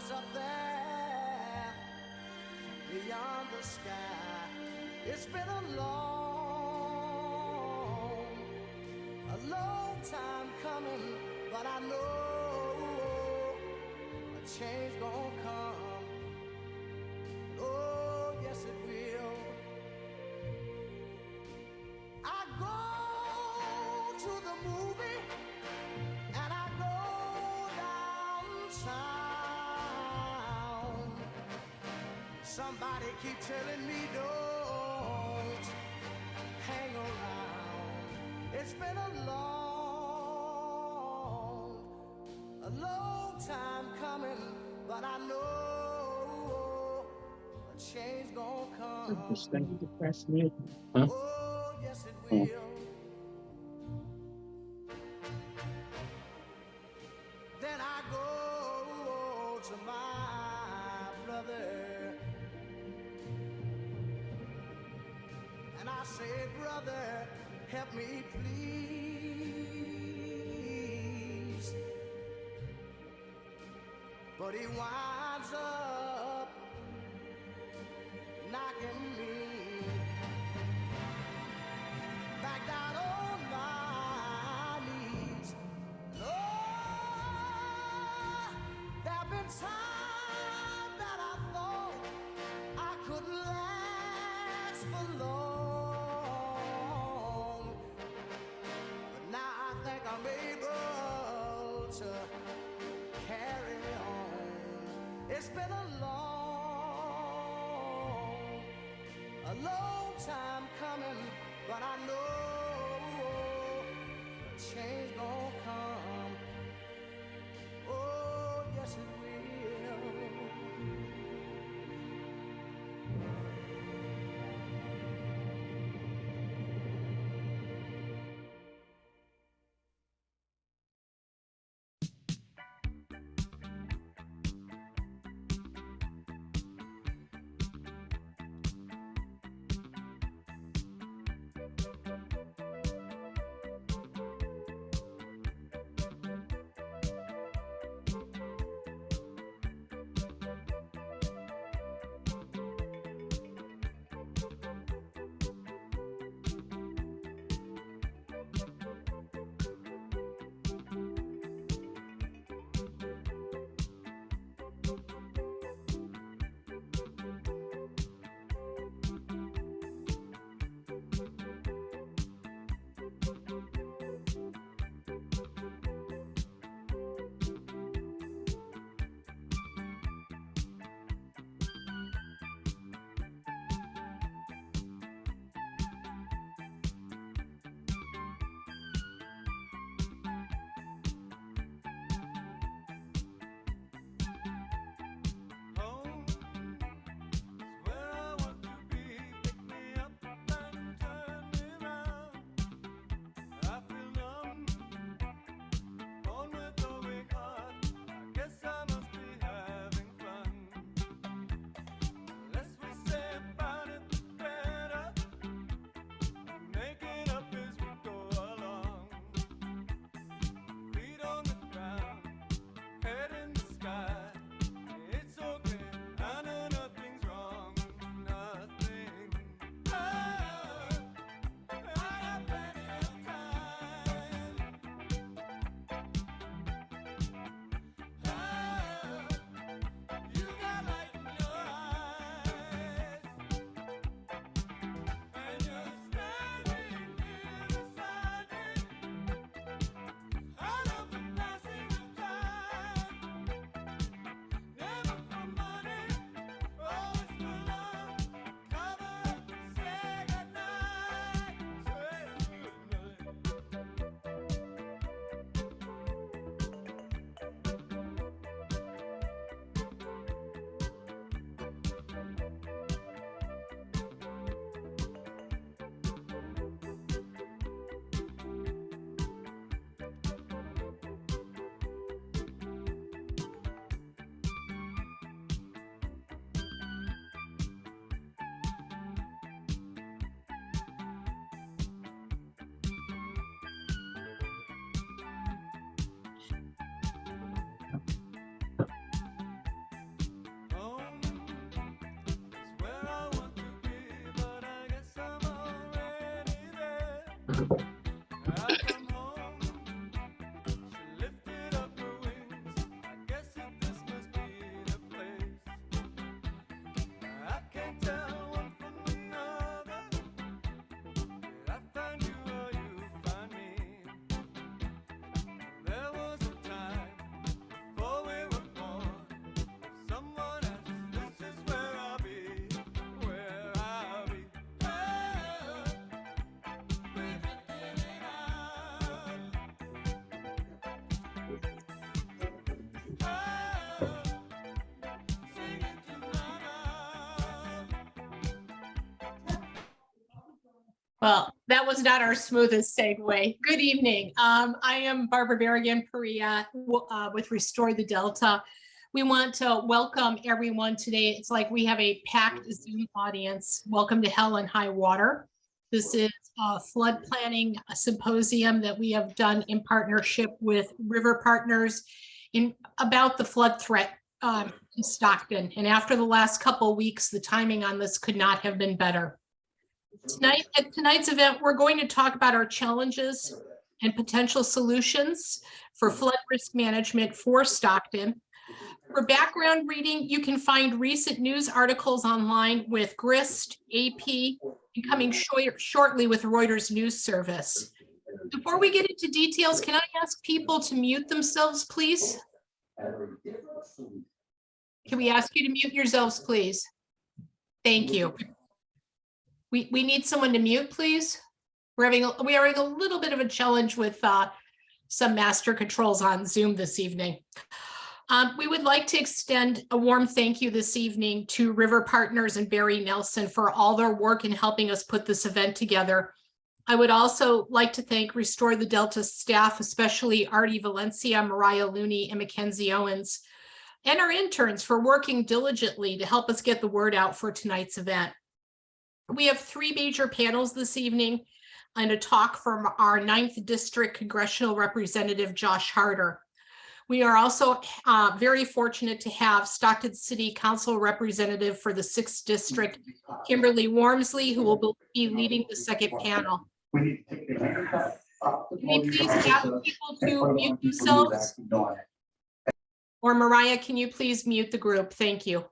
stars up there beyond the sky. It's been a long time coming, but I know a change gonna come. Oh, yes it will. I go to the movie and I go downtown. Somebody keep telling me don't hang around. It's been a long time coming, but I know a change gonna come. Huh? Oh, yes it Oh. will. Then I go to my brother and I say, brother, help me please. But he winds up knocking me back down on my knees. Oh, there've been times that I thought I could last for long, but now I think I'm able to carry on. It's been a long time coming, but I know change gon' come. Oh, yes it will. I come home, she lifted up her wings. I guess that this must be the place. I can't tell one from the other. Did I find you or you find me? There was a time before we were born. If someone asks, this is where I'll be, where I'll be. Oh, we're drifting out. Oh, singing to my love. Well, that was not our smoothest segue. Good evening. I am Barbara Berrigan Perea with Restore the Delta. We want to welcome everyone today. It's like we have a packed Zoom audience. Welcome to Hell and High Water. This is a flood planning symposium that we have done in partnership with River Partners about the flood threat in Stockton. And after the last couple of weeks, the timing on this could not have been better. Tonight, at tonight's event, we're going to talk about our challenges and potential solutions for flood risk management for Stockton. For background reading, you can find recent news articles online with GRIST, AP, and coming shortly with Reuters News Service. Before we get into details, can I ask people to mute themselves, please? Can we ask you to mute yourselves, please? Thank you. We need someone to mute, please. We are having a little bit of a challenge with some master controls on Zoom this evening. We would like to extend a warm thank you this evening to River Partners and Barry Nelson for all their work in helping us put this event together. I would also like to thank Restore the Delta staff, especially Artie Valencia, Mariah Looney, and Mackenzie Owens, and our interns for working diligently to help us get the word out for tonight's event. We have three major panels this evening and a talk from our 9th District Congressional Representative, Josh Harder. We are also very fortunate to have Stockton City Council Representative for the 6th District, Kimberly Wormsley, who will be leading the second panel. Can we please ask people to mute themselves? Or Mariah, can you please mute the group? Thank you.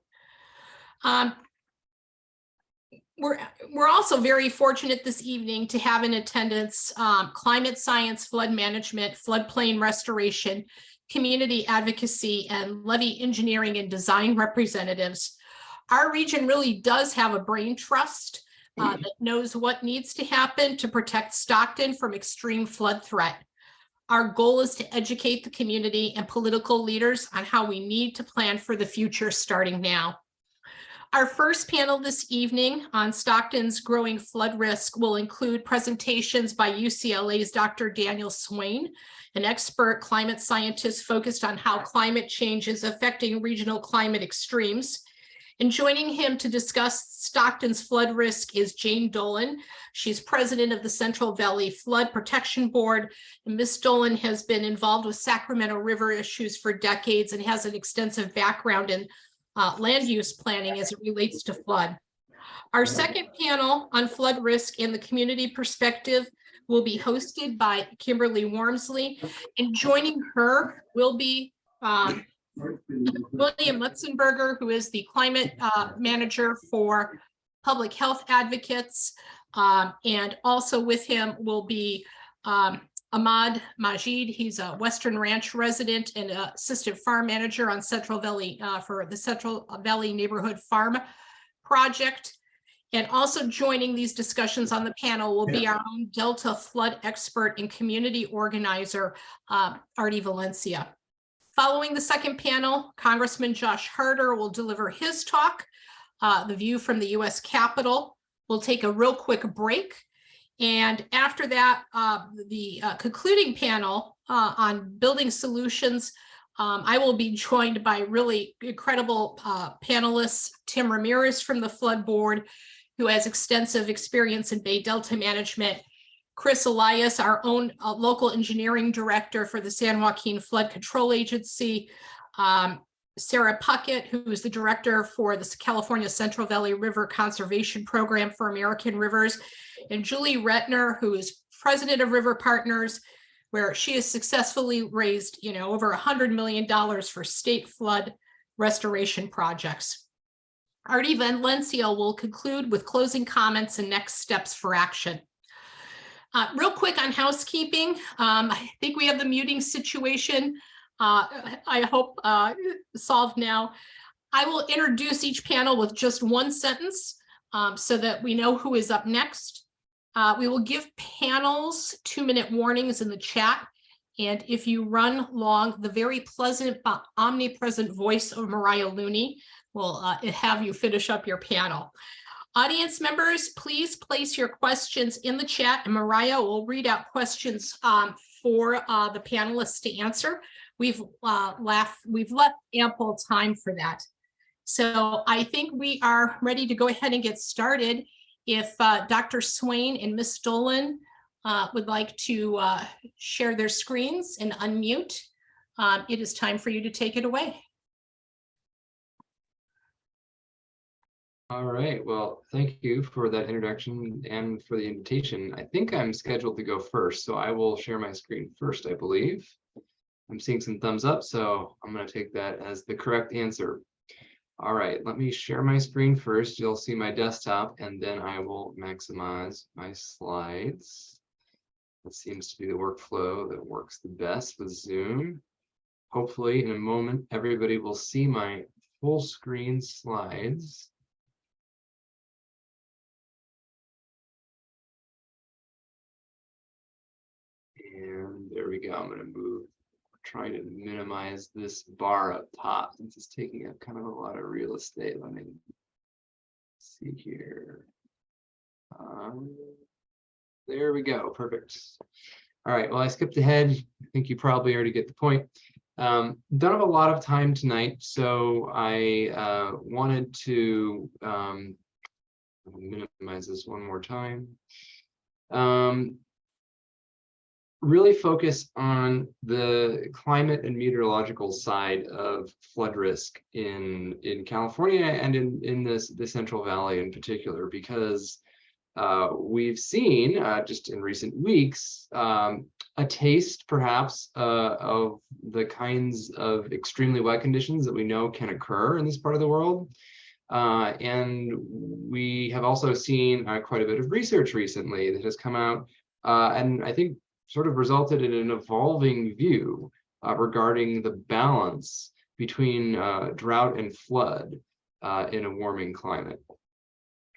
We're also very fortunate this evening to have in attendance climate science, flood management, floodplain restoration, community advocacy, and levee engineering and design representatives. Our region really does have a brain trust that knows what needs to happen to protect Stockton from extreme flood threat. Our goal is to educate the community and political leaders on how we need to plan for the future starting now. Our first panel this evening on Stockton's growing flood risk will include presentations by UCLA's Dr. Daniel Swain, an expert climate scientist focused on how climate change is affecting regional climate extremes. And joining him to discuss Stockton's flood risk is Jane Dolan. She's president of the Central Valley Flood Protection Board. And Ms. Dolan has been involved with Sacramento River issues for decades and has an extensive background in land use planning as it relates to flood. Our second panel on flood risk and the community perspective will be hosted by Kimberly Wormsley, and joining her will be William Lutzenberger, who is the climate manager for Public Health Advocates, and also with him will be Ahmad Majid. He's a Western Ranch resident and assistant farm manager on Central Valley for the Central Valley Neighborhood Farm Project. And also joining these discussions on the panel will be our own Delta flood expert and community organizer, Artie Valencia. Following the second panel, Congressman Josh Harder will deliver his talk, The View from the U.S. Capitol. We'll take a real quick break. And after that, the concluding panel on building solutions, I will be joined by really incredible panelists, Tim Ramirez from the Flood Board, who has extensive experience in Bay Delta management, Chris Elias, our own local engineering director for the San Joaquin Flood Control Agency, Sarah Puckett, who is the director for the California Central Valley River Conservation Program for American Rivers, and Julie Retner, who is president of River Partners, where she has successfully raised, over $100 million for state flood restoration projects. Artie Valencia will conclude with closing comments and next steps for action. Real quick on housekeeping, I think we have the muting situation, I hope solved now. I will introduce each panel with just one sentence so that we know who is up next. We will give panels 2-minute warnings in the chat. And if you run long, the very pleasant but omnipresent voice of Mariah Looney will have you finish up your panel. Audience members, please place your questions in the chat and Mariah will read out questions for the panelists to answer. We've left ample time for that. So I think we are ready to go ahead and get started. If Dr. Swain and Ms. Dolan would like to share their screens and unmute, it is time for you to take it away. All right, well, thank you for that introduction and for the invitation. I think I'm scheduled to go first, so I will share my screen first, I believe. I'm seeing some thumbs up, so I'm going to take that as the correct answer. All right, let me share my screen first. You'll see my desktop, and then I will maximize my slides. That seems to be the workflow that works the best with Zoom. Hopefully, in a moment, everybody will see my full screen slides. And there we go. I'm going to move, trying to minimize this bar up top since it's taking up kind of a lot of real estate. Let me see here. There we go. Perfect. All right. Well, I skipped ahead. I think you probably already get the point. Don't have a lot of time tonight, so I wanted to minimize this one more time. Really focus on the climate and meteorological side of flood risk in California and in the Central Valley in particular, because we've seen just in recent weeks a taste perhaps of the kinds of extremely wet conditions that we know can occur in this part of the world. And we have also seen quite a bit of research recently that has come out and I think sort of resulted in an evolving view regarding the balance between drought and flood in a warming climate.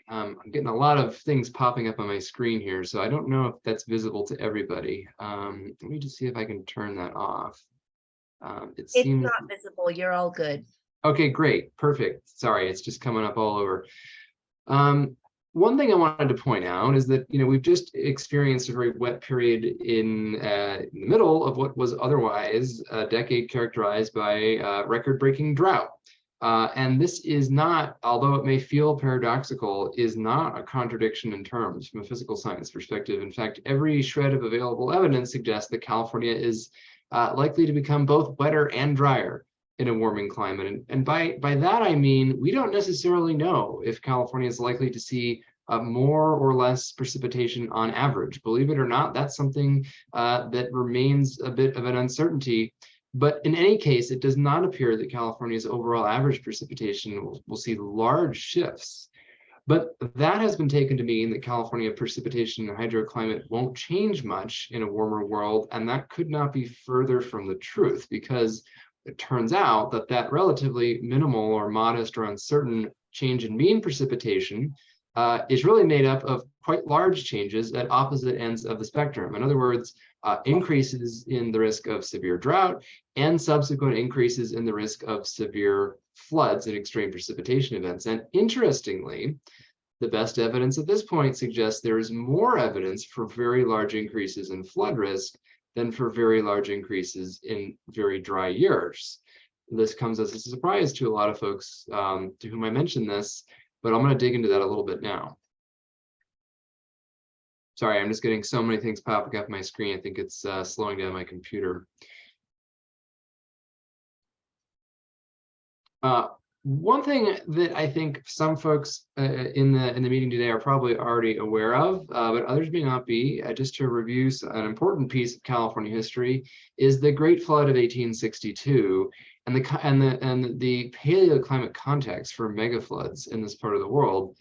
I'm getting a lot of things popping up on my screen here, so I don't know if that's visible to everybody. Let me just see if I can turn that off. It seems not visible. You're all good. Okay, great. Perfect. Sorry, it's just coming up all over. One thing I wanted to point out is that, we've just experienced a very wet period in the middle of what was otherwise a decade characterized by record-breaking drought. And this is not, although it may feel paradoxical, is not a contradiction in terms from a physical science perspective. In fact, every shred of available evidence suggests that California is likely to become both wetter and drier in a warming climate. And by that, I mean, we don't necessarily know if California is likely to see more or less precipitation on average. Believe it or not, that's something that remains a bit of an uncertainty. But in any case, it does not appear that California's overall average precipitation will see large shifts. But that has been taken to mean that California precipitation and hydroclimate won't change much in a warmer world. And that could not be further from the truth, because it turns out that that relatively minimal or modest or uncertain change in mean precipitation is really made up of quite large changes at opposite ends of the spectrum. In other words, increases in the risk of severe drought and subsequent increases in the risk of severe floods and extreme precipitation events. And interestingly, the best evidence at this point suggests there is more evidence for very large increases in flood risk than for very large increases in very dry years. This comes as a surprise to a lot of folks to whom I mentioned this, but I'm going to dig into that a little bit now. Sorry, I'm just getting so many things popping up my screen. I think it's slowing down my computer. One thing that I think some folks in the meeting today are probably already aware of, but others may not be, just to review an important piece of California history, is the Great Flood of 1862 and the paleoclimate context for mega floods in this part of the world.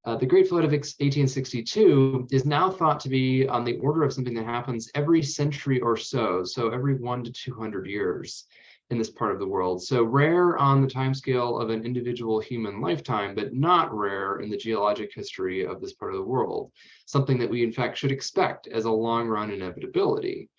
The Great Flood of 1862 is now thought to be on the order of something that happens every century or so, so every 1 to 200 years in this part of the world. So rare on the timescale of an individual human lifetime, but not rare in the geologic history of this part of the world, something that we in fact should expect as a long-run inevitability.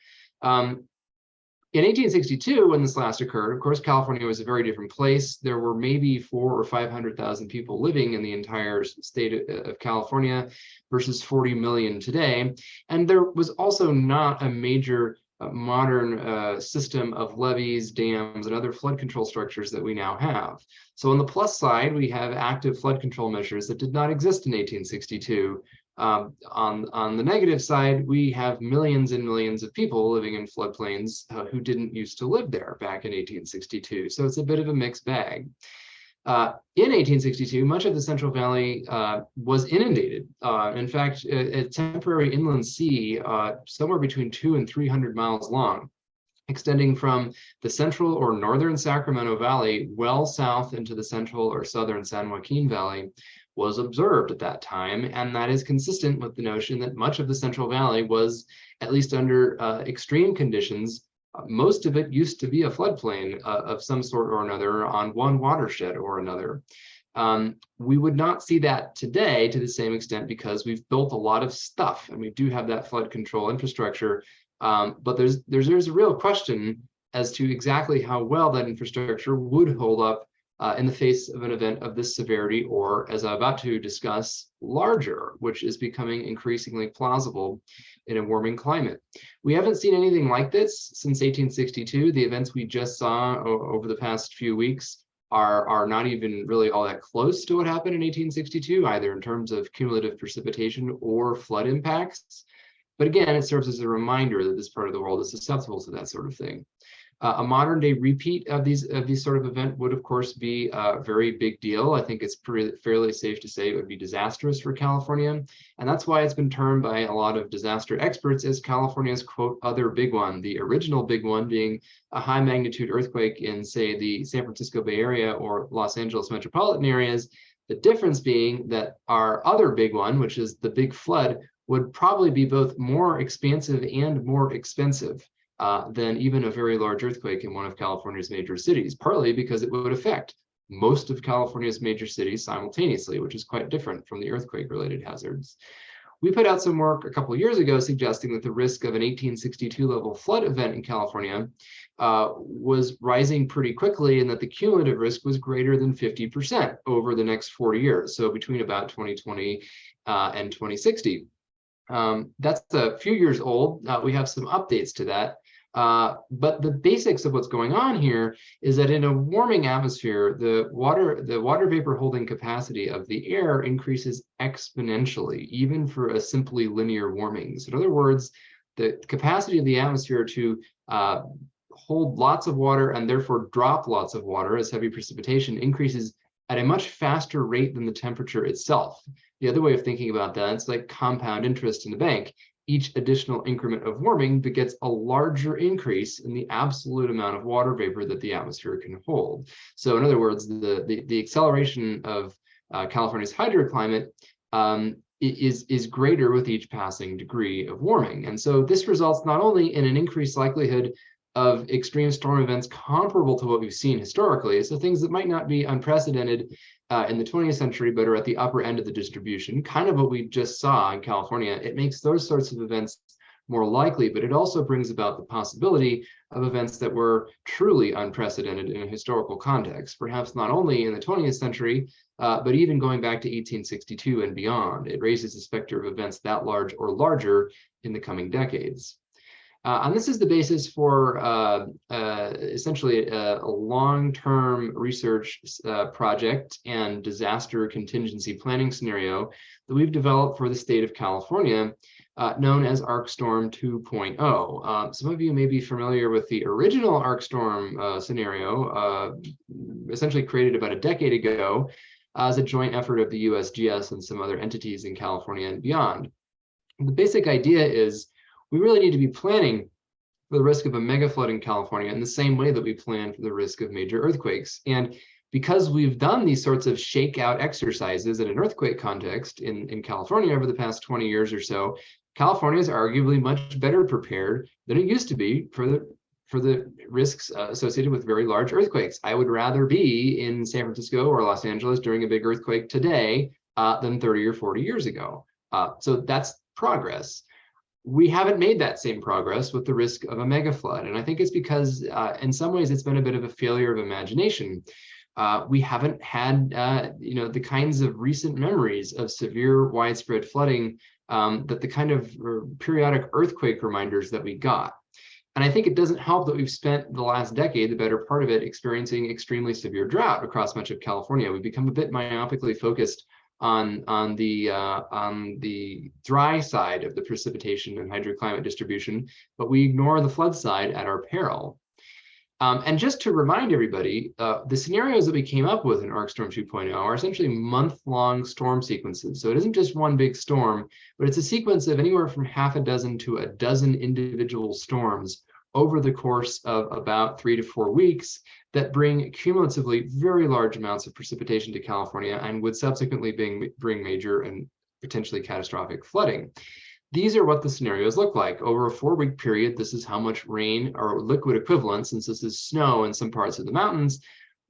In 1862, when this last occurred, of course, California was a very different place. There were maybe 400,000 or 500,000 people living in the entire state of California versus 40 million today. And there was also not a major modern system of levees, dams, and other flood control structures that we now have. So on the plus side, we have active flood control measures that did not exist in 1862. On the negative side, we have millions and millions of people living in floodplains who didn't used to live there back in 1862. So it's a bit of a mixed bag. In 1862, much of the Central Valley was inundated. In fact, a temporary inland sea somewhere between 200 and 300 miles long, extending from the central or northern Sacramento Valley well south into the central or southern San Joaquin Valley, was observed at that time. And that is consistent with the notion that much of the Central Valley was, at least under extreme conditions, most of it used to be a floodplain of some sort or another on one watershed or another. We would not see that today to the same extent because we've built a lot of stuff and we do have that flood control infrastructure. But there's a real question as to exactly how well that infrastructure would hold up in the face of an event of this severity, or as I'm about to discuss, larger, which is becoming increasingly plausible in a warming climate. We haven't seen anything like this since 1862. The events we just saw over the past few weeks are not even really all that close to what happened in 1862, either in terms of cumulative precipitation or flood impacts. But again, it serves as a reminder that this part of the world is susceptible to that sort of thing. A modern day repeat of these sort of event would, of course, be a very big deal. I think it's fairly safe to say it would be disastrous for California. And that's why it's been termed by a lot of disaster experts as California's, quote, other big one, the original big one being a high magnitude earthquake in, say, the San Francisco Bay Area or Los Angeles metropolitan areas. The difference being that our other big one, which is the big flood, would probably be both more expansive and more expensive than even a very large earthquake in one of California's major cities, partly because it would affect most of California's major cities simultaneously, which is quite different from the earthquake-related hazards. We put out some work a couple of years ago suggesting that the risk of an 1862 level flood event in California was rising pretty quickly and that the cumulative risk was greater than 50% over the next 40 years, so between about 2020 and 2060. That's a few years old. We have some updates to that. But the basics of what's going on here is that in a warming atmosphere, the water vapor holding capacity of the air increases exponentially, even for a simply linear warming. So in other words, the capacity of the atmosphere to hold lots of water and therefore drop lots of water as heavy precipitation increases at a much faster rate than the temperature itself. The other way of thinking about that, it's like compound interest in the bank. Each additional increment of warming begets a larger increase in the absolute amount of water vapor that the atmosphere can hold. So in other words, the acceleration of California's hydroclimate is greater with each passing degree of warming. And so this results not only in an increased likelihood of extreme storm events comparable to what we've seen historically, so things that might not be unprecedented in the 20th century, but are at the upper end of the distribution, kind of what we just saw in California. It makes those sorts of events more likely, but it also brings about the possibility of events that were truly unprecedented in a historical context, perhaps not only in the 20th century, but even going back to 1862 and beyond. It raises the specter of events that large or larger in the coming decades. And this is the basis for essentially a long-term research project and disaster contingency planning scenario that we've developed for the state of California known as Arc Storm 2.0. Some of you may be familiar with the original Arc Storm scenario, essentially created about a decade ago as a joint effort of the USGS and some other entities in California and beyond. The basic idea is we really need to be planning for the risk of a mega flood in California in the same way that we plan for the risk of major earthquakes. And because we've done these sorts of shakeout exercises in an earthquake context in California over the past 20 years or so, California is arguably much better prepared than it used to be for the risks associated with very large earthquakes. I would rather be in San Francisco or Los Angeles during a big earthquake today than 30 or 40 years ago. So that's progress. We haven't made that same progress with the risk of a mega flood. And I think it's because in some ways it's been a bit of a failure of imagination. We haven't had the kinds of recent memories of severe widespread flooding that the kind of periodic earthquake reminders that we got. And I think it doesn't help that we've spent the last decade, the better part of it, experiencing extremely severe drought across much of California. We've become a bit myopically focused on the dry side of the precipitation and hydroclimate distribution, but we ignore the flood side at our peril. And just to remind everybody, the scenarios that we came up with in Arc Storm 2.0 are essentially month-long storm sequences. So it isn't just one big storm, but it's a sequence of anywhere from half a dozen to a dozen individual storms over the course of about 3 to 4 weeks that bring cumulatively very large amounts of precipitation to California and would subsequently bring major and potentially catastrophic flooding. These are what the scenarios look like. Over a 4-week period, this is how much rain or liquid equivalent, since this is snow in some parts of the mountains,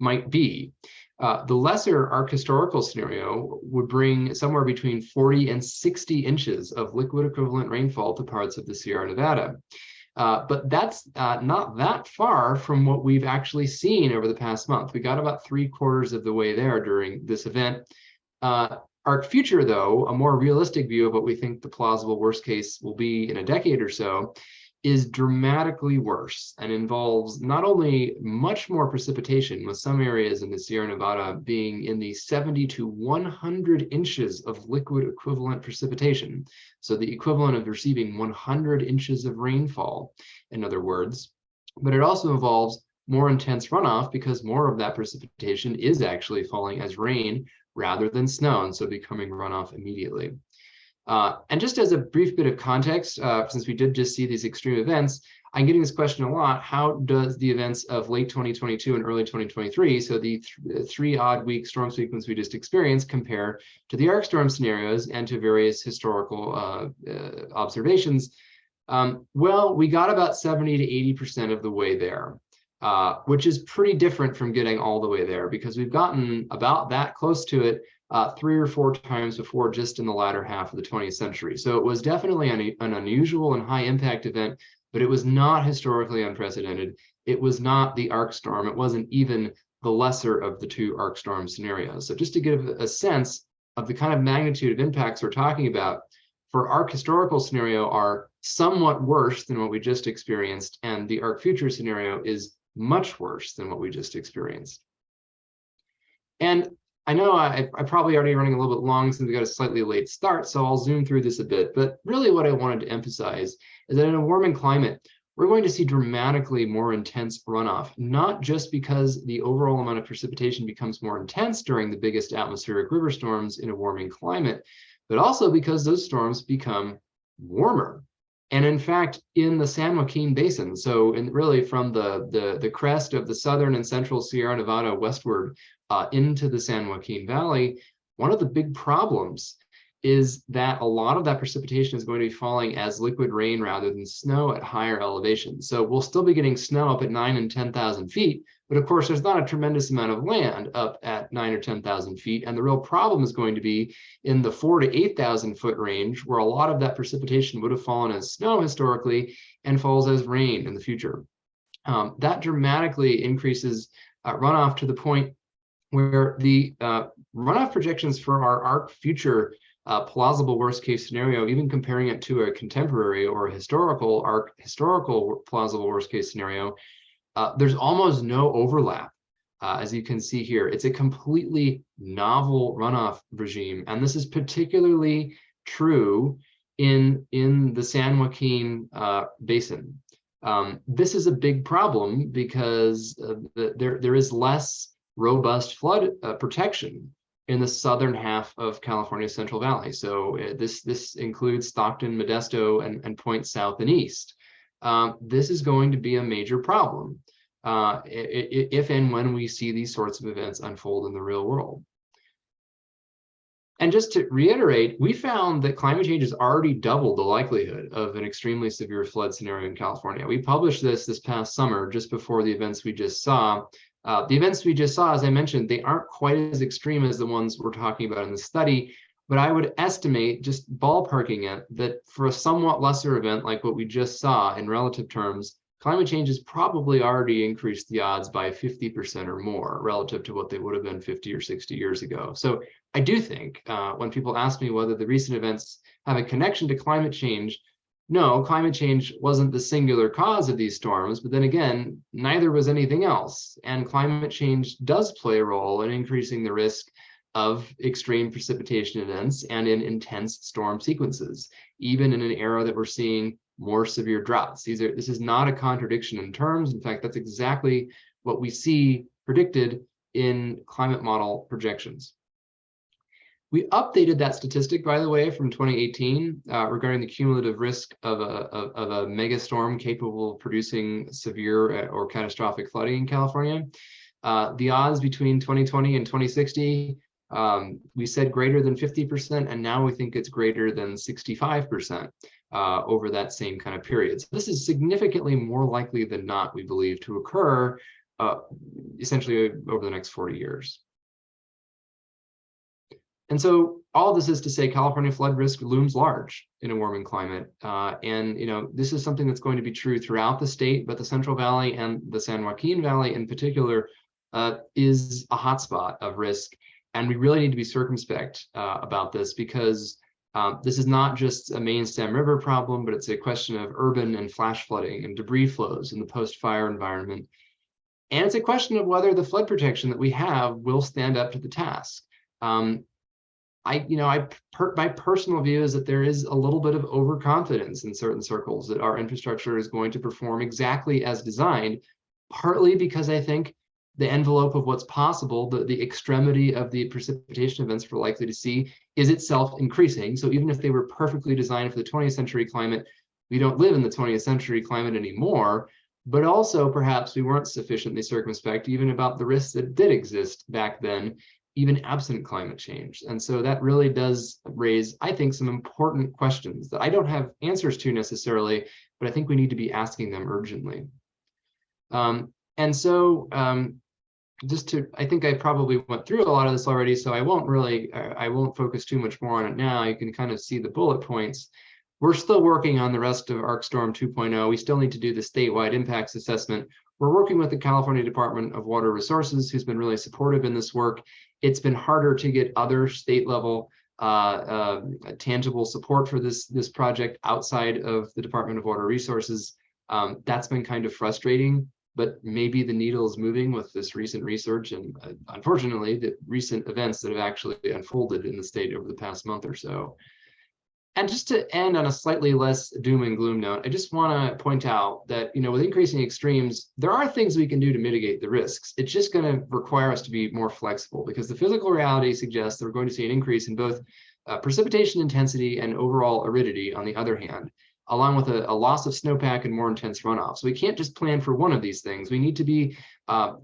might be. The lesser arc historical scenario would bring somewhere between 40 and 60 inches of liquid equivalent rainfall to parts of the Sierra Nevada. But that's not that far from what we've actually seen over the past month. We got about 3/4 of the way there during this event. Arc Future, though, a more realistic view of what we think the plausible worst case will be in a decade or so, is dramatically worse and involves not only much more precipitation, with some areas in the Sierra Nevada being in the 70 to 100 inches of liquid equivalent precipitation. So the equivalent of receiving 100 inches of rainfall, in other words. But it also involves more intense runoff because more of that precipitation is actually falling as rain rather than snow, and so becoming runoff immediately. And just as a brief bit of context, since we did just see these extreme events, I'm getting this question a lot: how does the events of late 2022 and early 2023, so the 3-odd-week storm sequence we just experienced, compare to the arc storm scenarios and to various historical observations? Well, we got about 70 to 80% of the way there. Which is pretty different from getting all the way there, because we've gotten about that close to it 3 or 4 times before, just in the latter half of the 20th century. So it was definitely an unusual and high impact event, but it was not historically unprecedented. It was not the arc storm. It wasn't even the lesser of the 2 arc storm scenarios. So just to give a sense of the kind of magnitude of impacts we're talking about, for arc historical scenario are somewhat worse than what we just experienced, and the arc future scenario is much worse than what we just experienced. And I know I probably already running a little bit long since we got a slightly late start, so I'll zoom through this a bit. But really what I wanted to emphasize is that in a warming climate, we're going to see dramatically more intense runoff, not just because the overall amount of precipitation becomes more intense during the biggest atmospheric river storms in a warming climate, but also because those storms become warmer. And in fact, in the San Joaquin Basin, so really from the crest of the southern and central Sierra Nevada westward into the San Joaquin Valley, one of the big problems is that a lot of that precipitation is going to be falling as liquid rain rather than snow at higher elevations. So we'll still be getting snow up at 9,000 and 10,000 feet, but of course there's not a tremendous amount of land up at 9,000 or 10,000 feet. And the real problem is going to be in the 4,000 to 8,000 foot range, where a lot of that precipitation would have fallen as snow historically and falls as rain in the future. That dramatically increases runoff to the point where the runoff projections for our arc future plausible worst case scenario, even comparing it to a contemporary or a historical plausible worst case scenario, there's almost no overlap. As you can see here, it's a completely novel runoff regime. And this is particularly true in the San Joaquin Basin. This is a big problem because there is less robust flood protection in the southern half of California's Central Valley. So this includes Stockton, Modesto, and points south and east. This is going to be a major problem if and when we see these sorts of events unfold in the real world. And just to reiterate, we found that climate change has already doubled the likelihood of an extremely severe flood scenario in California. We published this past summer, just before the events we just saw. The events we just saw, as I mentioned, they aren't quite as extreme as the ones we're talking about in the study, but I would estimate, just ballparking it, that for a somewhat lesser event like what we just saw in relative terms, climate change has probably already increased the odds by 50% or more relative to what they would have been 50 or 60 years ago. So I do think when people ask me whether the recent events have a connection to climate change, no, climate change wasn't the singular cause of these storms, but then again, neither was anything else. And climate change does play a role in increasing the risk of extreme precipitation events and in intense storm sequences, even in an era that we're seeing more severe droughts. This is not a contradiction in terms. In fact, that's exactly what we see predicted in climate model projections. We updated that statistic, by the way, from 2018 regarding the cumulative risk of a megastorm capable of producing severe or catastrophic flooding in California. The odds between 2020 and 2060, we said greater than 50%, and now we think it's greater than 65% over that same kind of period. So this is significantly more likely than not, we believe, to occur essentially over the next 40 years. And so all this is to say California flood risk looms large in a warming climate. And this is something that's going to be true throughout the state, but the Central Valley and the San Joaquin Valley in particular is a hotspot of risk. And we really need to be circumspect about this, because this is not just a main stem river problem, but it's a question of urban and flash flooding and debris flows in the post-fire environment. And it's a question of whether the flood protection that we have will stand up to the task. My personal view is that there is a little bit of overconfidence in certain circles that our infrastructure is going to perform exactly as designed, partly because I think the envelope of what's possible, the extremity of the precipitation events we're likely to see is itself increasing. So even if they were perfectly designed for the 20th century climate, we don't live in the 20th century climate anymore. But also perhaps we weren't sufficiently circumspect even about the risks that did exist back then, even absent climate change. And so that really does raise, I think, some important questions that I don't have answers to necessarily, but I think we need to be asking them urgently. I think I probably went through a lot of this already, so I won't focus too much more on it now. You can kind of see the bullet points. We're still working on the rest of ArcStorm 2.0. We still need to do the statewide impacts assessment. We're working with the California Department of Water Resources, who's been really supportive in this work. It's been harder to get other state level tangible support for this project outside of the Department of Water Resources. That's been kind of frustrating, but maybe the needle is moving with this recent research and unfortunately the recent events that have actually unfolded in the state over the past month or so. And just to end on a slightly less doom and gloom note, I just want to point out that, with increasing extremes, there are things we can do to mitigate the risks. It's just going to require us to be more flexible, because the physical reality suggests that we're going to see an increase in both precipitation intensity and overall aridity on the other hand, along with a loss of snowpack and more intense runoff. So we can't just plan for one of these things. We need to be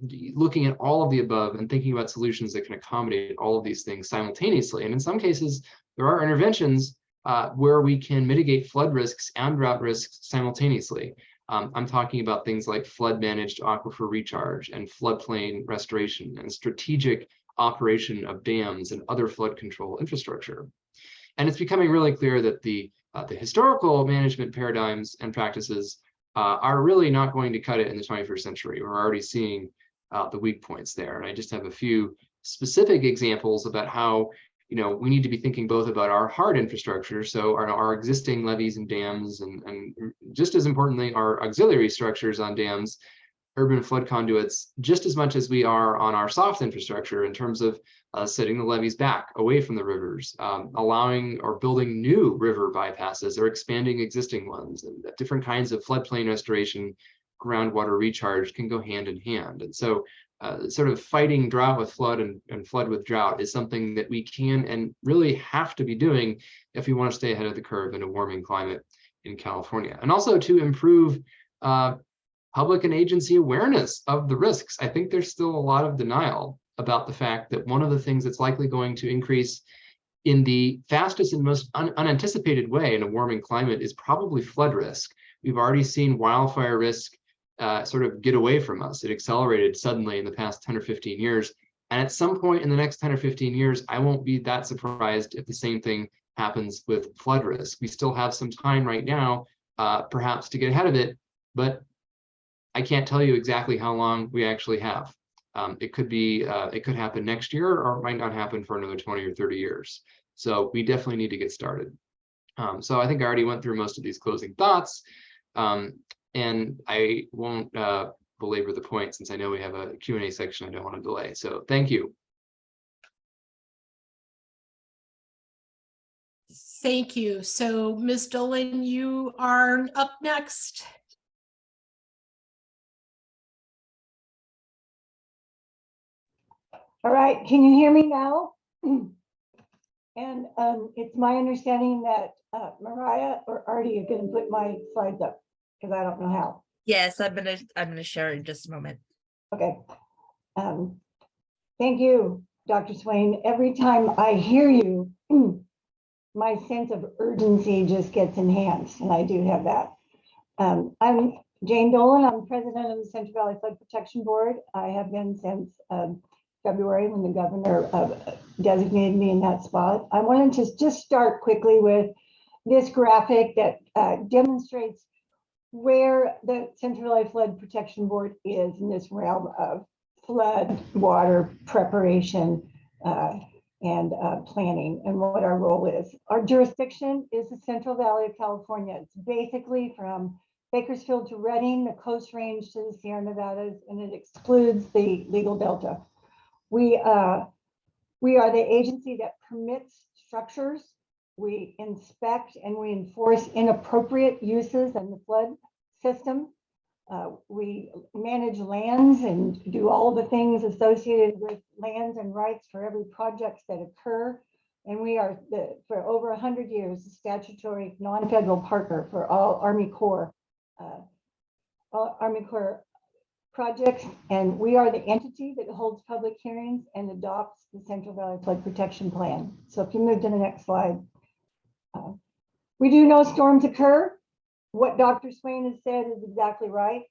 looking at all of the above and thinking about solutions that can accommodate all of these things simultaneously. And in some cases, there are interventions where we can mitigate flood risks and drought risks simultaneously. I'm talking about things like flood managed aquifer recharge and floodplain restoration and strategic operation of dams and other flood control infrastructure. And it's becoming really clear that the historical management paradigms and practices are really not going to cut it in the 21st century. We're already seeing the weak points there. And I just have a few specific examples about how we need to be thinking both about our hard infrastructure, so our existing levees and dams, and just as importantly, our auxiliary structures on dams, urban flood conduits just as much as we are on our soft infrastructure in terms of setting the levees back away from the rivers, allowing or building new river bypasses or expanding existing ones. And different kinds of floodplain restoration, groundwater recharge can go hand in hand. And so sort of fighting drought with flood and flood with drought is something that we can and really have to be doing if we want to stay ahead of the curve in a warming climate in California. And also to improve public and agency awareness of the risks. I think there's still a lot of denial about the fact that one of the things that's likely going to increase in the fastest and most unanticipated way in a warming climate is probably flood risk. We've already seen wildfire risk sort of get away from us. It accelerated suddenly in the past 10 or 15 years. And at some point in the next 10 or 15 years, I won't be that surprised if the same thing happens with flood risk. We still have some time right now, perhaps to get ahead of it, but I can't tell you exactly how long we actually have. It could happen next year, or it might not happen for another 20 or 30 years. So we definitely need to get started. So I think I already went through most of these closing thoughts, and I won't belabor the point since I know we have a Q&A section I don't want to delay. So thank you. Thank you. So Ms. Dolan, you are up next. All right, can you hear me now? And it's my understanding that Mariah or Artie are going to put my slides up because I don't know how. Yes, I'm gonna share it in just a moment. Okay. Thank you, Dr. Swain. Every time I hear you, my sense of urgency just gets enhanced, and I do have that. I'm Jane Dolan. I'm president of the Central Valley Flood Protection Board. I have been since February when the governor designated me in that spot. I wanted to just start quickly with this graphic that demonstrates where the Central Valley Flood Protection Board is in this realm of flood water preparation and planning, and what our role is. Our jurisdiction is the Central Valley of California. It's basically from Bakersfield to Redding, the Coast Range to the Sierra Nevadas, and it excludes the legal delta. We are the agency that permits structures. We inspect and we enforce inappropriate uses in the flood system. We manage lands and do all the things associated with lands and rights for every projects that occur. And we are, for over 100 years, the statutory non-federal partner for all Army Corps projects, and we are the entity that holds public hearings and adopts the Central Valley Flood Protection Plan. So if you move to the next slide. We do know storms occur. What Dr. Swain has said is exactly right.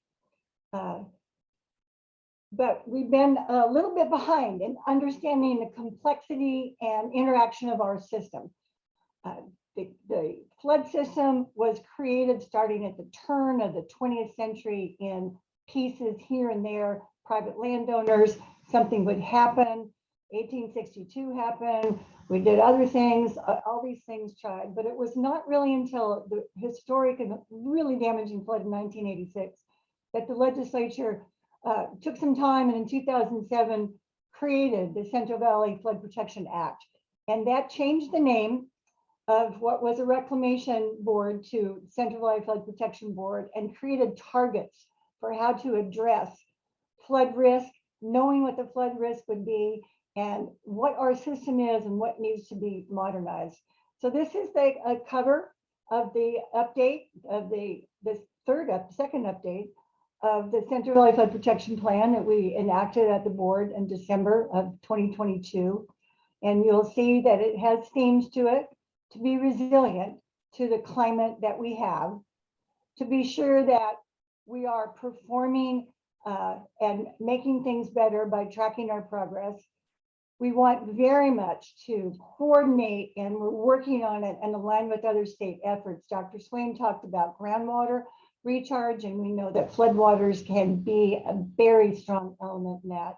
But we've been a little bit behind in understanding the complexity and interaction of our system. The flood system was created starting at the turn of the 20th century in pieces here and there, private landowners, something would happen. 1862 happened. We did other things, all these things tried, but it was not really until the historic and really damaging flood in 1986 that the legislature took some time, and in 2007 created the Central Valley Flood Protection Act. And that changed the name of what was a reclamation board to Central Valley Flood Protection Board, and created targets for how to address flood risk, knowing what the flood risk would be and what our system is and what needs to be modernized. So this is a cover of the update of the second update of the Central Valley Flood Protection Plan that we enacted at the board in December of 2022. And you'll see that it has themes to it to be resilient to the climate that we have, to be sure that we are performing and making things better by tracking our progress. We want very much to coordinate, and we're working on it and align with other state efforts. Dr. Swain talked about groundwater recharge, and we know that floodwaters can be a very strong element in that.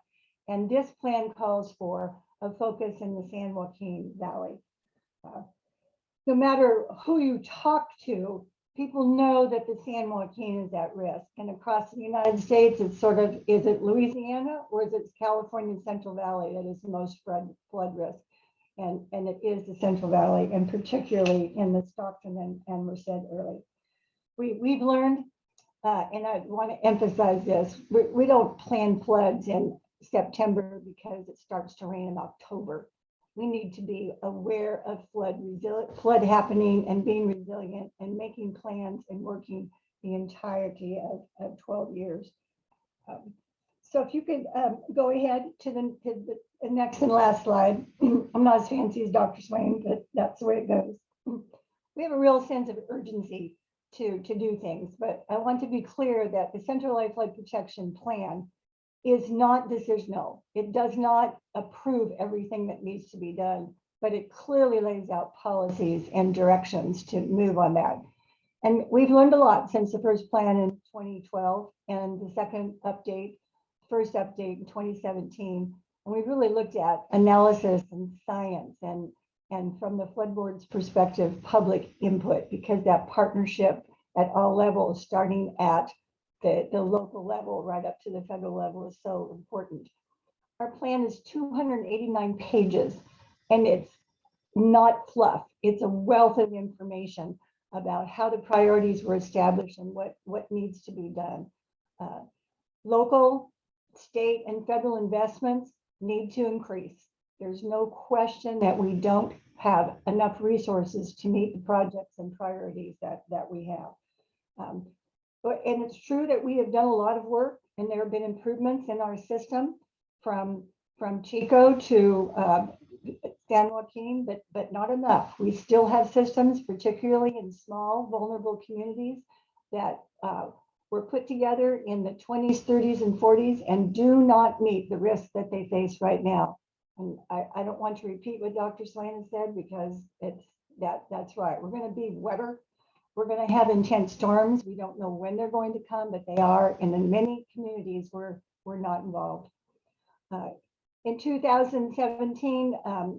And this plan calls for a focus in the San Joaquin Valley. No matter who you talk to, people know that the San Joaquin is at risk. And across the United States, it's sort of, is it Louisiana or is it California Central Valley that is the most flood risk? And it is the Central Valley, and particularly in the Stockton and Merced early. We've learned, and I want to emphasize this, we don't plan floods in September because it starts to rain in October. We need to be aware of flood happening and being resilient and making plans and working the entirety of 12 years. So if you could go ahead to the next and last slide. I'm not as fancy as Dr. Swain, but that's the way it goes. We have a real sense of urgency to do things, but I want to be clear that the Central Valley Flood Protection Plan is not decisional. It does not approve everything that needs to be done, but it clearly lays out policies and directions to move on that. And we've learned a lot since the first plan in 2012 and the first update in 2017. And we've really looked at analysis and science and from the flood board's perspective, public input, because that partnership at all levels, starting at the local level right up to the federal level, is so important. Our plan is 289 pages, and it's not fluff. It's a wealth of information about how the priorities were established and what needs to be done. Local, state, and federal investments need to increase. There's no question that we don't have enough resources to meet the projects and priorities that we have. And it's true that we have done a lot of work, and there have been improvements in our system from Chico to San Joaquin, but not enough. We still have systems, particularly in small, vulnerable communities, that were put together in the 20s, 30s, and 40s and do not meet the risks that they face right now. And I don't want to repeat what Dr. Swain has said, because that's right. We're going to be wetter. We're going to have intense storms. We don't know when they're going to come, but they are. And in many communities, we're not involved. In 2017,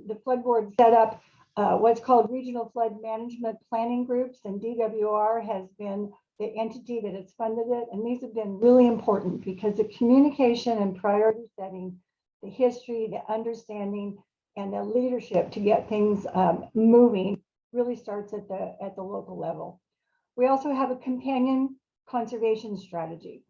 the flood board set up what's called regional flood management planning groups, and DWR has been the entity that has funded it. And these have been really important because the communication and priority setting, the history, the understanding, and the leadership to get things moving really starts at the local level. We also have a companion conservation strategy.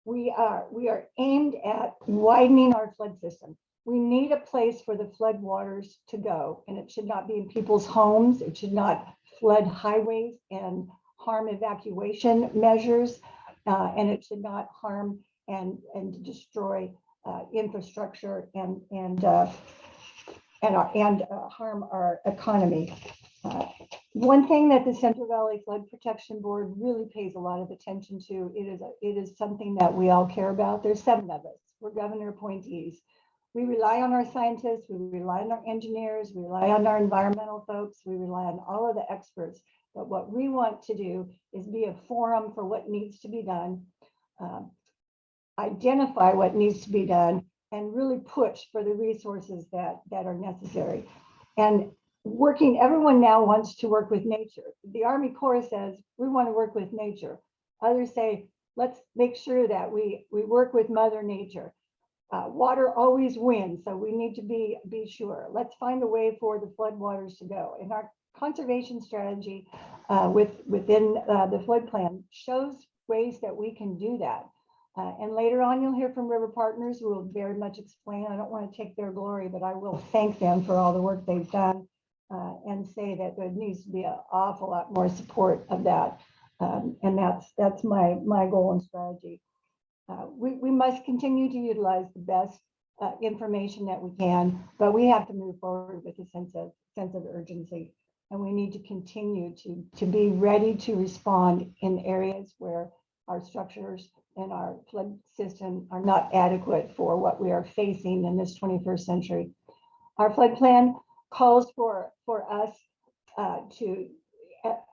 We are aimed at widening our flood system. We need a place for the flood waters to go, and it should not be in people's homes. It should not flood highways and harm evacuation measures, and it should not harm and destroy infrastructure and harm our economy. One thing that the Central Valley Flood Protection Board really pays a lot of attention to, it is something that we all care about. There's 7 of us. We're governor appointees. We rely on our scientists, we rely on our engineers, we rely on our environmental folks, we rely on all of the experts. But what we want to do is be a forum for what needs to be done, identify what needs to be done, and really push for the resources that are necessary. And everyone now wants to work with nature. The Army Corps says, we want to work with nature. Others say, let's make sure that we work with Mother Nature. Water always wins, so we need to be sure. Let's find a way for the flood waters to go. And our conservation strategy within the flood plan shows ways that we can do that. And later on, you'll hear from River Partners, who will very much explain. I don't want to take their glory, but I will thank them for all the work they've done and say that there needs to be an awful lot more support of that. And that's my goal and strategy. We must continue to utilize the best information that we can, but we have to move forward with a sense of urgency. And we need to continue to be ready to respond in areas where our structures and our flood system are not adequate for what we are facing in this 21st century. Our flood plan calls for us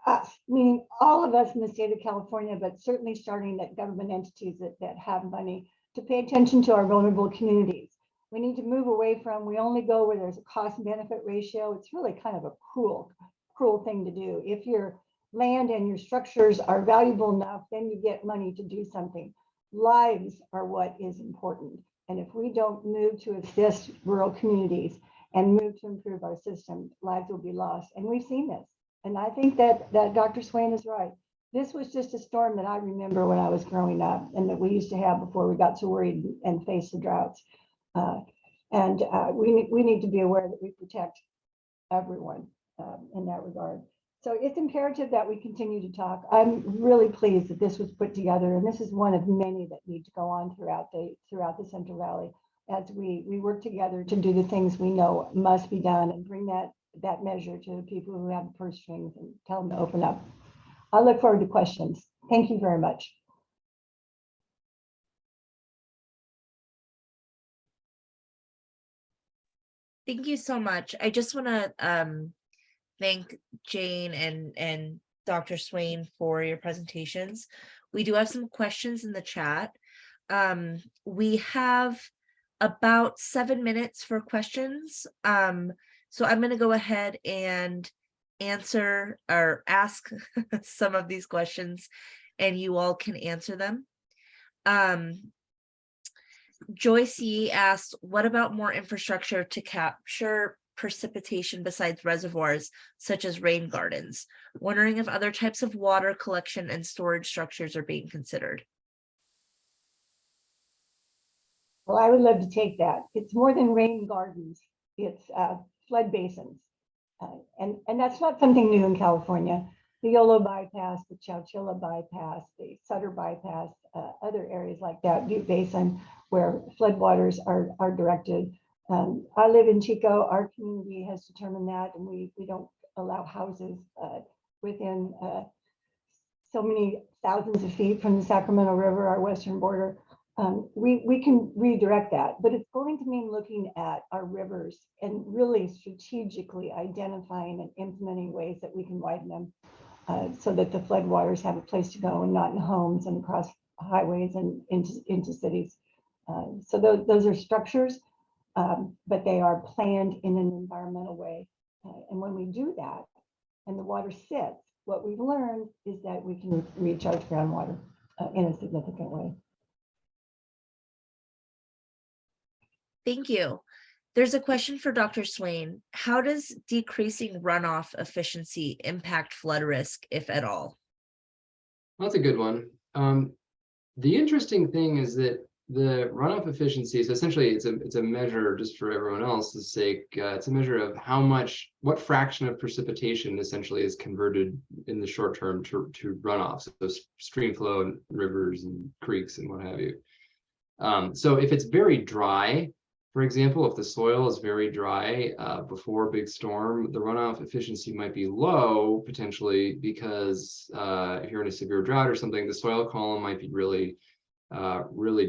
us, meaning all of us in the state of California, but certainly starting at government entities that have money, to pay attention to our vulnerable communities. We need to move away from, we only go where there's a cost benefit ratio. It's really kind of a cruel thing to do. If you're land and your structures are valuable enough, then you get money to do something. Lives are what is important. And if we don't move to assist rural communities and move to improve our system, lives will be lost. And we've seen this. And I think that Dr. Swain is right. This was just a storm that I remember when I was growing up and that we used to have before we got so worried and faced the droughts. We need to be aware that we protect everyone in that regard. So it's imperative that we continue to talk. I'm really pleased that this was put together, and this is one of many that need to go on throughout the Central Valley as we work together to do the things we know must be done and bring that measure to the people who have the purse strings and tell them to open up. I look forward to questions. Thank you very much. Thank you so much. I just want to thank Jane and Dr. Swain for your presentations. We do have some questions in the chat. We have about 7 minutes for questions. So I'm going to go ahead and answer or ask some of these questions, and you all can answer them. Joyce Yee asked, what about more infrastructure to capture precipitation besides reservoirs, such as rain gardens? Wondering if other types of water collection and storage structures are being considered. Well, I would love to take that. It's more than rain gardens. It's flood basins. And that's not something new in California. The Yolo bypass, the Chowchilla bypass, the Sutter bypass, other areas like that, Butte Basin, where floodwaters are directed. I live in Chico. Our community has determined that, and we don't allow houses within so many thousands of feet from the Sacramento River, our western border. We can redirect that, but it's going to mean looking at our rivers and really strategically identifying and implementing ways that we can widen them so that the floodwaters have a place to go and not in homes and across highways and into cities. So those are structures, but they are planned in an environmental way. And when we do that and the water sits, what we've learned is that we can recharge groundwater in a significant way. Thank you. There's a question for Dr. Swain. How does decreasing runoff efficiency impact flood risk, if at all? That's a good one. The interesting thing is that the runoff efficiency is essentially it's a measure, just for everyone else's sake, it's a measure of what fraction of precipitation essentially is converted in the short term to runoff, so stream flow and rivers and creeks and what have you. So if it's very dry, for example, if the soil is very dry before a big storm, the runoff efficiency might be low potentially because if you're in a severe drought or something, the soil column might be really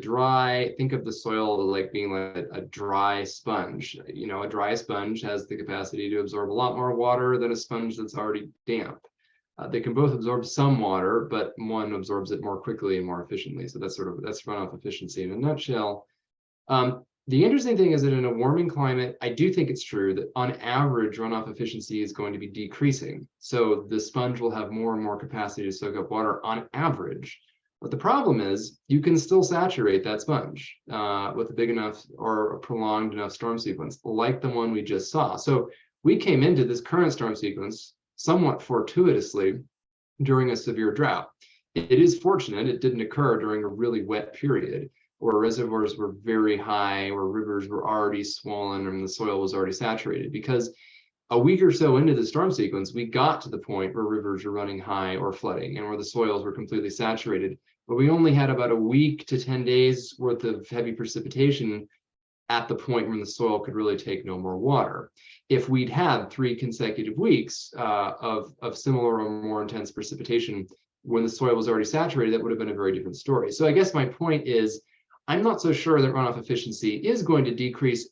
dry. Think of the soil like being like a dry sponge. You know, a dry sponge has the capacity to absorb a lot more water than a sponge that's already damp. They can both absorb some water, but one absorbs it more quickly and more efficiently. So that's runoff efficiency in a nutshell. The interesting thing is that in a warming climate, I do think it's true that on average, runoff efficiency is going to be decreasing. So the sponge will have more and more capacity to soak up water on average. But the problem is you can still saturate that sponge with a big enough or a prolonged enough storm sequence like the one we just saw. So we came into this current storm sequence somewhat fortuitously during a severe drought. It is fortunate it didn't occur during a really wet period where reservoirs were very high, where rivers were already swollen and the soil was already saturated, because a week or so into the storm sequence, we got to the point where rivers were running high or flooding and where the soils were completely saturated. But we only had about a week to 10 days worth of heavy precipitation at the point when the soil could really take no more water. If we'd had 3 consecutive weeks of similar or more intense precipitation when the soil was already saturated, that would have been a very different story. So I guess my point is, I'm not so sure that runoff efficiency is going to decrease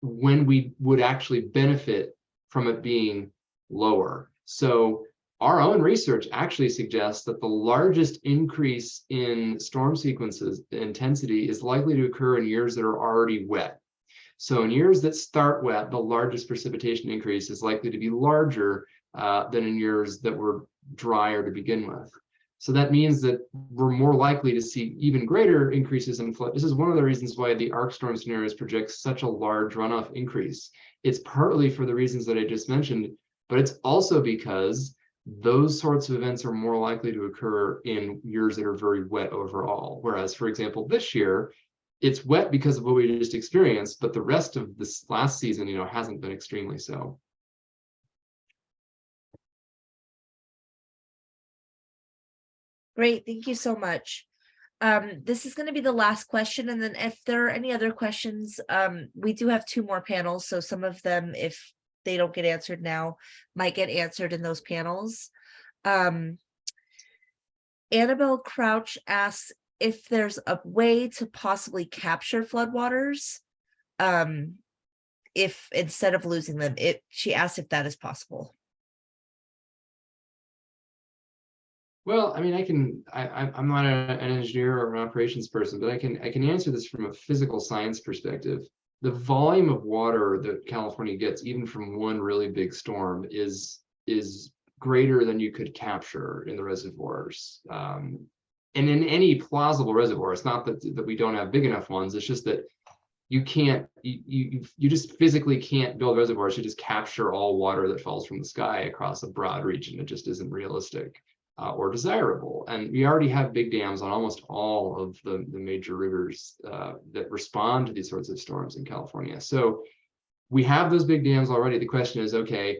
when we would actually benefit from it being lower. So our own research actually suggests that the largest increase in storm sequences intensity is likely to occur in years that are already wet. So in years that start wet, the largest precipitation increase is likely to be larger than in years that were drier to begin with. So that means that we're more likely to see even greater increases in flood. This is one of the reasons why the arc storm scenarios project such a large runoff increase. It's partly for the reasons that I just mentioned, but it's also because those sorts of events are more likely to occur in years that are very wet overall. Whereas, for example, this year, it's wet because of what we just experienced, but the rest of this last season, hasn't been extremely so. Great, thank you so much. This is going to be the last question, and then if there are any other questions, we do have 2 more panels, so some of them, if they don't get answered now, might get answered in those panels. Annabelle Crouch asks if there's a way to possibly capture floodwaters, if instead of losing them. She asks if that is possible. Well, I mean, I'm not an engineer or an operations person, but I can answer this from a physical science perspective. The volume of water that California gets, even from one really big storm, is greater than you could capture in the reservoirs. And in any plausible reservoir, it's not that we don't have big enough ones. It's just that you can't, you just physically can't build reservoirs to just capture all water that falls from the sky across a broad region. It just isn't realistic. Or desirable. And we already have big dams on almost all of the major rivers that respond to these sorts of storms in California. So we have those big dams already. The question is, okay,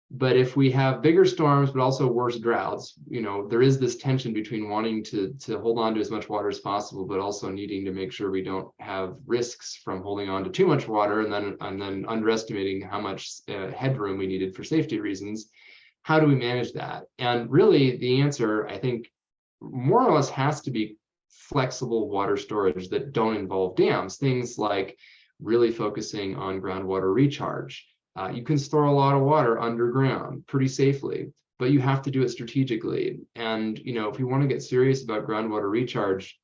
but if we have bigger storms, but also worse droughts, there is this tension between wanting to hold on to as much water as possible, but also needing to make sure we don't have risks from holding on to too much water and then underestimating how much headroom we needed for safety reasons. How do we manage that? And really, the answer, I think, more or less has to be flexible water storage that don't involve dams. Things like really focusing on groundwater recharge. You can store a lot of water underground pretty safely, but you have to do it strategically. And if you want to get serious about groundwater recharge,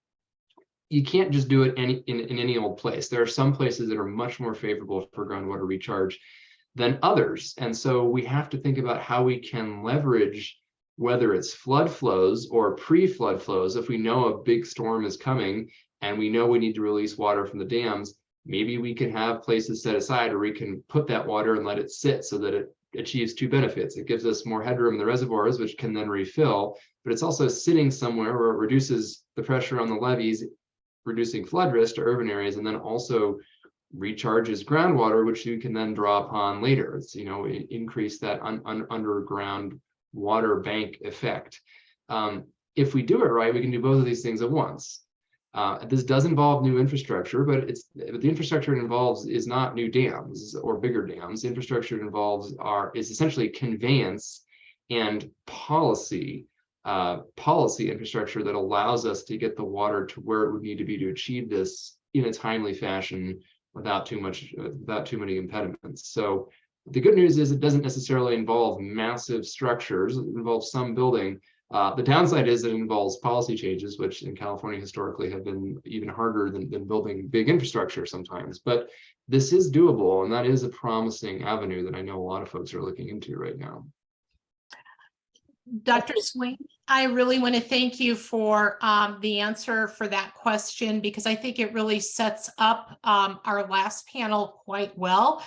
you can't just do it in any old place. There are some places that are much more favorable for groundwater recharge than others. And so we have to think about how we can leverage, whether it's flood flows or pre-flood flows. If we know a big storm is coming and we know we need to release water from the dams, maybe we can have places set aside where we can put that water and let it sit so that it achieves 2 benefits. It gives us more headroom in the reservoirs, which can then refill, but it's also sitting somewhere where it reduces the pressure on the levees, reducing flood risk to urban areas, and then also recharges groundwater, which you can then draw upon later. It's, increase that underground water bank effect. If we do it right, we can do both of these things at once. This does involve new infrastructure, but the infrastructure it involves is not new dams or bigger dams. The infrastructure it involves is essentially conveyance and policy infrastructure that allows us to get the water to where it would need to be to achieve this in a timely fashion, without too many impediments. So the good news is it doesn't necessarily involve massive structures. It involves some building. The downside is it involves policy changes, which in California historically have been even harder than building big infrastructure sometimes. But this is doable, and that is a promising avenue that I know a lot of folks are looking into right now. Dr. Swain, I really want to thank you for the answer for that question, because I think it really sets up our last panel quite well.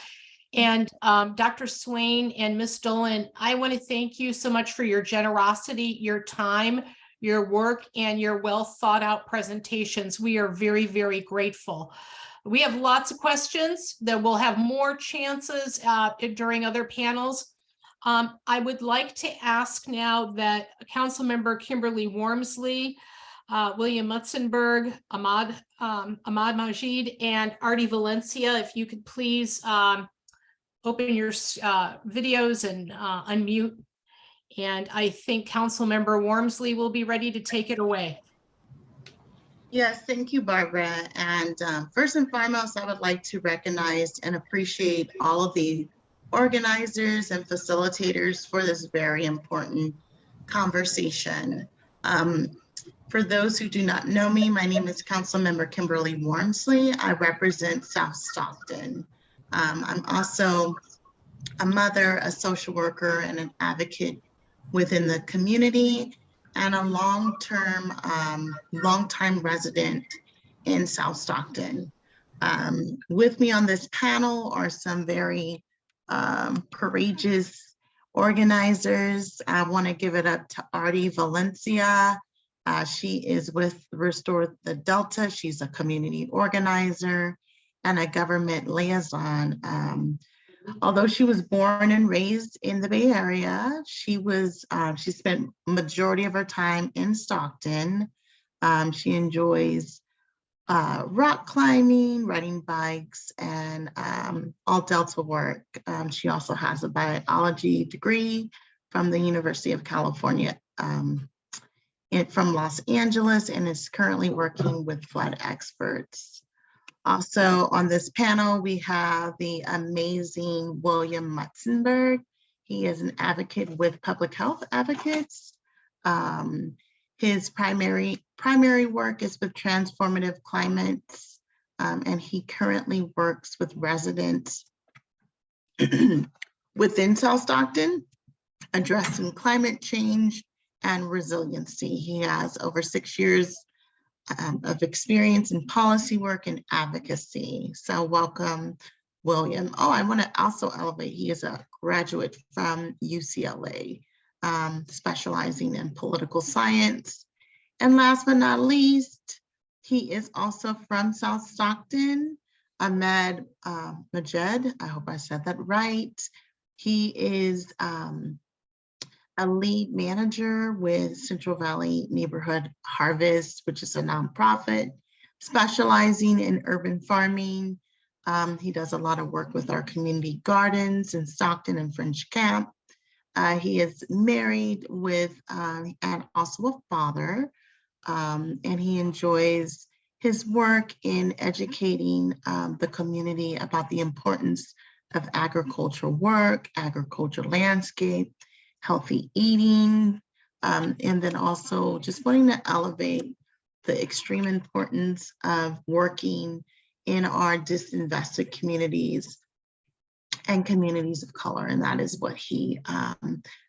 And Dr. Swain and Ms. Dolan, I want to thank you so much for your generosity, your time, your work, and your well thought out presentations. We are very, very grateful. We have lots of questions that we'll have more chances during other panels. I would like to ask now that Councilmember Kimberly Wormsley, William Mutzenberg, Ahmad Majid, and Artie Valencia, if you could please open your videos and unmute. And I think Councilmember Wormsley will be ready to take it away. Yes, thank you, Barbara. And first and foremost, I would like to recognize and appreciate all of the organizers and facilitators for this very important conversation. For those who do not know me, my name is Councilmember Kimberly Wormsley. I represent South Stockton. I'm also a mother, a social worker, and an advocate within the community and a long-time resident in South Stockton. With me on this panel are some very courageous organizers. I want to give it up to Artie Valencia. She is with Restore the Delta. She's a community organizer and a government liaison. Although she was born and raised in the Bay Area, she spent majority of her time in Stockton. She enjoys rock climbing, riding bikes, and all Delta work. She also has a biology degree from the University of California from Los Angeles, and is currently working with flood experts. Also on this panel, we have the amazing William Mutzenberg. He is an advocate with Public Health Advocates. His primary work is with transformative climates, and he currently works with residents within South Stockton, addressing climate change and resiliency. He has over 6 years of experience in policy work and advocacy. So welcome, William. Oh, I want to also elevate, he is a graduate from UCLA, specializing in political science. And last but not least, he is also from South Stockton, Ahmed Majed. I hope I said that right. He is a lead manager with Central Valley Neighborhood Harvest, which is a nonprofit specializing in urban farming. He does a lot of work with our community gardens in Stockton and French Camp. He is married with and also a father, and he enjoys his work in educating the community about the importance of agricultural work, agricultural landscape, healthy eating, and then also just wanting to elevate the extreme importance of working in our disinvested communities and communities of color, and that is what he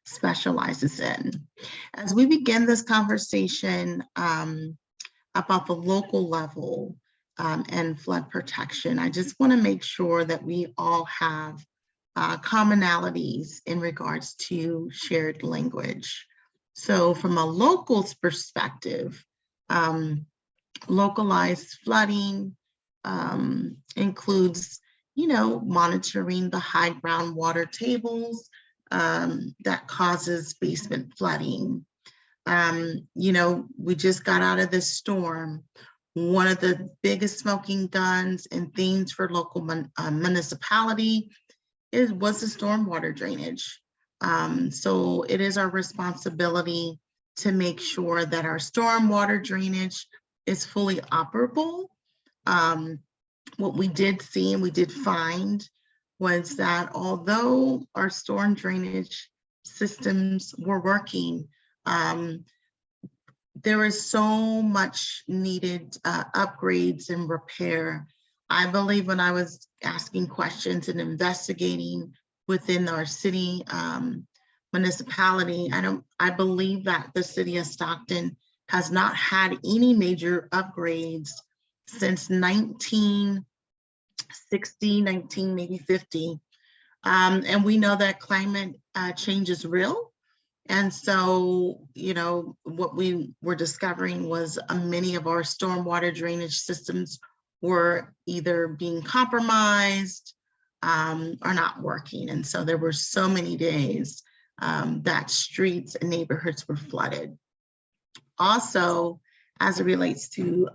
specializes in. As we begin this conversation about the local level and flood protection, I just want to make sure that we all have commonalities in regards to shared language. So from a local's perspective, localized flooding includes, monitoring the high groundwater tables that causes basement flooding. We just got out of this storm. One of the biggest smoking guns and themes for local municipality was the stormwater drainage. So it is our responsibility to make sure that our stormwater drainage is fully operable. What we did see and we did find was that although our storm drainage systems were working, there is so much needed upgrades and repair. I believe when I was asking questions and investigating within our city municipality, I believe that the city of Stockton has not had any major upgrades since 1960, maybe 50. And we know that climate change is real. And so, what we were discovering was many of our stormwater drainage systems were either being compromised or not working. And so there were so many days that streets and neighborhoods were flooded. Also, as it relates to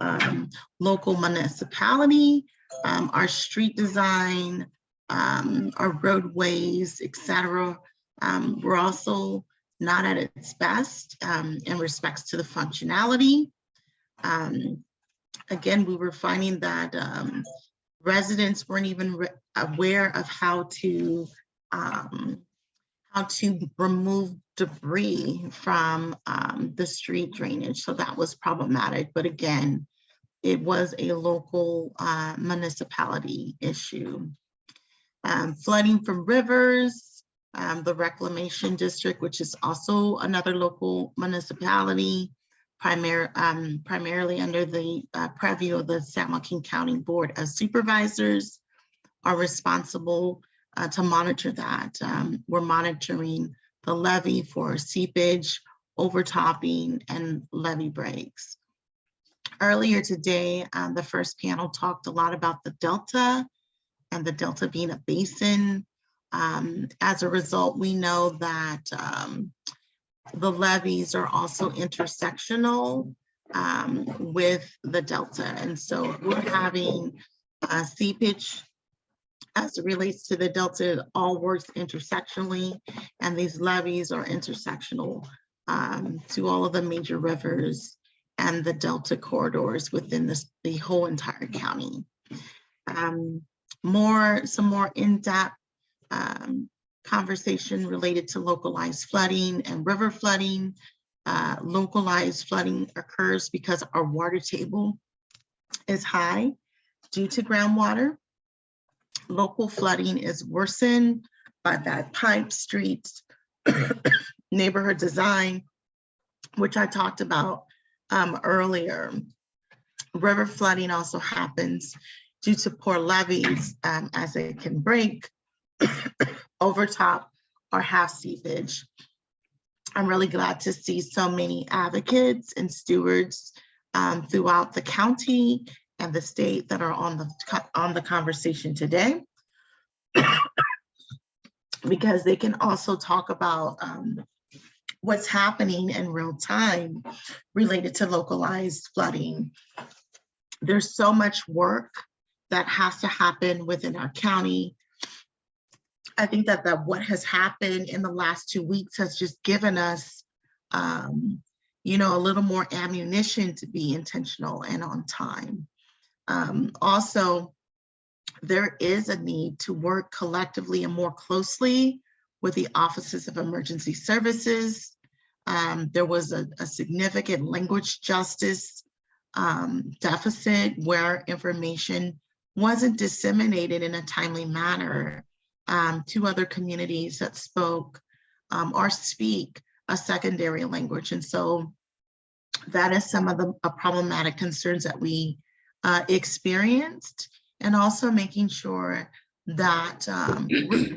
local municipality, our street design, our roadways, etc., we're also not at its best in respects to the functionality. Again, we were finding that residents weren't even aware of how to remove debris from the street drainage. So that was problematic. But again, it was a local municipality issue. Flooding from rivers, the Reclamation District, which is also another local municipality, primarily under the purview of the San Joaquin County Board of Supervisors, are responsible to monitor that. We're monitoring the levee for seepage, overtopping, and levee breaks. Earlier today, the first panel talked a lot about the Delta and the Delta being a basin. As a result, we know that the levees are also intersectional with the Delta. And so we're having seepage as it relates to the Delta. It all works intersectionally, and these levees are intersectional to all of the major rivers and the Delta corridors within the whole entire county. Some more in-depth conversation related to localized flooding and river flooding. Localized flooding occurs because our water table is high due to groundwater. Local flooding is worsened by bad pipes, streets, neighborhood design, which I talked about earlier. River flooding also happens due to poor levees as they can break, overtop, or have seepage. I'm really glad to see so many advocates and stewards throughout the county and the state that are on the conversation today, because they can also talk about what's happening in real time related to localized flooding. There's so much work that has to happen within our county. I think that what has happened in the last 2 weeks has just given us, you know, a little more ammunition to be intentional and on time. Also, there is a need to work collectively and more closely with the offices of emergency services. There was a significant language justice deficit where information wasn't disseminated in a timely manner to other communities that spoke or speak a secondary language. And so that is some of the problematic concerns that we experienced, and also making sure that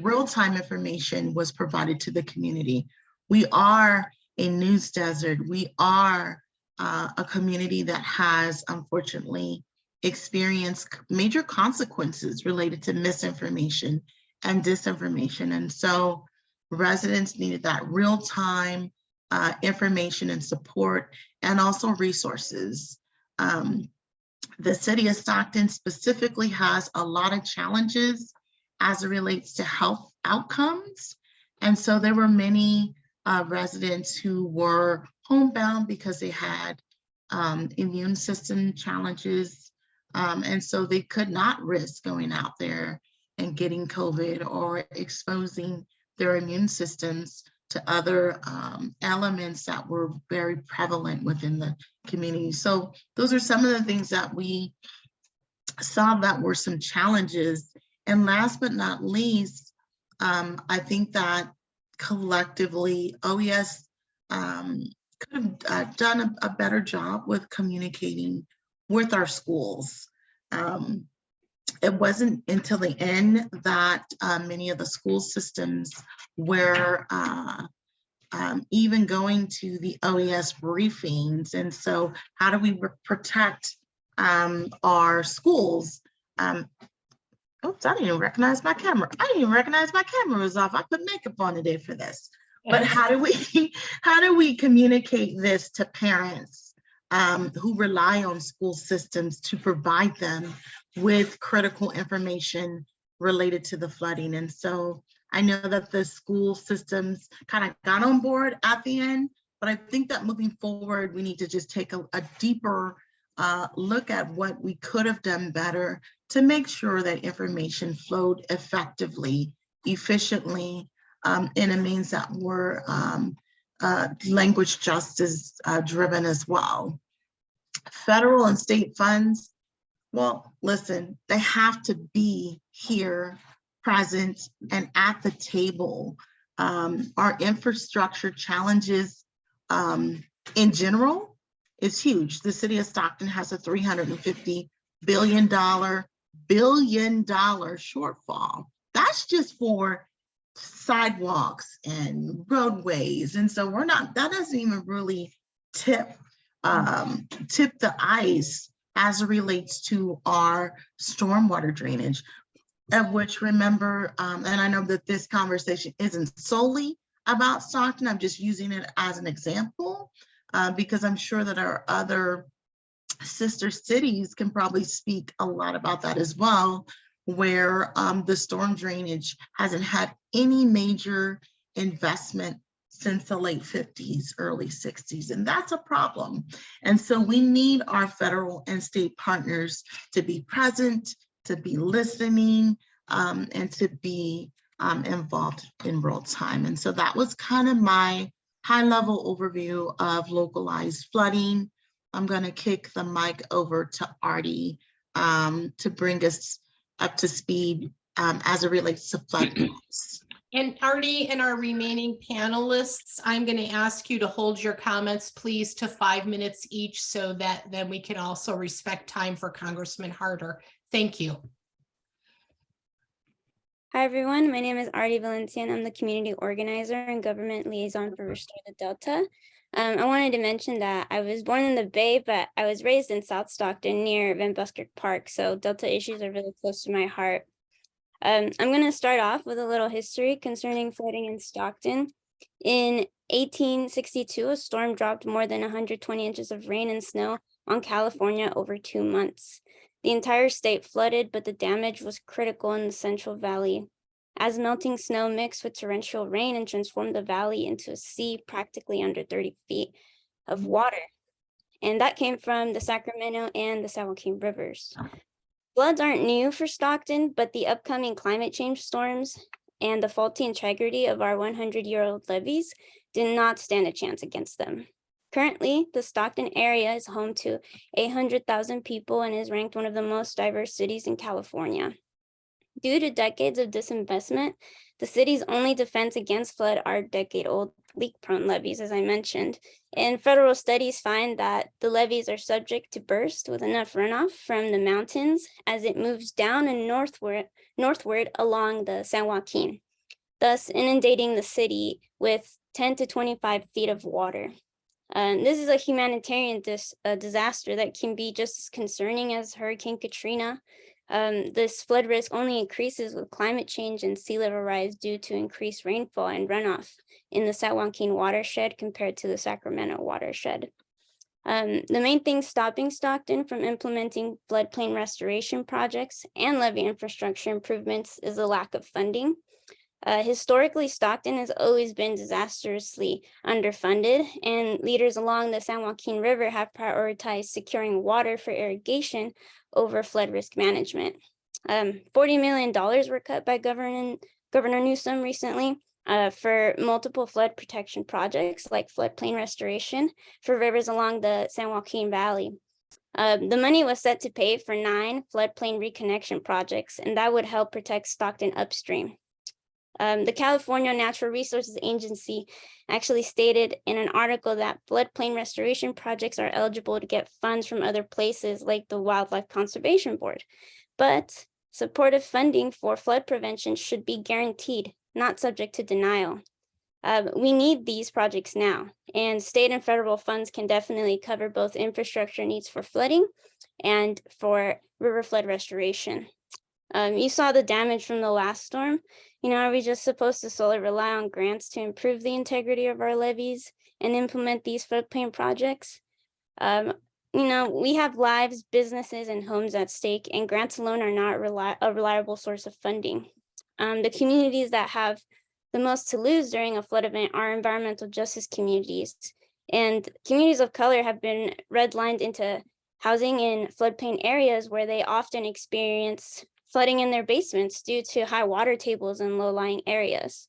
real-time information was provided to the community. We are a news desert. We are a community that has, unfortunately, experienced major consequences related to misinformation and disinformation. And so residents needed that real-time information and support, and also resources. The city of Stockton specifically has a lot of challenges as it relates to health outcomes. And so there were many residents who were homebound because they had immune system challenges. And so they could not risk going out there and getting COVID or exposing their immune systems to other elements that were very prevalent within the community. So those are some of the things that we saw that were some challenges. And last but not least, I think that collectively, OES could have done a better job with communicating with our schools. It wasn't until the end that many of the school systems were even going to the OES briefings. And so how do we protect our schools? Oops, I didn't even recognize my camera. I didn't even recognize my camera was off. I put makeup on today for this. But how do we communicate this to parents who rely on school systems to provide them with critical information related to the flooding? And so I know that the school systems kind of got on board at the end, but I think that moving forward, we need to just take a deeper look at what we could have done better to make sure that information flowed effectively, efficiently, in a means that were language justice driven as well. Federal and state funds, well, listen, they have to be here, present, and at the table our infrastructure challenges in general is huge. The city of Stockton has a $350 billion shortfall. That's just for sidewalks and roadways. And so that doesn't even really tip the ice as it relates to our stormwater drainage, of which, remember, and I know that this conversation isn't solely about Stockton, I'm just using it as an example, because I'm sure that our other sister cities can probably speak a lot about that as well, where the storm drainage hasn't had any major investment since the late 50s, early 60s, and that's a problem. And so we need our federal and state partners to be present, to be listening, and to be involved in real time. And so that was kind of my high-level overview of localized flooding. I'm going to kick the mic over to Artie to bring us up to speed as it relates to flood maps. And Artie and our remaining panelists, I'm going to ask you to hold your comments, please, to 5 minutes each, so that then we can also respect time for Congressman Harder. Thank you. Hi, everyone. My name is Artie Valencian. I'm the community organizer and government liaison for Restore the Delta. I wanted to mention that I was born in the Bay, but I was raised in South Stockton near Van Buskirk Park, so Delta issues are really close to my heart. I'm going to start off with a little history concerning flooding in Stockton. In 1862, a storm dropped more than 120 inches of rain and snow on California over 2 months. The entire state flooded, but the damage was critical in the Central Valley, as melting snow mixed with torrential rain and transformed the valley into a sea practically under 30 feet of water. And that came from the Sacramento and the San Joaquin rivers. Floods aren't new for Stockton, but the upcoming climate change storms and the faulty integrity of our 100-year-old levees did not stand a chance against them. Currently, the Stockton area is home to 800,000 people and is ranked one of the most diverse cities in California. Due to decades of disinvestment, the city's only defense against flood are decade-old leak-prone levees, as I mentioned. And federal studies find that the levees are subject to burst with enough runoff from the mountains as it moves down and northward along the San Joaquin, thus inundating the city with 10 to 25 feet of water. This is a humanitarian disaster that can be just as concerning as Hurricane Katrina. This flood risk only increases with climate change and sea level rise due to increased rainfall and runoff in the San Joaquin watershed compared to the Sacramento watershed. The main thing stopping Stockton from implementing floodplain restoration projects and levee infrastructure improvements is the lack of funding. Historically, Stockton has always been disastrously underfunded, and leaders along the San Joaquin River have prioritized securing water for irrigation over flood risk management. $40 million were cut by Governor Newsom recently for multiple flood protection projects like floodplain restoration for rivers along the San Joaquin Valley. The money was set to pay for 9 floodplain reconnection projects, and that would help protect Stockton upstream. The California Natural Resources Agency actually stated in an article that floodplain restoration projects are eligible to get funds from other places like the Wildlife Conservation Board, but supportive funding for flood prevention should be guaranteed, not subject to denial. We need these projects now, and state and federal funds can definitely cover both infrastructure needs for flooding and for river flood restoration. You saw the damage from the last storm. Are we just supposed to solely rely on grants to improve the integrity of our levees and implement these floodplain projects? We have lives, businesses, and homes at stake, and grants alone are not a reliable source of funding. The communities that have the most to lose during a flood event are environmental justice communities, and communities of color have been redlined into housing in floodplain areas where they often experience flooding in their basements due to high water tables in low-lying areas.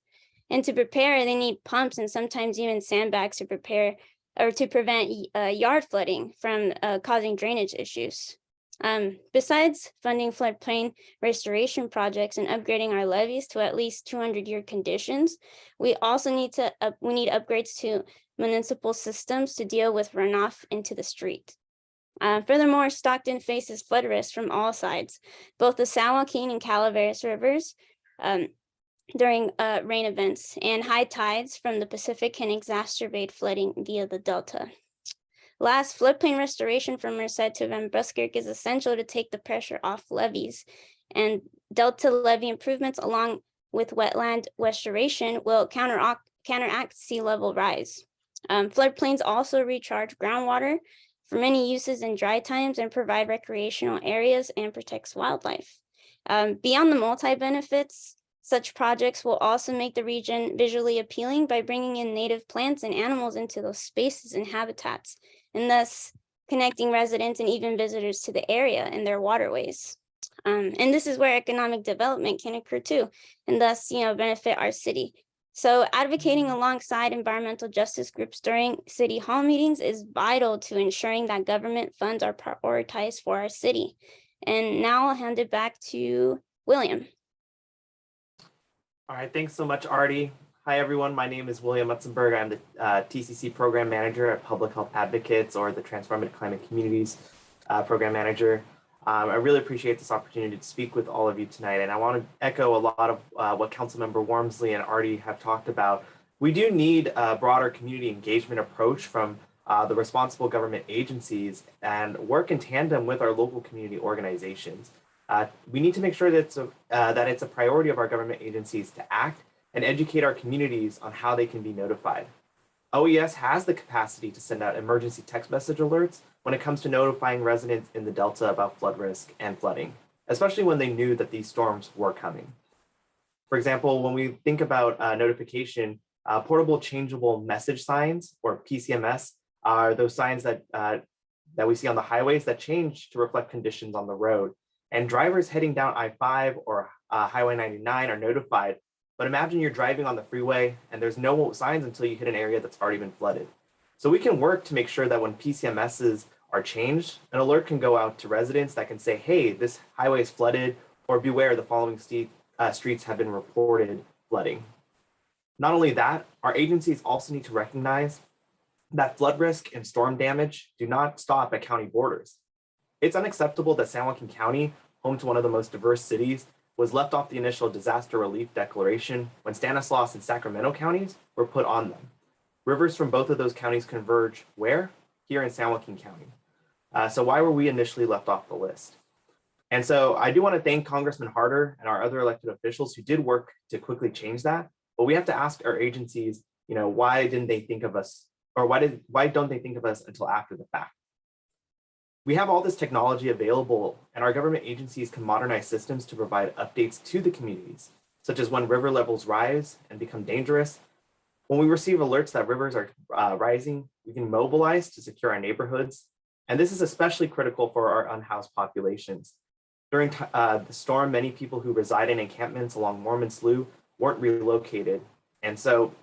And to prepare, they need pumps and sometimes even sandbags to prevent yard flooding from causing drainage issues. Besides funding floodplain restoration projects and upgrading our levees to at least 200-year conditions, we also need upgrades to municipal systems to deal with runoff into the street. Furthermore, Stockton faces flood risk from all sides, both the San Joaquin and Calaveras rivers during rain events, and high tides from the Pacific can exacerbate flooding via the Delta. Last, floodplain restoration from Merced to Van Buskirk is essential to take the pressure off levees, and Delta levee improvements along with wetland restoration will counteract sea level rise. Floodplains also recharge groundwater for many uses in dry times and provide recreational areas and protects wildlife. Beyond the multi-benefits, such projects will also make the region visually appealing by bringing in native plants and animals into those spaces and habitats, and thus connecting residents and even visitors to the area and their waterways. And this is where economic development can occur too, and thus, benefit our city. So advocating alongside environmental justice groups during city hall meetings is vital to ensuring that government funds are prioritized for our city. And now I'll hand it back to William. All right, thanks so much, Artie. Hi, everyone. My name is William Utzenberg. I'm the TCC Program Manager at Public Health Advocates, or the Transformative Climate Communities Program Manager. I really appreciate this opportunity to speak with all of you tonight, and I want to echo a lot of what Councilmember Wormsley and Artie have talked about. We do need a broader community engagement approach from the responsible government agencies and work in tandem with our local community organizations. We need to make sure that it's a priority of our government agencies to act and educate our communities on how they can be notified. OES has the capacity to send out emergency text message alerts when it comes to notifying residents in the Delta about flood risk and flooding, especially when they knew that these storms were coming. For example, when we think about notification, portable changeable message signs, or PCMS, are those signs that we see on the highways that change to reflect conditions on the road. And drivers heading down I-5 or Highway 99 are notified. But imagine you're driving on the freeway and there's no signs until you hit an area that's already been flooded. So we can work to make sure that when PCMSs are changed, an alert can go out to residents that can say, hey, this highway is flooded, or beware, the following streets have been reported flooding. Not only that, our agencies also need to recognize that flood risk and storm damage do not stop at county borders. It's unacceptable that San Joaquin County, home to one of the most diverse cities, was left off the initial disaster relief declaration when Stanislaus and Sacramento counties were put on them. Rivers from both of those counties converge where? Here in San Joaquin County. So why were we initially left off the list? And so I do want to thank Congressman Harder and our other elected officials who did work to quickly change that. But we have to ask our agencies, why didn't they think of us, or why don't they think of us until after the fact? We have all this technology available, and our government agencies can modernize systems to provide updates to the communities, such as when river levels rise and become dangerous. When we receive alerts that rivers are rising, we can mobilize to secure our neighborhoods. And this is especially critical for our unhoused populations. During the storm, many people who reside in encampments along Mormon Slough weren't relocated. And so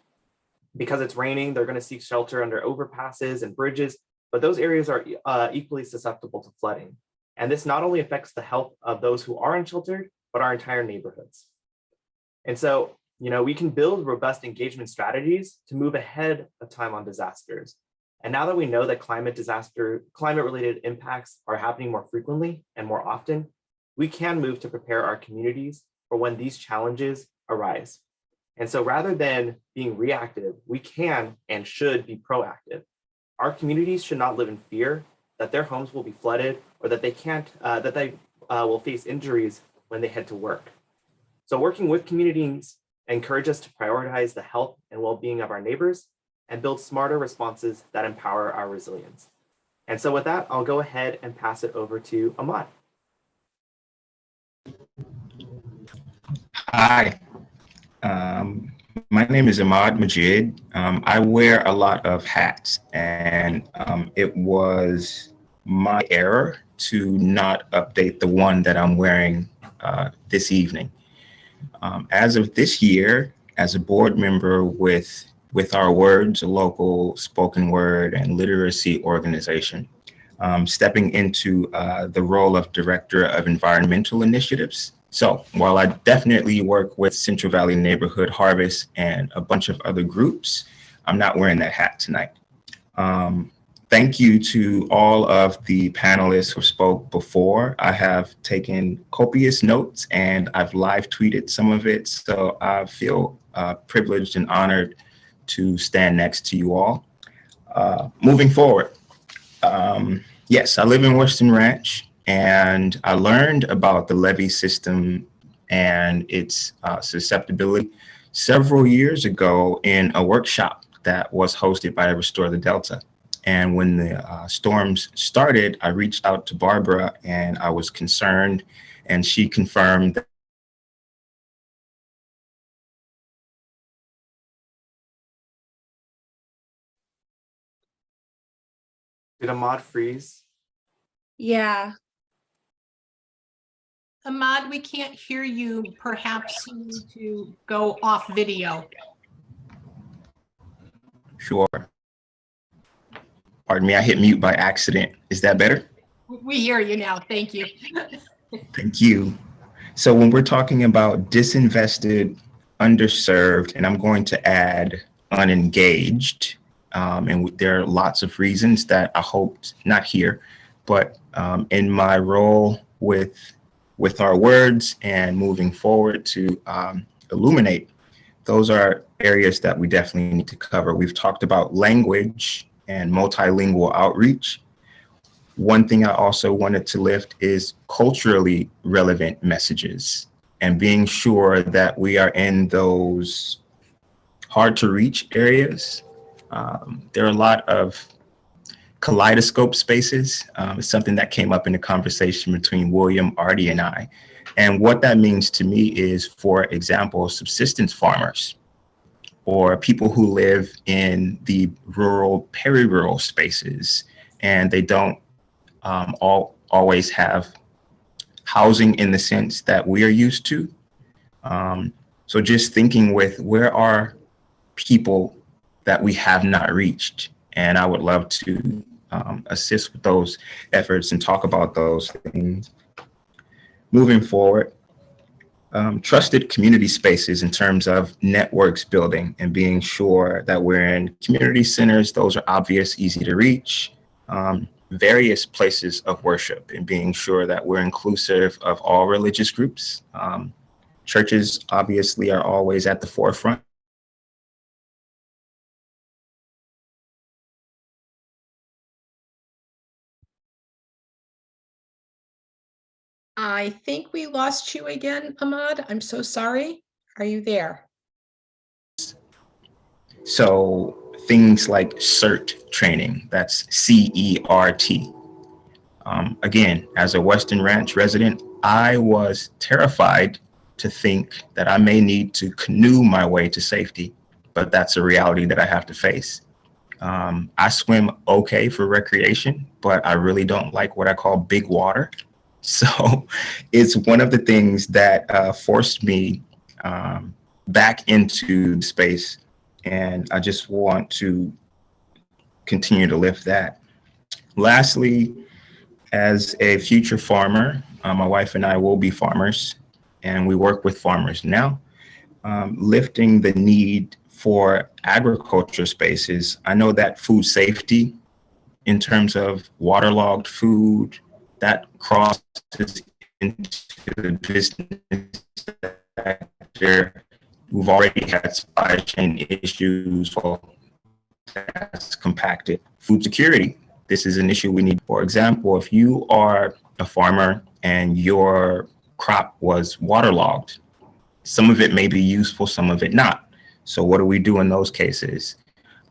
because it's raining, they're going to seek shelter under overpasses and bridges, but those areas are equally susceptible to flooding. And this not only affects the health of those who are unsheltered, but our entire neighborhoods. And so, we can build robust engagement strategies to move ahead of time on disasters. And now that we know that climate-related impacts are happening more frequently and more often, we can move to prepare our communities for when these challenges arise. And so rather than being reactive, we can and should be proactive. Our communities should not live in fear that their homes will be flooded or that they will face injuries when they head to work. So working with communities encourage us to prioritize the health and well-being of our neighbors and build smarter responses that empower our resilience. And so with that, I'll go ahead and pass it over to Ahmad. Hi, my name is Ahmad Majid. I wear a lot of hats, and it was my error to not update the one that I'm wearing this evening. As of this year, as a board member with Our Words, a local spoken word and literacy organization, stepping into the role of Director of Environmental Initiatives. So while I definitely work with Central Valley Neighborhood Harvest and a bunch of other groups, I'm not wearing that hat tonight. Thank you to all of the panelists who spoke before. I have taken copious notes and I've live tweeted some of it. So I feel privileged and honored to stand next to you all. Moving forward, yes, I live in Western Ranch and I learned about the levee system and its susceptibility several years ago in a workshop that was hosted by Restore the Delta. And when the storms started, I reached out to Barbara and I was concerned, and she confirmed that Did Ahmad freeze? Yeah. Ahmad, we can't hear you. Perhaps you need to go off video. sure. Pardon me, I hit mute by accident. Is that better? We hear you now. Thank you. Thank you. So when we're talking about disinvested, underserved, and I'm going to add unengaged, and there are lots of reasons that I hoped not here, but in my role with our words and moving forward to illuminate, those are areas that we definitely need to cover. We've talked about language and multilingual outreach. One thing I also wanted to lift is culturally relevant messages and being sure that we are in those hard to reach areas. There are a lot of kaleidoscope spaces. It's something that came up in a conversation between William, Artie, and I. And what that means to me is, for example, subsistence farmers or people who live in the rural, peri-rural spaces, and they don't always have housing in the sense that we are used to. So just thinking with where are people that we have not reached, and I would love to assist with those efforts and talk about those things. Moving forward, trusted community spaces in terms of networks building and being sure that we're in community centers. Those are obvious, easy to reach. Various places of worship and being sure that we're inclusive of all religious groups. Churches obviously are always at the forefront. I think we lost you again, Ahmad. I'm so sorry. Are you there? So things like CERT training, that's CERT. Again, as a Western Ranch resident, I was terrified to think that I may need to canoe my way to safety, but that's a reality that I have to face. I swim okay for recreation, but I really don't like what I call big water. So it's one of the things that forced me back into the space. And I just want to continue to lift that. Lastly, as a future farmer, my wife and I will be farmers, and we work with farmers now, lifting the need for agriculture spaces. I know that food safety in terms of waterlogged food, that crosses into the business sector. We've already had supply chain issues, well, that's compacted. Food security, this is an issue we need. For example, if you are a farmer and your crop was waterlogged, some of it may be useful, some of it not. So what do we do in those cases?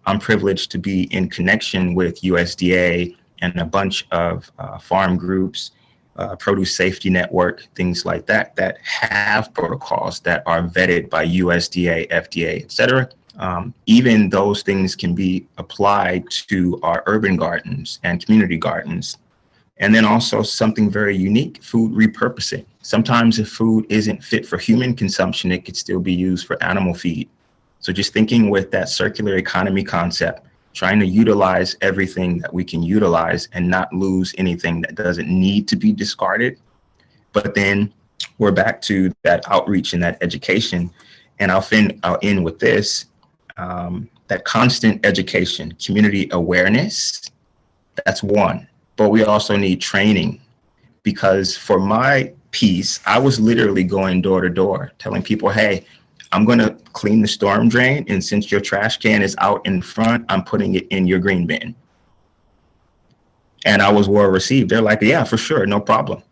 I'm privileged to be in connection with USDA and a bunch of farm groups, produce safety network, things like that, that have protocols that are vetted by USDA, FDA, et cetera. Even those things can be applied to our urban gardens and community gardens. And then also something very unique, food repurposing. Sometimes if food isn't fit for human consumption, it could still be used for animal feed. So just thinking with that circular economy concept, trying to utilize everything that we can utilize and not lose anything that doesn't need to be discarded. But then we're back to that outreach and that education. And I'll end with this, that constant education, community awareness, that's one. But we also need training, because for my piece, I was literally going door to door telling people, hey, I'm going to clean the storm drain, and since your trash can is out in front, I'm putting it in your green bin. And I was well received. They're like, yeah, for sure, no problem.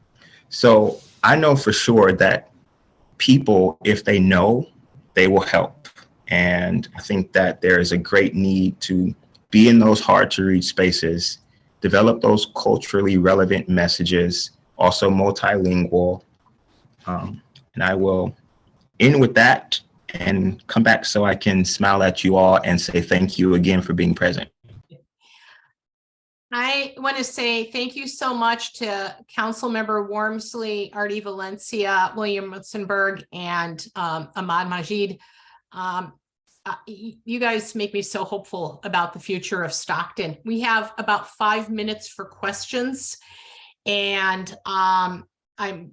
So I know for sure that people, if they know, they will help. And I think that there is a great need to be in those hard to reach spaces, develop those culturally relevant messages, also multilingual. And I will end with that and come back so I can smile at you all and say thank you again for being present. I want to say thank you so much to Councilmember Wormsley, Artie Valencia, William Mutzenberg, and Ahmad Majid. You guys make me so hopeful about the future of Stockton. We have about 5 minutes for questions. And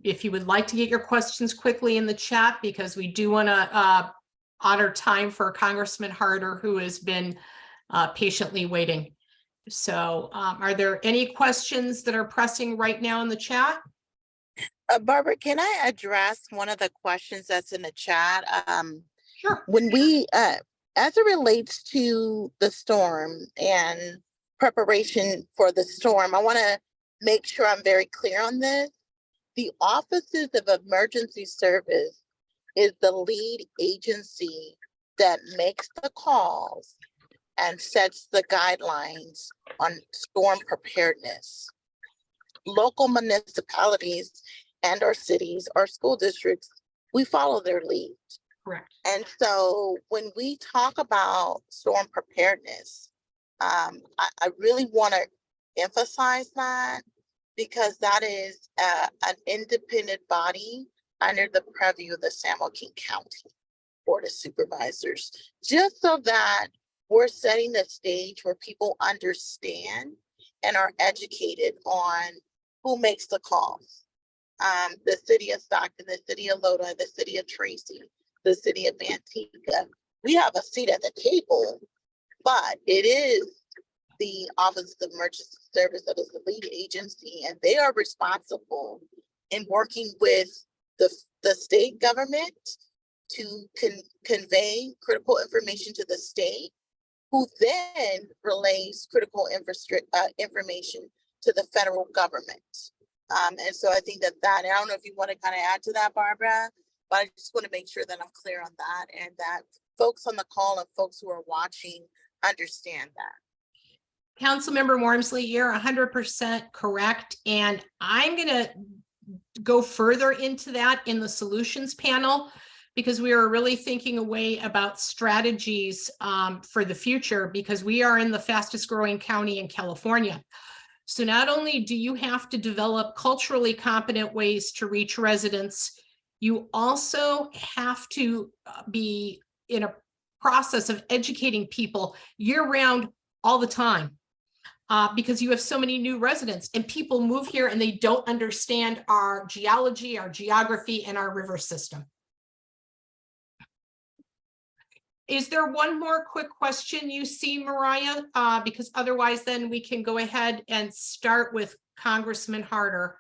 if you would like to get your questions quickly in the chat, because we do want to honor time for Congressman Harder, who has been patiently waiting. So are there any questions that are pressing right now in the chat? Barbara, can I address one of the questions that's in the chat? Sure. When we, as it relates to the storm and preparation for the storm, I want to make sure I'm very clear on this. The Offices of Emergency Service is the lead agency that makes the calls and sets the guidelines on storm preparedness. Local municipalities and our cities, our school districts, we follow their lead. Correct. And so when we talk about storm preparedness, I really want to emphasize that, because that is an independent body under the purview of the San Joaquin County Board of Supervisors, just so that we're setting the stage where people understand and are educated on who makes the calls. The city of Stockton, the city of Lodi, the city of Tracy, the city of Manteca. We have a seat at the table, but it is the Office of Emergency Service that is the lead agency, and they are responsible in working with the state government to convey critical information to the state, who then relays critical information to the federal government. And so I think that, and I don't know if you want to kind of add to that, Barbara, but I just want to make sure that I'm clear on that, and that folks on the call and folks who are watching understand that. Councilmember Wormsley, you're 100% correct. And I'm going to go further into that in the solutions panel, because we are really thinking a way about strategies for the future, because we are in the fastest growing county in California. So not only do you have to develop culturally competent ways to reach residents, you also have to be in a process of educating people year round all the time. Because you have so many new residents, and people move here and they don't understand our geology, our geography, and our river system. Is there one more quick question you see, Mariah? Because otherwise then we can go ahead and start with Congressman Harder.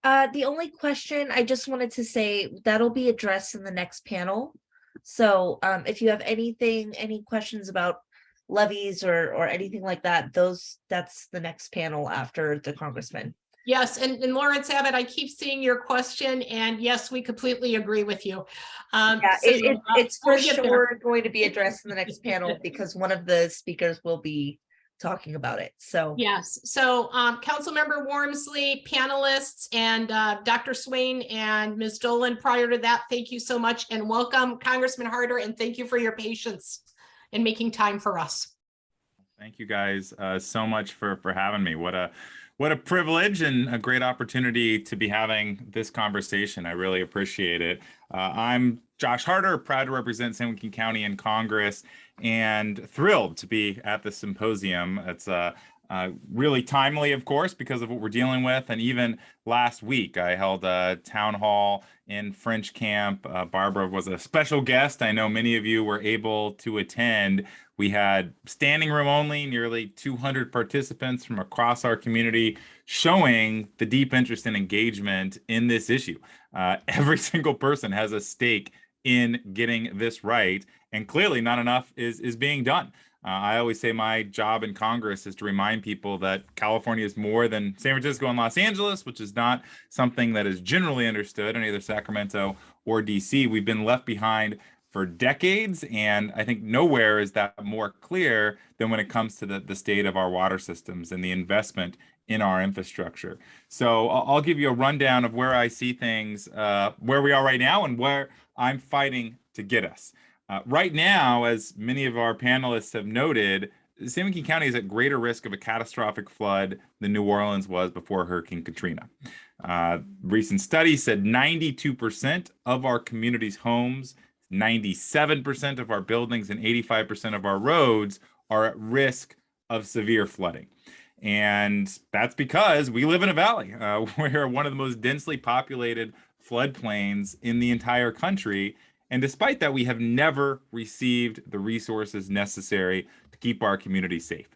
The only question I just wanted to say, that'll be addressed in the next panel. So if you have any questions about levies or anything like that, that's the next panel after the congressman. Yes, and Lawrence Abbott, I keep seeing your question, and yes, we completely agree with you. It's for we'll sure going to be addressed in the next panel, because one of the speakers will be talking about it. So yes, so Councilmember Wormsley, panelists, and Dr. Swain and Ms. Dolan, prior to that, thank you so much, and welcome Congressman Harder, and thank you for your patience in making time for us. Thank you guys so much for having me. What What a privilege and a great opportunity to be having this conversation. I really appreciate it. I'm Josh Harder, proud to represent San Joaquin County in Congress, and thrilled to be at the symposium. It's really timely, of course, because of what we're dealing with. And even last week, I held a town hall in French Camp. Barbara was a special guest. I know many of you were able to attend. We had standing room only, nearly 200 participants from across our community showing the deep interest and engagement in this issue. Every single person has a stake in getting this right, and clearly not enough is being done. I always say my job in Congress is to remind people that California is more than San Francisco and Los Angeles, which is not something that is generally understood in either Sacramento or DC. We've been left behind for decades, and I think nowhere is that more clear than when it comes to the state of our water systems and the investment in our infrastructure. So I'll give you a rundown of where I see things, where we are right now and where I'm fighting to get us. Right now, as many of our panelists have noted, San Joaquin County is at greater risk of a catastrophic flood than New Orleans was before Hurricane Katrina. Recent studies said 92% of our community's homes, 97% of our buildings, and 85% of our roads are at risk of severe flooding. And that's because we live in a valley. We're one of the most densely populated floodplains in the entire country. And despite that, we have never received the resources necessary to keep our community safe.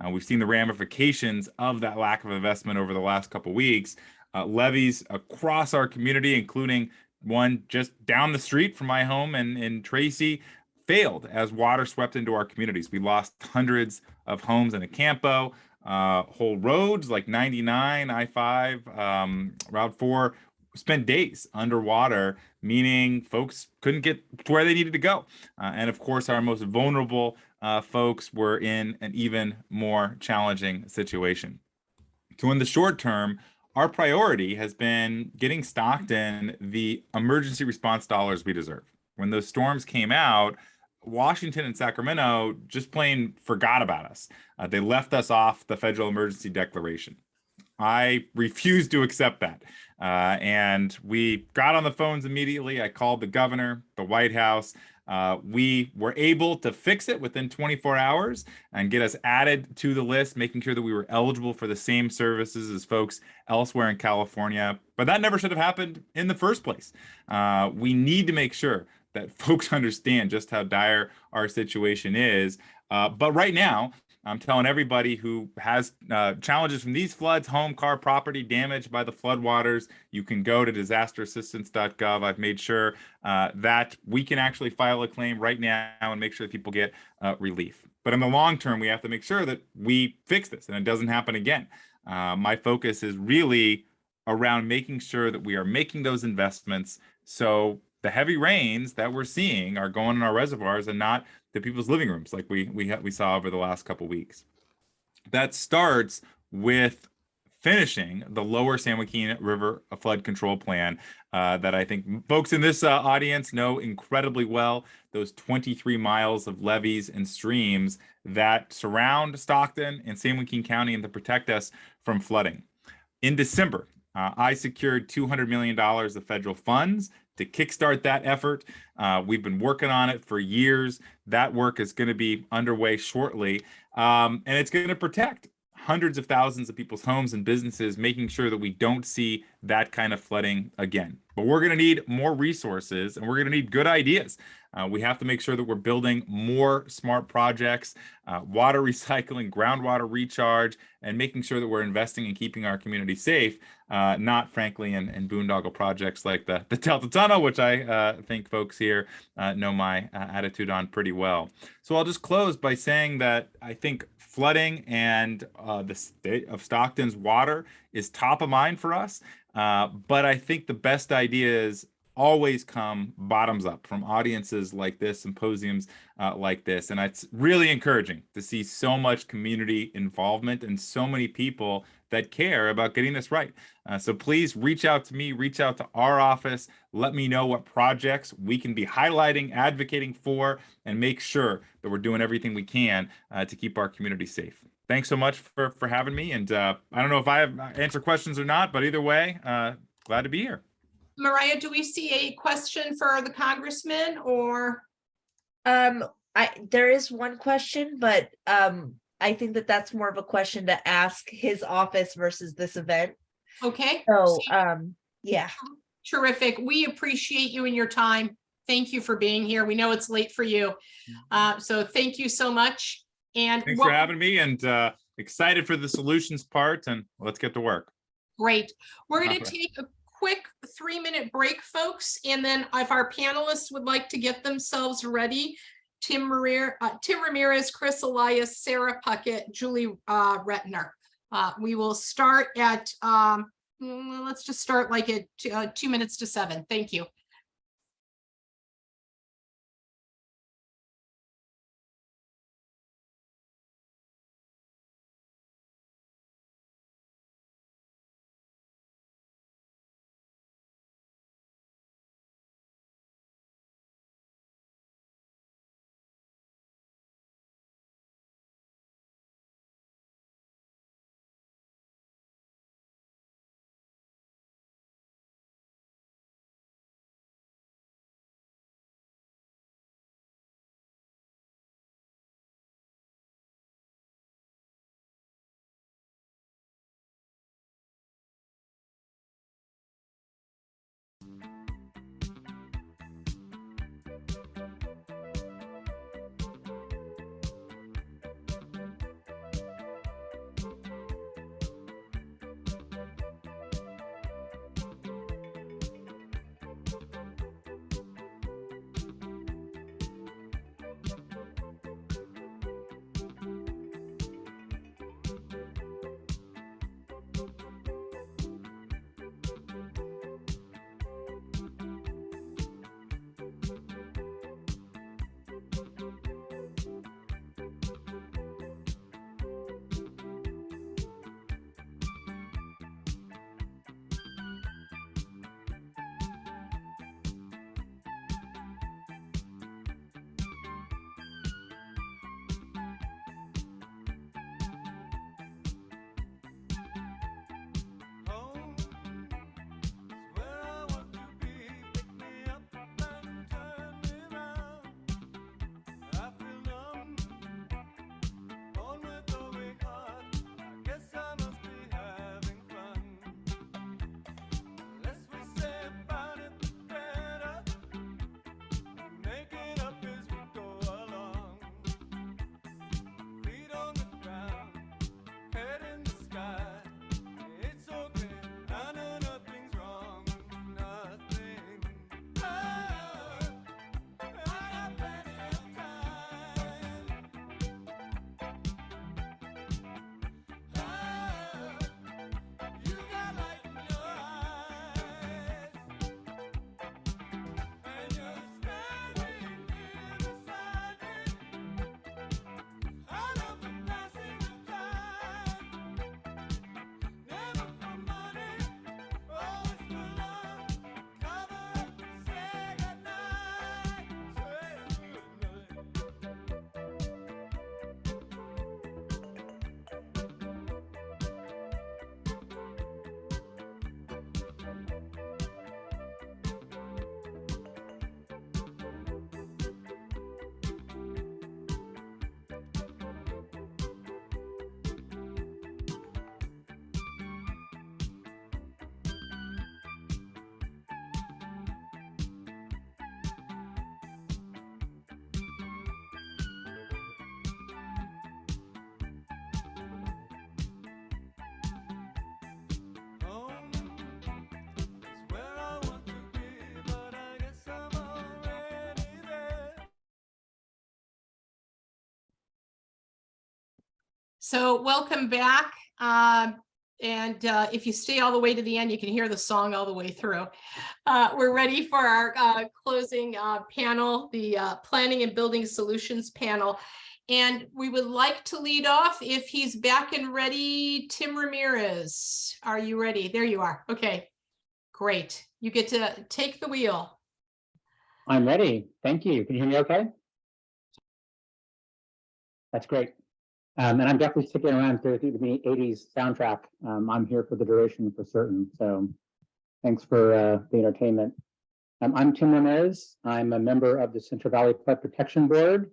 We've seen the ramifications of that lack of investment over the last couple of weeks. Levees across our community, including one just down the street from my home in Tracy, failed as water swept into our communities. We lost hundreds of homes in Acampo. Whole roads like 99, I-5, Route 4 spent days underwater, meaning folks couldn't get to where they needed to go. And of course, our most vulnerable folks were in an even more challenging situation. So in the short term, our priority has been getting Stockton the emergency response dollars we deserve. When those storms came out, Washington and Sacramento just plain forgot about us. They left us off the federal emergency declaration. I refused to accept that. And we got on the phones immediately. I called the governor, the White House. We were able to fix it within 24 hours and get us added to the list, making sure that we were eligible for the same services as folks elsewhere in California. But that never should have happened in the first place. We need to make sure that folks understand just how dire our situation is. But right now, I'm telling everybody who has challenges from these floods, home, car, property damaged by the floodwaters, you can go to disasterassistance.gov. I've made sure that we can actually file a claim right now and make sure that people get relief. But in the long term, we have to make sure that we fix this and it doesn't happen again. My focus is really around making sure that we are making those investments so the heavy rains that we're seeing are going in our reservoirs and not to people's living rooms like we saw over the last couple weeks. That starts with finishing the lower San Joaquin River flood control plan that I think folks in this audience know incredibly well. Those 23 miles of levees and streams that surround Stockton and San Joaquin County and to protect us from flooding. In December, I secured $200 million of federal funds to kickstart that effort. We've been working on it for years. That work is going to be underway shortly, and it's going to protect hundreds of thousands of people's homes and businesses, making sure that we don't see that kind of flooding again. But we're going to need more resources, and we're going to need good ideas. We have to make sure that we're building more smart projects, water recycling, groundwater recharge, and making sure that we're investing in keeping our community safe, not frankly in boondoggle projects like the Delta Tunnel, which I think folks here know my attitude on pretty well. So I'll just close by saying that I think flooding and the state of Stockton's water is top of mind for us. But I think the best ideas always come bottoms up from audiences like this, symposiums like this. And it's really encouraging to see so much community involvement and so many people that care about getting this right. So please reach out to me, reach out to our office. Let me know what projects we can be highlighting, advocating for, and make sure that we're doing everything we can to keep our community safe. thanks so much for having me. And I don't know if I have answer questions or not, but either way, glad to be here. Mariah, do we see a question for the congressman or? There is one question, but I think that's more of a question to ask his office versus this event. Okay. So yeah. Terrific. We appreciate you and your time. Thank you for being here. We know it's late for you. So thank you so much. And Thanks for having me, and excited for the solutions part, and let's get to work. Great. We're going to All right. take a quick 3-minute break, folks. And then if our panelists would like to get themselves ready, Tim Ramirez, Chris Elias, Sarah Puckett, Julie Retner. We will start at, let's just start like at 2 minutes to 7. Thank you. Home is where I want to be. Pick me up and turn me round. I feel numb, born with a weak heart. I guess I must be having fun. The less we say about it, the better. Make it up as we go along. Feet on the ground, head in the sky. It's okay, I know nothing's wrong, nothing. I got plenty of time. You got light in your eyes, and you're standing here beside me. I love the passing of time. Never for money, always for love. Cover up and say goodnight. Say goodnight. Home is where I want to be, but I guess I'm already there. So welcome back. And if you stay all the way to the end, you can hear the song all the way through. We're ready for our closing panel, the Planning and Building Solutions panel. And we would like to lead off, if he's back and ready, Tim Ramirez. Are you ready? There you are. Okay, great. You get to take the wheel. I'm ready. Thank you. Can you hear me okay? That's great. And I'm definitely sticking around through the 80s soundtrack. I'm here for the duration for certain. So thanks for the entertainment. I'm Tim Ramirez. I'm a member of the Central Valley Flood Protection Board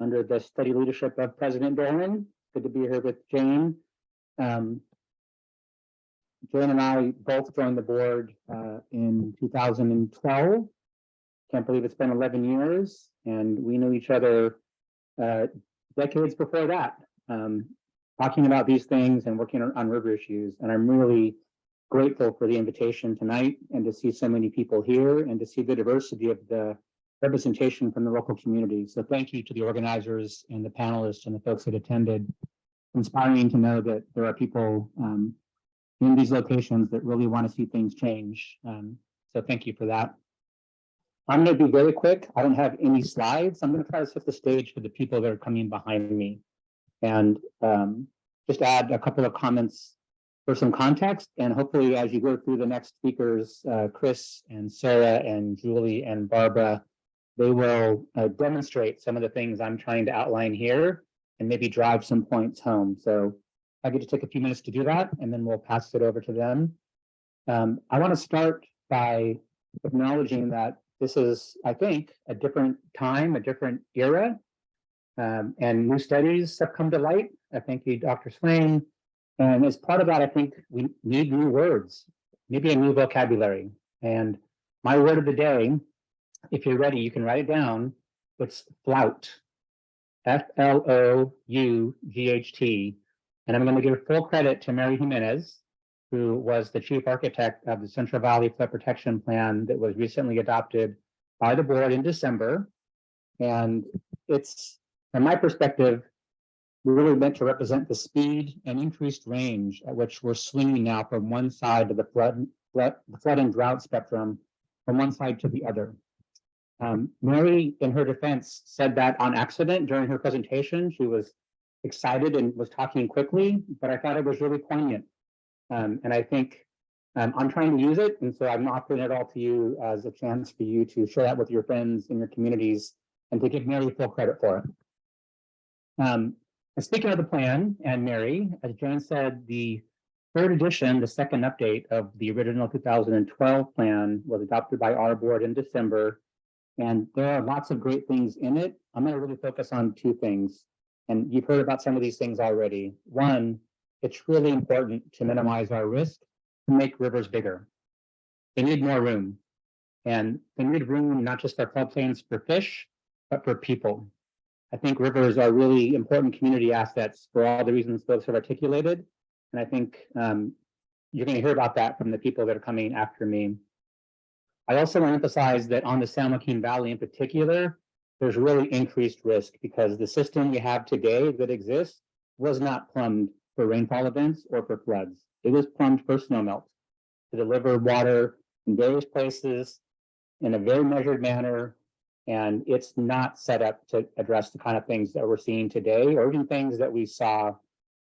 under the steady leadership of President Dolan. Good to be here with Jane. Jane and I both joined the board in 2012. Can't believe it's been 11 years, and we knew each other decades before that, talking about these things and working on river issues. And I'm really grateful for the invitation tonight and to see so many people here and to see the diversity of the representation from the local community. So thank you to the organizers and the panelists and the folks that attended. Inspiring to know that there are people in these locations that really want to see things change. So thank you for that. I'm going to be very quick. I don't have any slides. I'm going to try to set the stage for the people that are coming behind me and just add a couple of comments for some context. And hopefully, as you go through the next speakers, Chris and Sarah and Julie and Barbara, they will demonstrate some of the things I'm trying to outline here and maybe drive some points home. So I get to take a few minutes to do that, and then we'll pass it over to them. I want to start by acknowledging that this is, I think, a different time, a different era, and new studies have come to light. I thank you, Dr. Swain. And as part of that, I think we need new words, maybe a new vocabulary. And my word of the day, if you're ready, you can write it down. It's flout, F-L-O-U-G-H-T. And I'm going to give full credit to Mary Jimenez, who was the chief architect of the Central Valley Flood Protection Plan that was recently adopted by the board in December. And it's, from my perspective, really meant to represent the speed and increased range at which we're swinging now from one side of the flood and drought spectrum, from one side to the other. Mary, in her defense, said that on accident during her presentation. She was excited and was talking quickly, but I thought it was really poignant. And I think I'm trying to use it, and so I'm offering it all to you as a chance for you to share that with your friends in your communities and to give Mary full credit for it. And speaking of the plan, and Mary, as Jane said, the third edition, the second update of the original 2012 plan was adopted by our board in December, and there are lots of great things in it. I'm going to really focus on two things, and you've heard about some of these things already. One, it's really important to minimize our risk to make rivers bigger. They need more room, and they need room not just for floodplains for fish, but for people. I think rivers are really important community assets for all the reasons folks have articulated. And I think you're going to hear about that from the people that are coming after me. I also want to emphasize that on the San Joaquin Valley in particular, there's really increased risk because the system we have today that exists was not plumbed for rainfall events or for floods. It was plumbed for snowmelt to deliver water in various places in a very measured manner. And it's not set up to address the kind of things that we're seeing today, or even things that we saw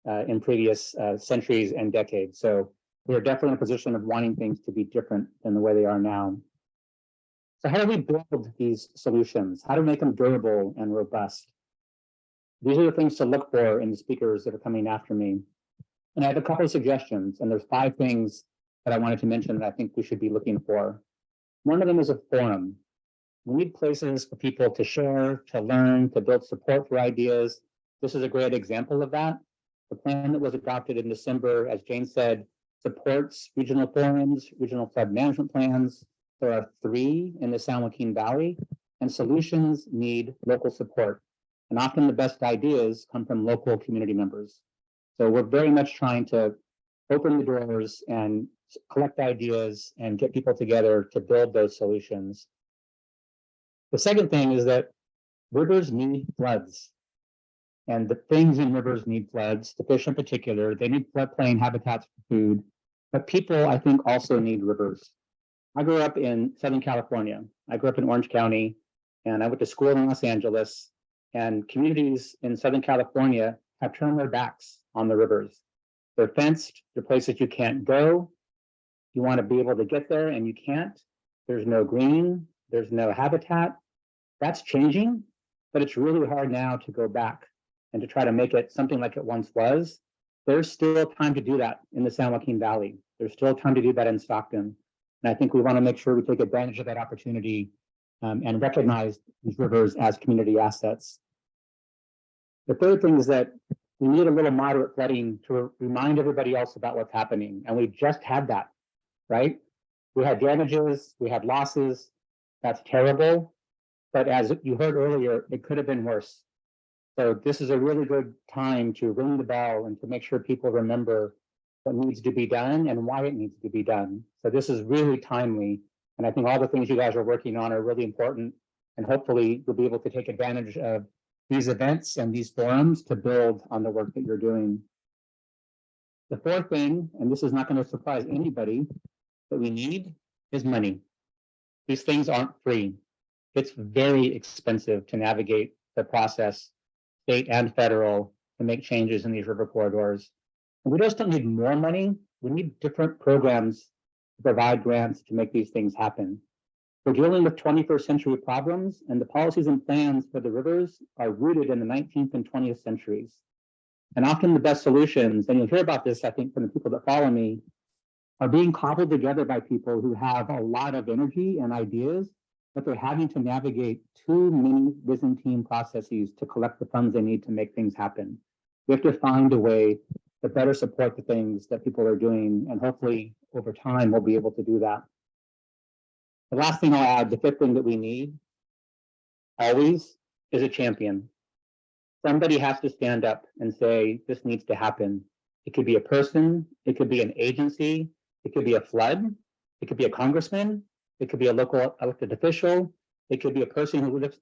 in previous centuries and decades. So we're definitely in a position of wanting things to be different than the way they are now. So how do we build these solutions? How to make them durable and robust? These are the things to look for in the speakers that are coming after me. And I have a couple of suggestions, and there's 5 things that I wanted to mention that I think we should be looking for. One of them is a forum. We need places for people to share, to learn, to build support for ideas. This is a great example of that. The plan that was adopted in December, as Jane said, supports regional forums, regional flood management plans. There are 3 in the San Joaquin Valley, and solutions need local support. And often the best ideas come from local community members. So we're very much trying to open the doors and collect ideas and get people together to build those solutions. The second thing is that rivers need floods. And the things in rivers need floods, the fish in particular. They need floodplain habitats for food. But people, I think, also need rivers. I grew up in Southern California. I grew up in Orange County, and I went to school in Los Angeles. And communities in Southern California have turned their backs on the rivers. They're fenced. They're places you can't go. You want to be able to get there, and you can't. There's no green. There's no habitat. That's changing, but it's really hard now to go back. and to try to make it something like it once was, there's still time to do that in the San Joaquin Valley. There's still time to do that in Stockton. And I think we want to make sure we take advantage of that opportunity and recognize these rivers as community assets. The third thing is that we need a little moderate flooding to remind everybody else about what's happening. And we just had that, right? We had damages, we had losses. That's terrible. But as you heard earlier, it could have been worse. So this is a really good time to ring the bell and to make sure people remember what needs to be done and why it needs to be done. So this is really timely. And I think all the things you guys are working on are really important. And hopefully you'll be able to take advantage of these events and these forums to build on the work that you're doing. The fourth thing, and this is not going to surprise anybody, that we need is money. These things aren't free. It's very expensive to navigate the process, state and federal, to make changes in these river corridors. And we just don't need more money. We need different programs to provide grants to make these things happen. We're dealing with 21st century problems, and the policies and plans for the rivers are rooted in the 19th and 20th centuries. And often the best solutions, and you'll hear about this, I think, from the people that follow me, are being cobbled together by people who have a lot of energy and ideas, but they're having to navigate too many Byzantine processes to collect the funds they need to make things happen. We have to find a way to better support the things that people are doing, and hopefully over time we'll be able to do that. The last thing I'll add, the fifth thing that we need always is a champion. Somebody has to stand up and say, this needs to happen. It could be a person, it could be an agency, it could be a flood, it could be a congressman, it could be a local elected official, it could be a person who lives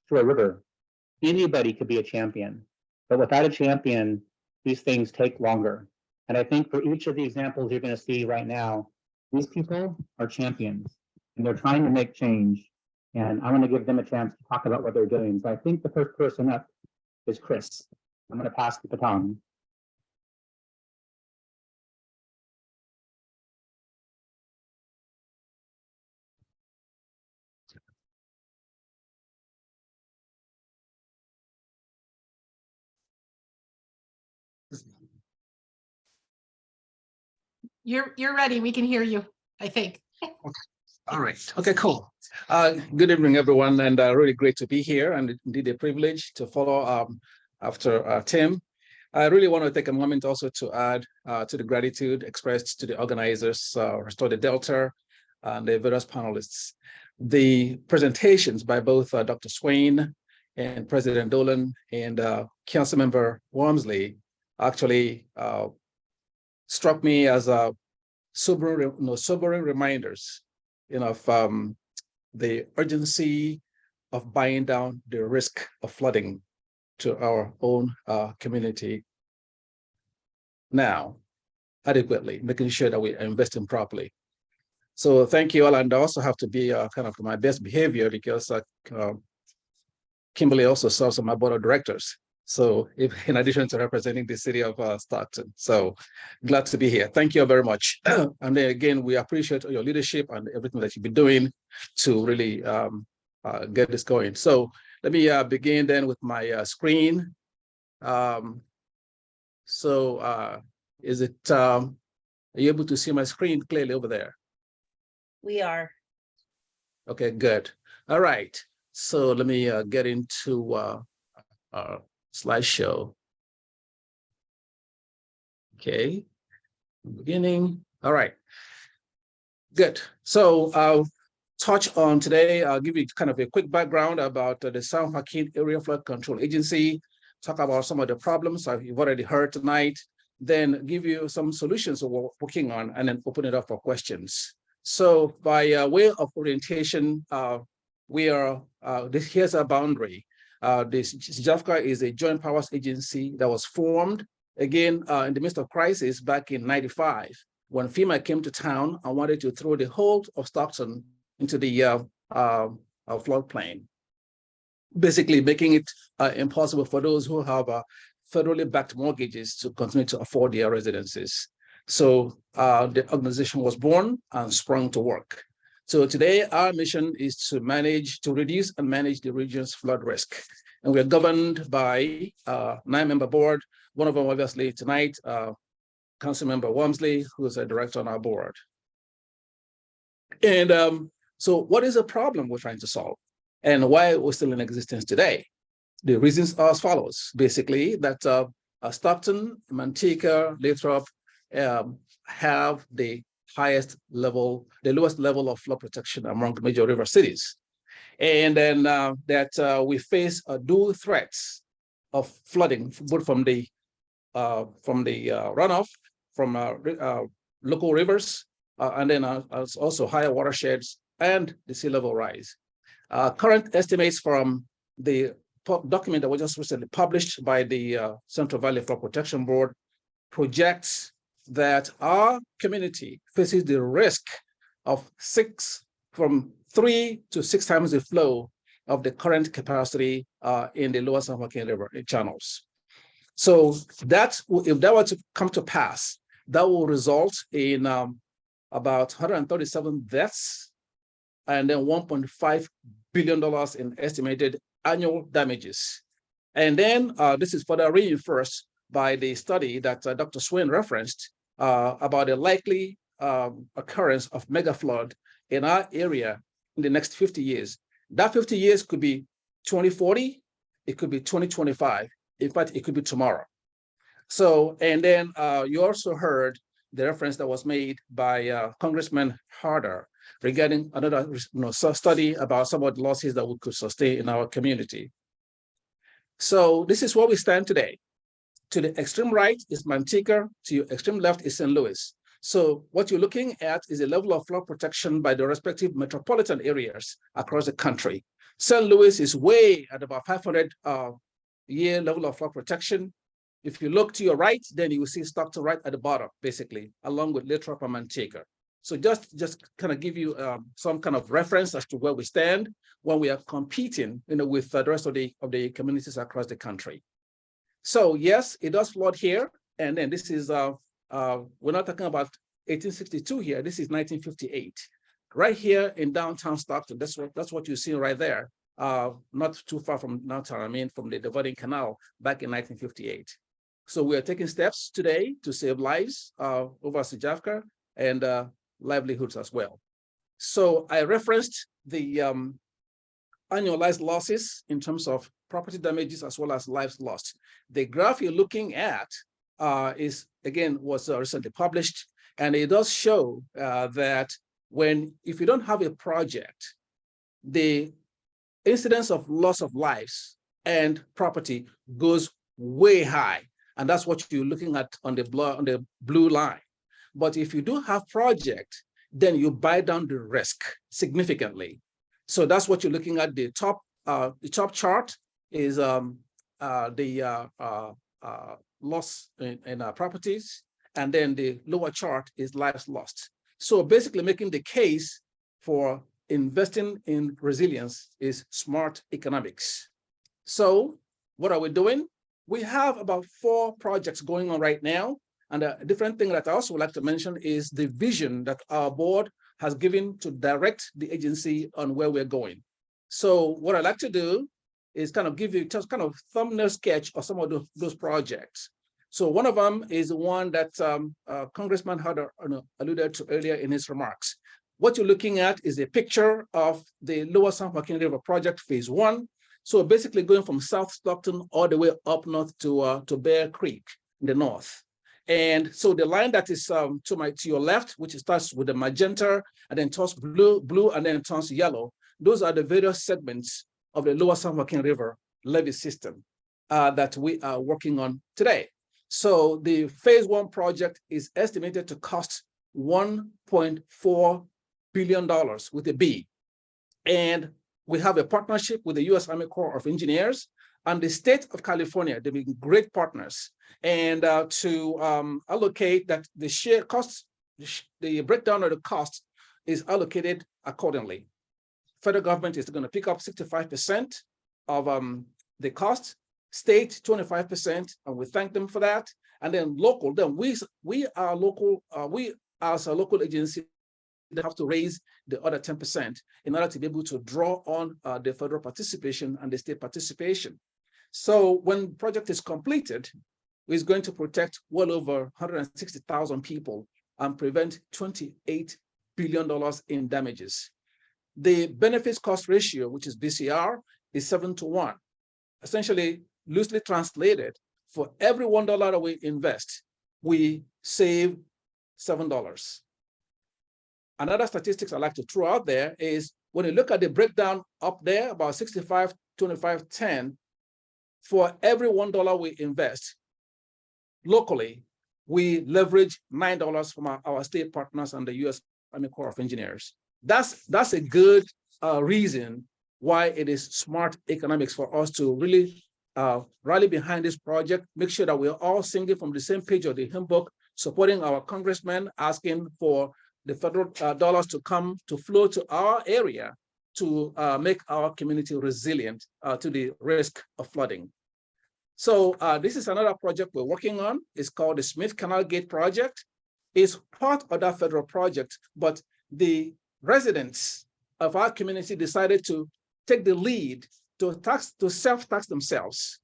through a river. Anybody could be a champion, but without a champion, these things take longer. And I think for each of the examples you're going to see right now, these people are champions and they're trying to make change. And I want to give them a chance to talk about what they're doing. So I think the first person up is Chris. I'm going to pass the baton. You're ready. We can hear you, I think. All right. Okay, cool. Good evening, everyone, and really great to be here, and indeed a privilege to follow after Tim. I really want to take a moment also to add to the gratitude expressed to the organizers, Restore the Delta, and the various panelists. The presentations by both Dr. Swain and President Dolan and Councilmember Wormsley actually struck me as sobering reminders, of the urgency of buying down the risk of flooding to our own community now adequately, making sure that we are investing properly. So thank you all, and I also have to be kind of my best behavior because Kimberly also serves on my board of directors. So in addition to representing the city of Stockton. So glad to be here. Thank you very much. And then again, we appreciate your leadership and everything that you've been doing to really get this going. So let me begin then with my screen. Is it, are you able to see my screen clearly over there? We are. Okay, good. All right. So let me get into our slideshow. Okay, beginning. All right, good. So I'll touch on today, I'll give you kind of a quick background about the San Joaquin Area Flood Control Agency, talk about some of the problems you've already heard tonight, then give you some solutions that we're working on, and then open it up for questions. So by way of orientation, here's a boundary. This JAFCA is a joint powers agency that was formed again in the midst of crisis back in '95 when FEMA came to town and wanted to throw the whole of Stockton into the floodplain, basically making it impossible for those who have federally backed mortgages to continue to afford their residences. So the organization was born and sprung to work. So today our mission is to reduce and manage the region's flood risk. And we're governed by a 9-member board. One of them obviously tonight, Councilmember Wormsley, who is a director on our board. And so what is the problem we're trying to solve? And why we're still in existence today? The reasons are as follows. Basically, that Stockton, Manteca, Lathrop have the lowest level of flood protection among major river cities. And then that we face dual threats of flooding, both from the runoff from local rivers, and then also higher watersheds and the sea level rise. Current estimates from the document that was just recently published by the Central Valley Flood Protection Board projects that our community faces the risk of 3 to 6 times the flow of the current capacity in the lower San Joaquin River channels. So that, if that were to come to pass, that will result in about 137 deaths and then $1.5 billion in estimated annual damages. And then this is further reinforced by the study that Dr. Swain referenced about the likely occurrence of mega flood in our area in the next 50 years. That 50 years could be 2040, it could be 2025. In fact, it could be tomorrow. So, and then you also heard the reference that was made by Congressman Harder regarding another study about some of the losses that we could sustain in our community. So this is where we stand today. To the extreme right is Manteca, to your extreme left is St. Louis. So what you're looking at is a level of flood protection by the respective metropolitan areas across the country. St. Louis is way at about 500-year level of flood protection. If you look to your right, then you will see Stockton right at the bottom, basically, along with Lathrop and Manteca. So just kind of give you some kind of reference as to where we stand when we are competing, with the rest of the communities across the country. So yes, it does flood here, and then this is we're not talking about 1862 here. This is 1958, right here in downtown Stockton. That's what you see right there. Not too far from downtown. I mean, from the diverting canal back in 1958. So we are taking steps today to save lives over Sejavka and livelihoods as well. So I referenced the annualized losses in terms of property damages as well as lives lost. The graph you're looking at was recently published, and it does show that if you don't have a project, the incidence of loss of lives and property goes way high. And that's what you're looking at on the blue line. But if you do have project, then you buy down the risk significantly. So that's what you're looking at. The top chart is the loss in properties, and then the lower chart is lives lost. So basically making the case for investing in resilience is smart economics. So what are we doing? We have about 4 projects going on right now. And a different thing that I also would like to mention is the vision that our board has given to direct the agency on where we're going. So what I'd like to do is kind of give you just kind of thumbnail sketch of some of those projects. So one of them is the one that Congressman Harder alluded to earlier in his remarks. What you're looking at is a picture of the Lower San Joaquin River Project Phase 1. So basically going from South Stockton all the way up north to Bear Creek in the north. And so the line that is to your left, which starts with the magenta and then turns blue and then turns yellow, those are the various segments of the Lower San Joaquin River levee system that we are working on today. So the Phase 1 project is estimated to cost $1.4 billion with a B. And we have a partnership with the U.S. Army Corps of Engineers and the state of California. They've been great partners. And to allocate that, the share costs, the breakdown of the cost is allocated accordingly. Federal government is going to pick up 65% of the cost, state 25%, and we thank them for that. And then local, then we are local, we as a local agency they have to raise the other 10% in order to be able to draw on the federal participation and the state participation. So when the project is completed, it's going to protect well over 160,000 people and prevent $28 billion in damages. The benefits cost ratio, which is BCR, is 7-to-1. Essentially, loosely translated, for every $1 that we invest, we save $7. Another statistics I like to throw out there is when you look at the breakdown up there, about 65, 25, 10, for every $1 we invest locally, we leverage $9 from our state partners and the U.S. Army Corps of Engineers. That's a good reason why it is smart economics for us to really rally behind this project, make sure that we're all singing from the same page of the hymn book, supporting our congressmen, asking for the federal dollars to come to flow to our area to make our community resilient to the risk of flooding. So this is another project we're working on. It's called the Smith Canal Gate Project. It's part of that federal project, but the residents of our community decided to take the lead to self-tax themselves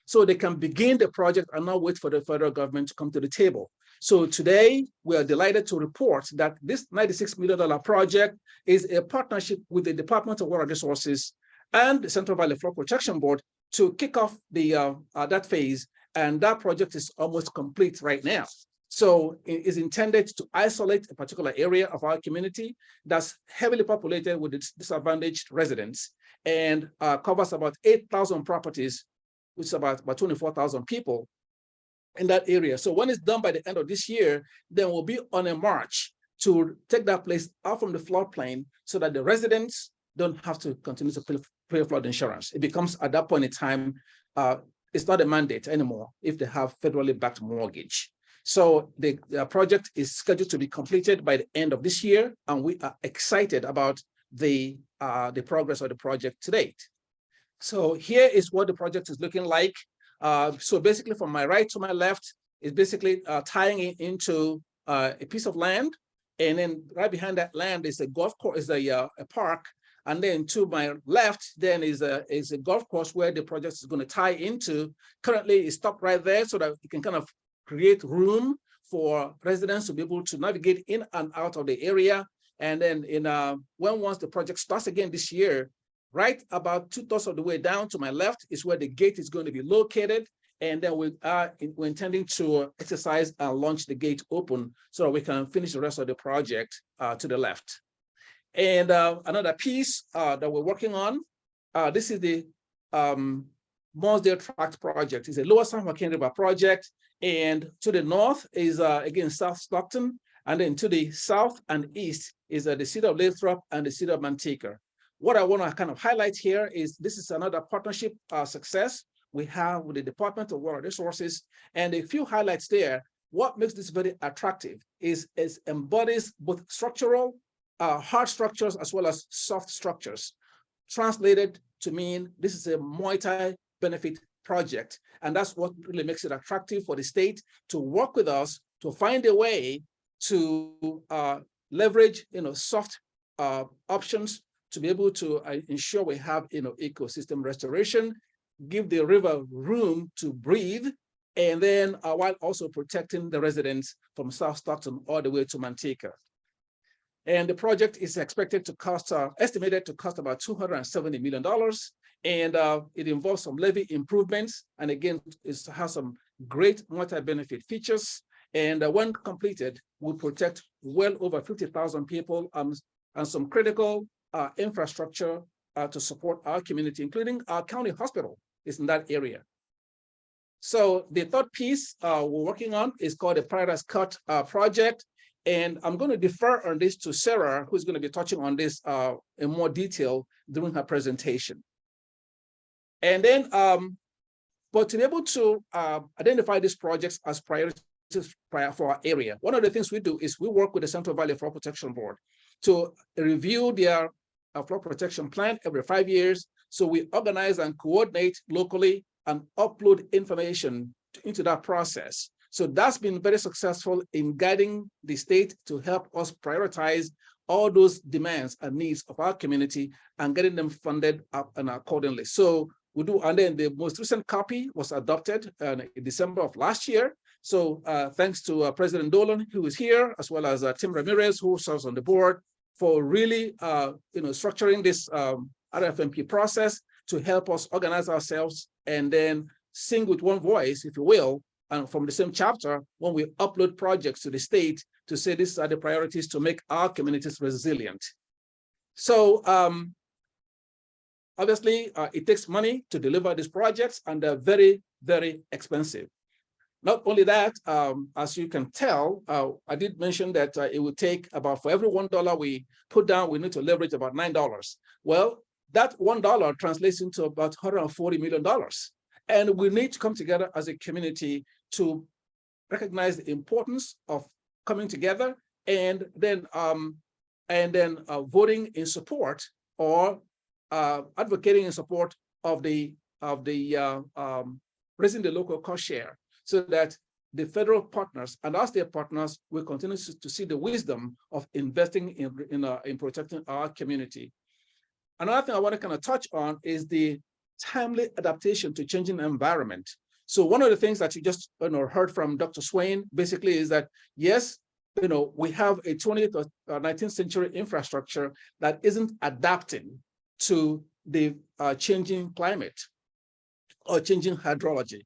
so they can begin the project and not wait for the federal government to come to the table. So today, we are delighted to report that this $96 million project is a partnership with the Department of Water Resources and the Central Valley Flood Protection Board to kick off the that phase. And that project is almost complete right now. So it is intended to isolate a particular area of our community that's heavily populated with disadvantaged residents and covers about 8,000 properties, which is about 24,000 people in that area. So when it's done by the end of this year, then we'll be on a march to take that place out from the floodplain so that the residents don't have to continue to pay flood insurance. It becomes, at that point in time, it's not a mandate anymore if they have federally backed mortgage. So the project is scheduled to be completed by the end of this year, and we are excited about the progress of the project to date. So here is what the project is looking like. So basically from my right to my left is basically tying it into a piece of land. And then right behind that land is a golf course, is a park. And then to my left, then is a golf course where the project is going to tie into. Currently it's stopped right there so that it can kind of create room for residents to be able to navigate in and out of the area. And then once the project starts again this year, right about 2/3 of the way down to my left is where the gate is going to be located. And then we're intending to exercise and launch the gate open so that we can finish the rest of the project to the left. And another piece that we're working on, this is the Mossdale Tract project. It's a Lower San Joaquin River project. And to the north is, again, South Stockton. And then to the south and east is the city of Lathrop and the city of Manteca. What I want to kind of highlight here is this is another partnership success we have with the Department of Water Resources. And a few highlights there. What makes this very attractive is it embodies both structural, hard structures as well as soft structures. Translated to mean this is a multi-benefit project. And that's what really makes it attractive for the state to work with us to find a way to leverage soft options to be able to ensure we have ecosystem restoration, give the river room to breathe, and then while also protecting the residents from South Stockton all the way to Manteca. And the project is expected to cost, estimated to cost about $270 million. And it involves some levee improvements. And again, it has some great multi-benefit features. And when completed, will protect well over 50,000 people and some critical infrastructure to support our community, including our county hospital is in that area. So the third piece we're working on is called the Paradise Cut project. And I'm going to defer on this to Sarah, who's going to be touching on this in more detail during her presentation. And then, but to be able to identify these projects as priorities for our area, one of the things we do is we work with the Central Valley Flood Protection Board to review their flood protection plan every 5 years. So we organize and coordinate locally and upload information into that process So that's been very successful in guiding the state to help us prioritize all those demands and needs of our community and getting them funded up and accordingly. So we do, and then the most recent copy was adopted in December of last year. So thanks to President Dolan, who is here, as well as Tim Ramirez, who serves on the board, for really structuring this RFMP process to help us organize ourselves and then sing with one voice, if you will, and from the same chapter when we upload projects to the state to say these are the priorities to make our communities resilient. So obviously, it takes money to deliver these projects, and they're very, very expensive. Not only that, as you can tell, I did mention that it would take about, for every $1 we put down, we need to leverage about $9. Well, that $1 translates into about $140 million. And we need to come together as a community to recognize the importance of coming together and then voting in support or advocating in support of raising the local cost share, so that the federal partners and our state partners will continue to see the wisdom of investing in protecting our community. Another thing I want to kind of touch on is the timely adaptation to changing environment. So one of the things that you just heard from Dr. Swain basically is that, yes, we have a 20th or 19th century infrastructure that isn't adapting to the changing climate or changing hydrology,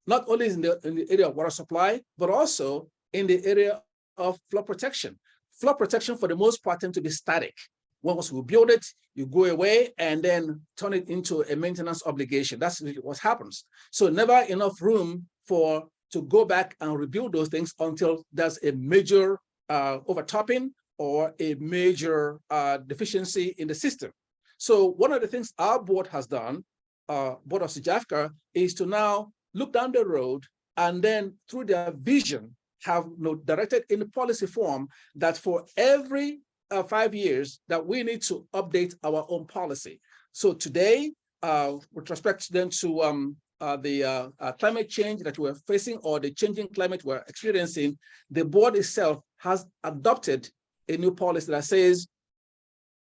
not only in the area of water supply, but also in the area of flood protection. Flood protection, for the most part, tends to be static. Once we build it, you go away and then turn it into a maintenance obligation. That's really what happens. So never enough room to go back and rebuild those things until there's a major overtopping or a major deficiency in the system. So one of the things our board has done, Board of SJAFCA, is to now look down the road and then through their vision have directed in the policy form that for every 5 years that we need to update our own policy. So today, with respect then to the climate change that we're facing or the changing climate we're experiencing, the board itself has adopted a new policy that says,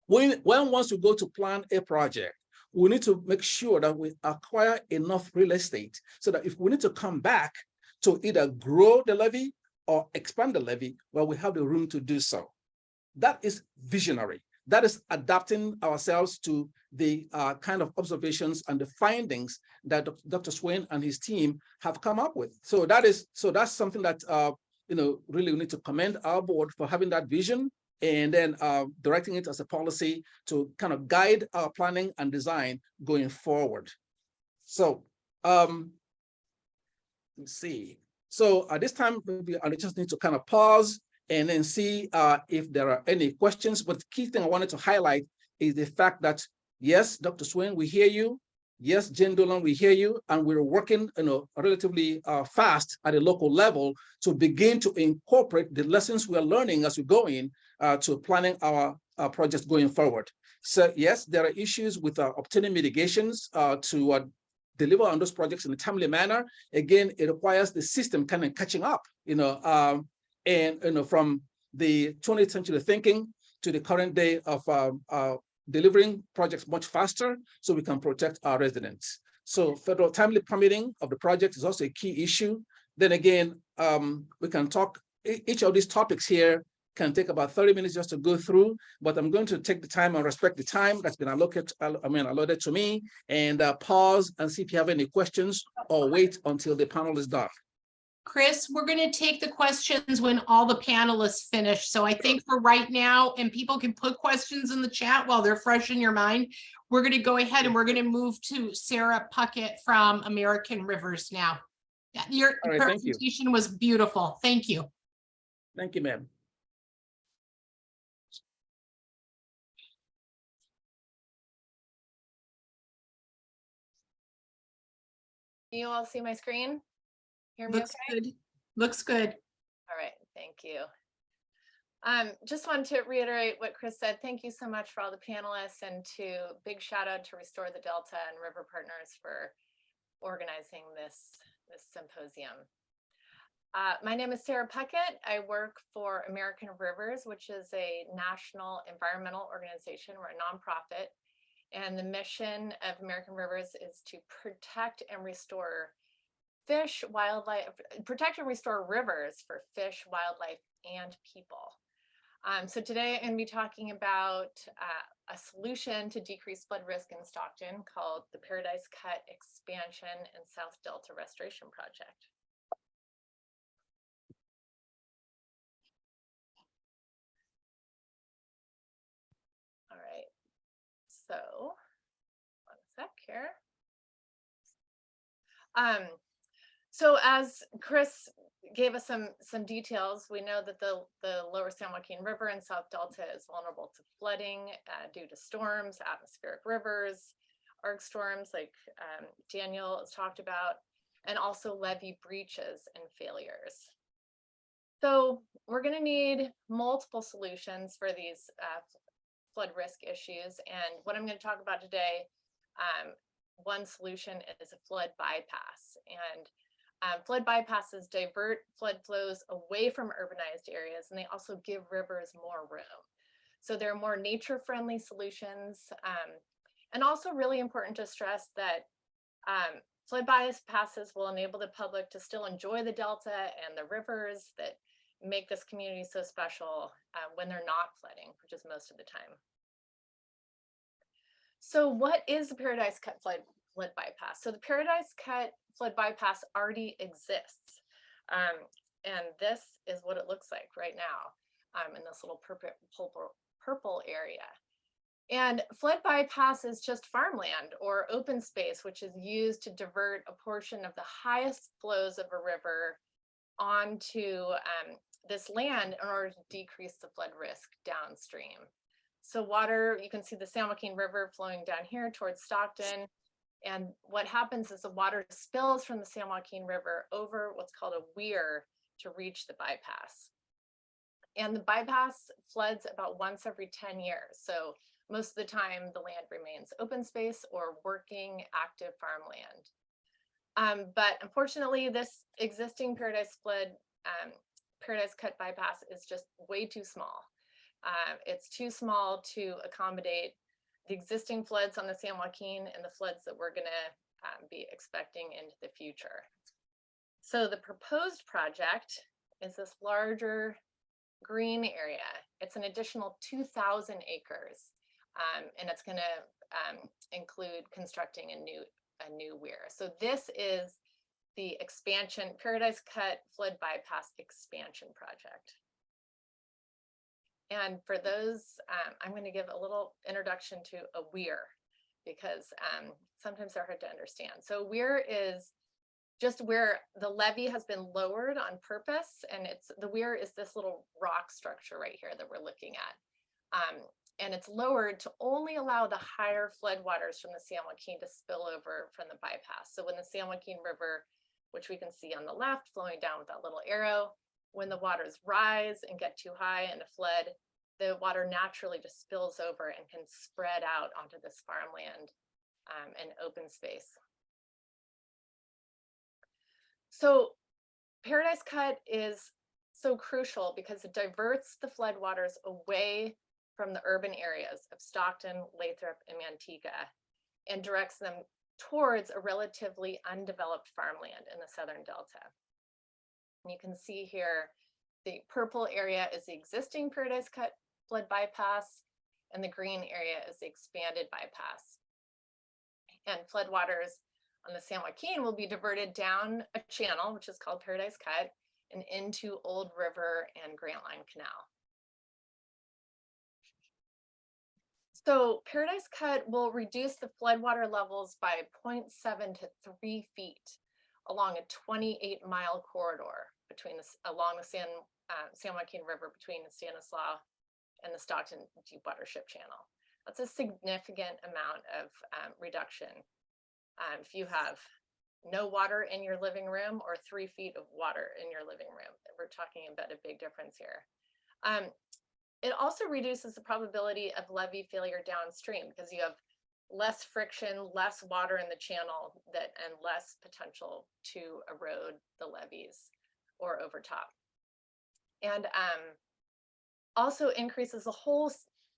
when once we go to plan a project, we need to make sure that we acquire enough real estate so that if we need to come back to either grow the levee or expand the levee, well, we have the room to do so. That is visionary. That is adapting ourselves to the kind of observations and the findings that Dr. Swain and his team have come up with. So that's something that really we need to commend our board for having that vision and then directing it as a policy to kind of guide our planning and design going forward. So let's see. So at this time, maybe I just need to kind of pause and then see if there are any questions. But the key thing I wanted to highlight is the fact that, yes, Dr. Swain, we hear you. Yes, Jane Dolan, we hear you. And we're working relatively fast at a local level to begin to incorporate the lessons we're learning as we go in to planning our projects going forward. So yes, there are issues with obtaining mitigations to deliver on those projects in a timely manner. Again, it requires the system kind of catching up, from the 20th century thinking to the current day of delivering projects much faster so we can protect our residents. So federal timely permitting of the project is also a key issue. Then again, we can talk, each of these topics here can take about 30 minutes just to go through, but I'm going to take the time and respect the time that's been allotted to me and pause and see if you have any questions or wait until the panel is done. Chris, we're going to take the questions when all the panelists finish. So I think for right now, and people can put questions in the chat while they're fresh in your mind, we're going to go ahead and we're going to move to Sarah Puckett from American Rivers now. Your presentation was beautiful. Thank you. Thank you, ma'am. You all see my screen? Hear me Looks okay? good. Looks good. All right, thank you. Just wanted to reiterate what Chris said. Thank you so much for all the panelists, and big shout out to Restore the Delta and River Partners for organizing this symposium. My name is Sarah Puckett. I work for American Rivers, which is a national environmental organization. We're a nonprofit. And the mission of American Rivers is to protect and restore fish, wildlife, protect and restore rivers for fish, wildlife, and people. So today I'm going to be talking about a solution to decrease flood risk in Stockton called the Paradise Cut Expansion and South Delta Restoration Project. All right, so one sec here. So as Chris gave us some details, we know that the lower San Joaquin River in South Delta is vulnerable to flooding due to storms, atmospheric rivers, arc storms like Daniel has talked about, and also levee breaches and failures. So we're going to need multiple solutions for these flood risk issues. And what I'm going to talk about today, one solution is a flood bypass. And flood bypasses divert flood flows away from urbanized areas, and they also give rivers more room. So they're more nature-friendly solutions. And also really important to stress that flood bypasses will enable the public to still enjoy the Delta and the rivers that make this community so special when they're not flooding, which is most of the time. So what is the Paradise Cut flood bypass? So the Paradise Cut flood bypass already exists. And this is what it looks like right now in this little purple area. And flood bypass is just farmland or open space, which is used to divert a portion of the highest flows of a river onto this land in order to decrease the flood risk downstream. So water, you can see the San Joaquin River flowing down here towards Stockton. And what happens is the water spills from the San Joaquin River over what's called a weir to reach the bypass. And the bypass floods about once every 10 years. So most of the time the land remains open space or working active farmland. But unfortunately, this existing Paradise Cut bypass is just way too small. It's too small to accommodate the existing floods on the San Joaquin and the floods that we're going to be expecting into the future. So the proposed project is this larger green area. It's an additional 2,000 acres, and it's going to include constructing a new weir. So this is the expansion, Paradise Cut flood bypass expansion project. And for those, I'm going to give a little introduction to a weir because sometimes they're hard to understand. So weir is just where the levee has been lowered on purpose, and the weir is this little rock structure right here that we're looking at. And it's lowered to only allow the higher floodwaters from the San Joaquin to spill over from the bypass. So when the San Joaquin River, which we can see on the left, flowing down with that little arrow, when the waters rise and get too high and a flood, the water naturally just spills over and can spread out onto this farmland and open space. So Paradise Cut is so crucial because it diverts the floodwaters away from the urban areas of Stockton, Lathrop, and Manteca and directs them towards a relatively undeveloped farmland in the Southern Delta. And you can see here, the purple area is the existing Paradise Cut flood bypass, and the green area is the expanded bypass. And floodwaters on the San Joaquin will be diverted down a channel, which is called Paradise Cut, and into Old River and Grant Line Canal. So Paradise Cut will reduce the floodwater levels by 0.7 to 3 feet along a 28-mile corridor along the San Joaquin River between the Stanislaus and the Stockton Deep Watership Channel. That's a significant amount of reduction. If you have no water in your living room or 3 feet of water in your living room, we're talking about a big difference here. It also reduces the probability of levee failure downstream because you have less friction, less water in the channel and less potential to erode the levees or over top. And also increases the whole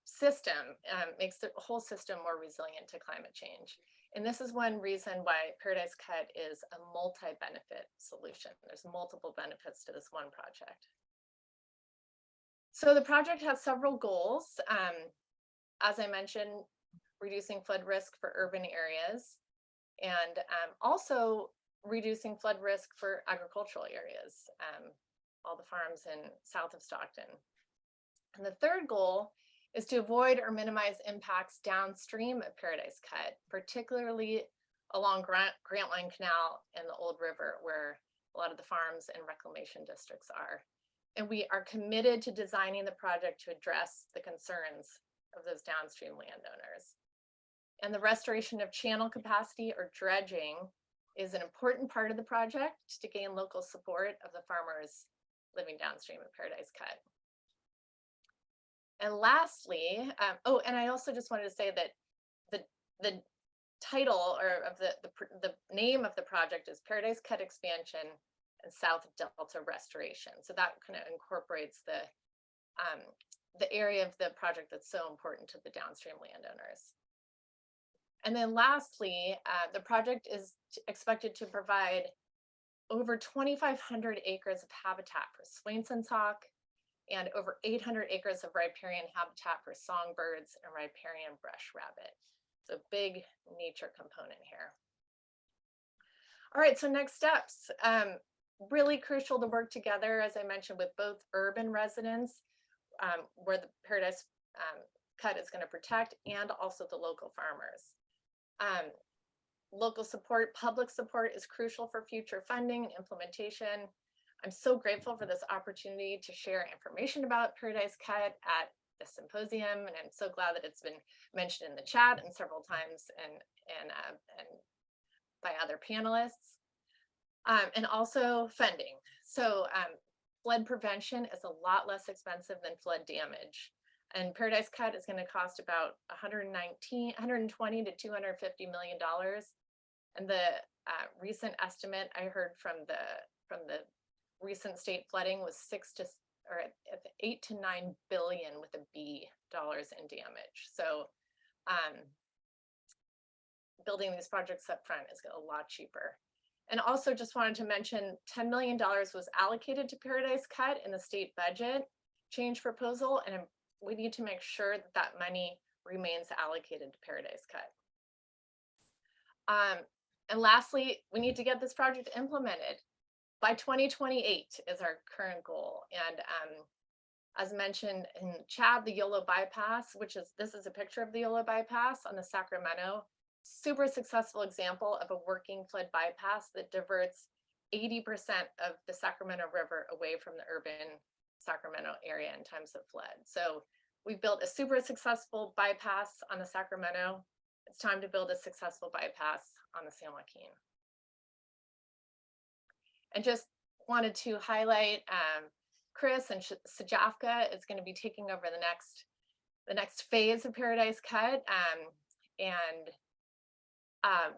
system, makes the whole system more resilient to climate change. And this is one reason why Paradise Cut is a multi-benefit solution. There's multiple benefits to this one project. So the project has several goals. As I mentioned, reducing flood risk for urban areas, and also reducing flood risk for agricultural areas, all the farms in south of Stockton. And the third goal is to avoid or minimize impacts downstream of Paradise Cut, particularly along Grant Line Canal and the Old River, where a lot of the farms and reclamation districts are. And we are committed to designing the project to address the concerns of those downstream landowners. And the restoration of channel capacity or dredging is an important part of the project to gain local support of the farmers living downstream of Paradise Cut. And lastly, and I also just wanted to say that the title or of the name of the project is Paradise Cut Expansion and South Delta Restoration. So that kind of incorporates the area of the project that's so important to the downstream landowners. And then lastly, the project is expected to provide over 2,500 acres of habitat for Swainson's hawk and over 800 acres of riparian habitat for songbirds and riparian brush rabbit. So big nature component here. All right, so next steps. Really crucial to work together, as I mentioned, with both urban residents, where the Paradise Cut is going to protect, and also the local farmers. Local support, public support is crucial for future funding and implementation. I'm so grateful for this opportunity to share information about Paradise Cut at the symposium, and I'm so glad that it's been mentioned in the chat and several times and by other panelists. And also funding. So flood prevention is a lot less expensive than flood damage. And Paradise Cut is going to cost about $120 to $250 million. And the recent estimate I heard from the recent state flooding was $8 to $9 billion with a B dollars in damage. So building these projects up front is a lot cheaper. And also just wanted to mention $10 million was allocated to Paradise Cut in the state budget change proposal, and we need to make sure that that money remains allocated to Paradise Cut. And lastly, we need to get this project implemented by 2028 is our current goal. And as mentioned in chat, the YOLO bypass, this is a picture of the YOLO bypass on the Sacramento. Super successful example of a working flood bypass that diverts 80% of the Sacramento River away from the urban Sacramento area in times of flood. So we built a super successful bypass on the Sacramento. It's time to build a successful bypass on the San Joaquin. And just wanted to highlight Chris and Sajafka is going to be taking over the next phase of Paradise Cut.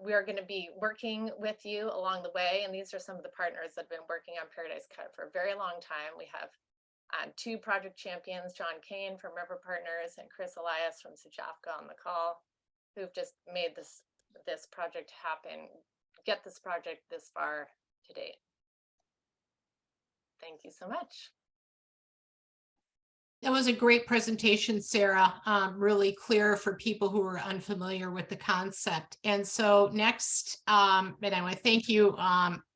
We are going to be working with you along the way. And these are some of the partners that have been working on Paradise Cut for a very long time. We have two project champions, John Kane from River Partners and Chris Elias from Sajafka on the call, who've just made this project happen, get this project this far to date. Thank you so much. That was a great presentation, Sarah. Really clear for people who are unfamiliar with the concept. And so next, and I want to thank you.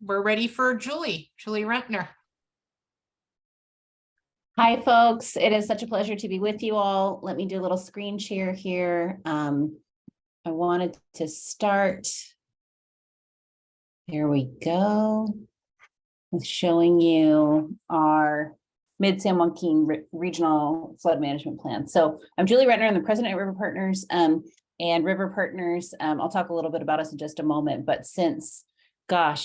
We're ready for Julie Rentner. Hi, folks. It is such a pleasure to be with you all. Let me do a little screen share here. I wanted to start. Here we go. With showing you our Mid-San Joaquin Regional Flood Management Plan. So I'm Julie Rentner, I'm the president at River Partners. And River Partners, I'll talk a little bit about us in just a moment, but since about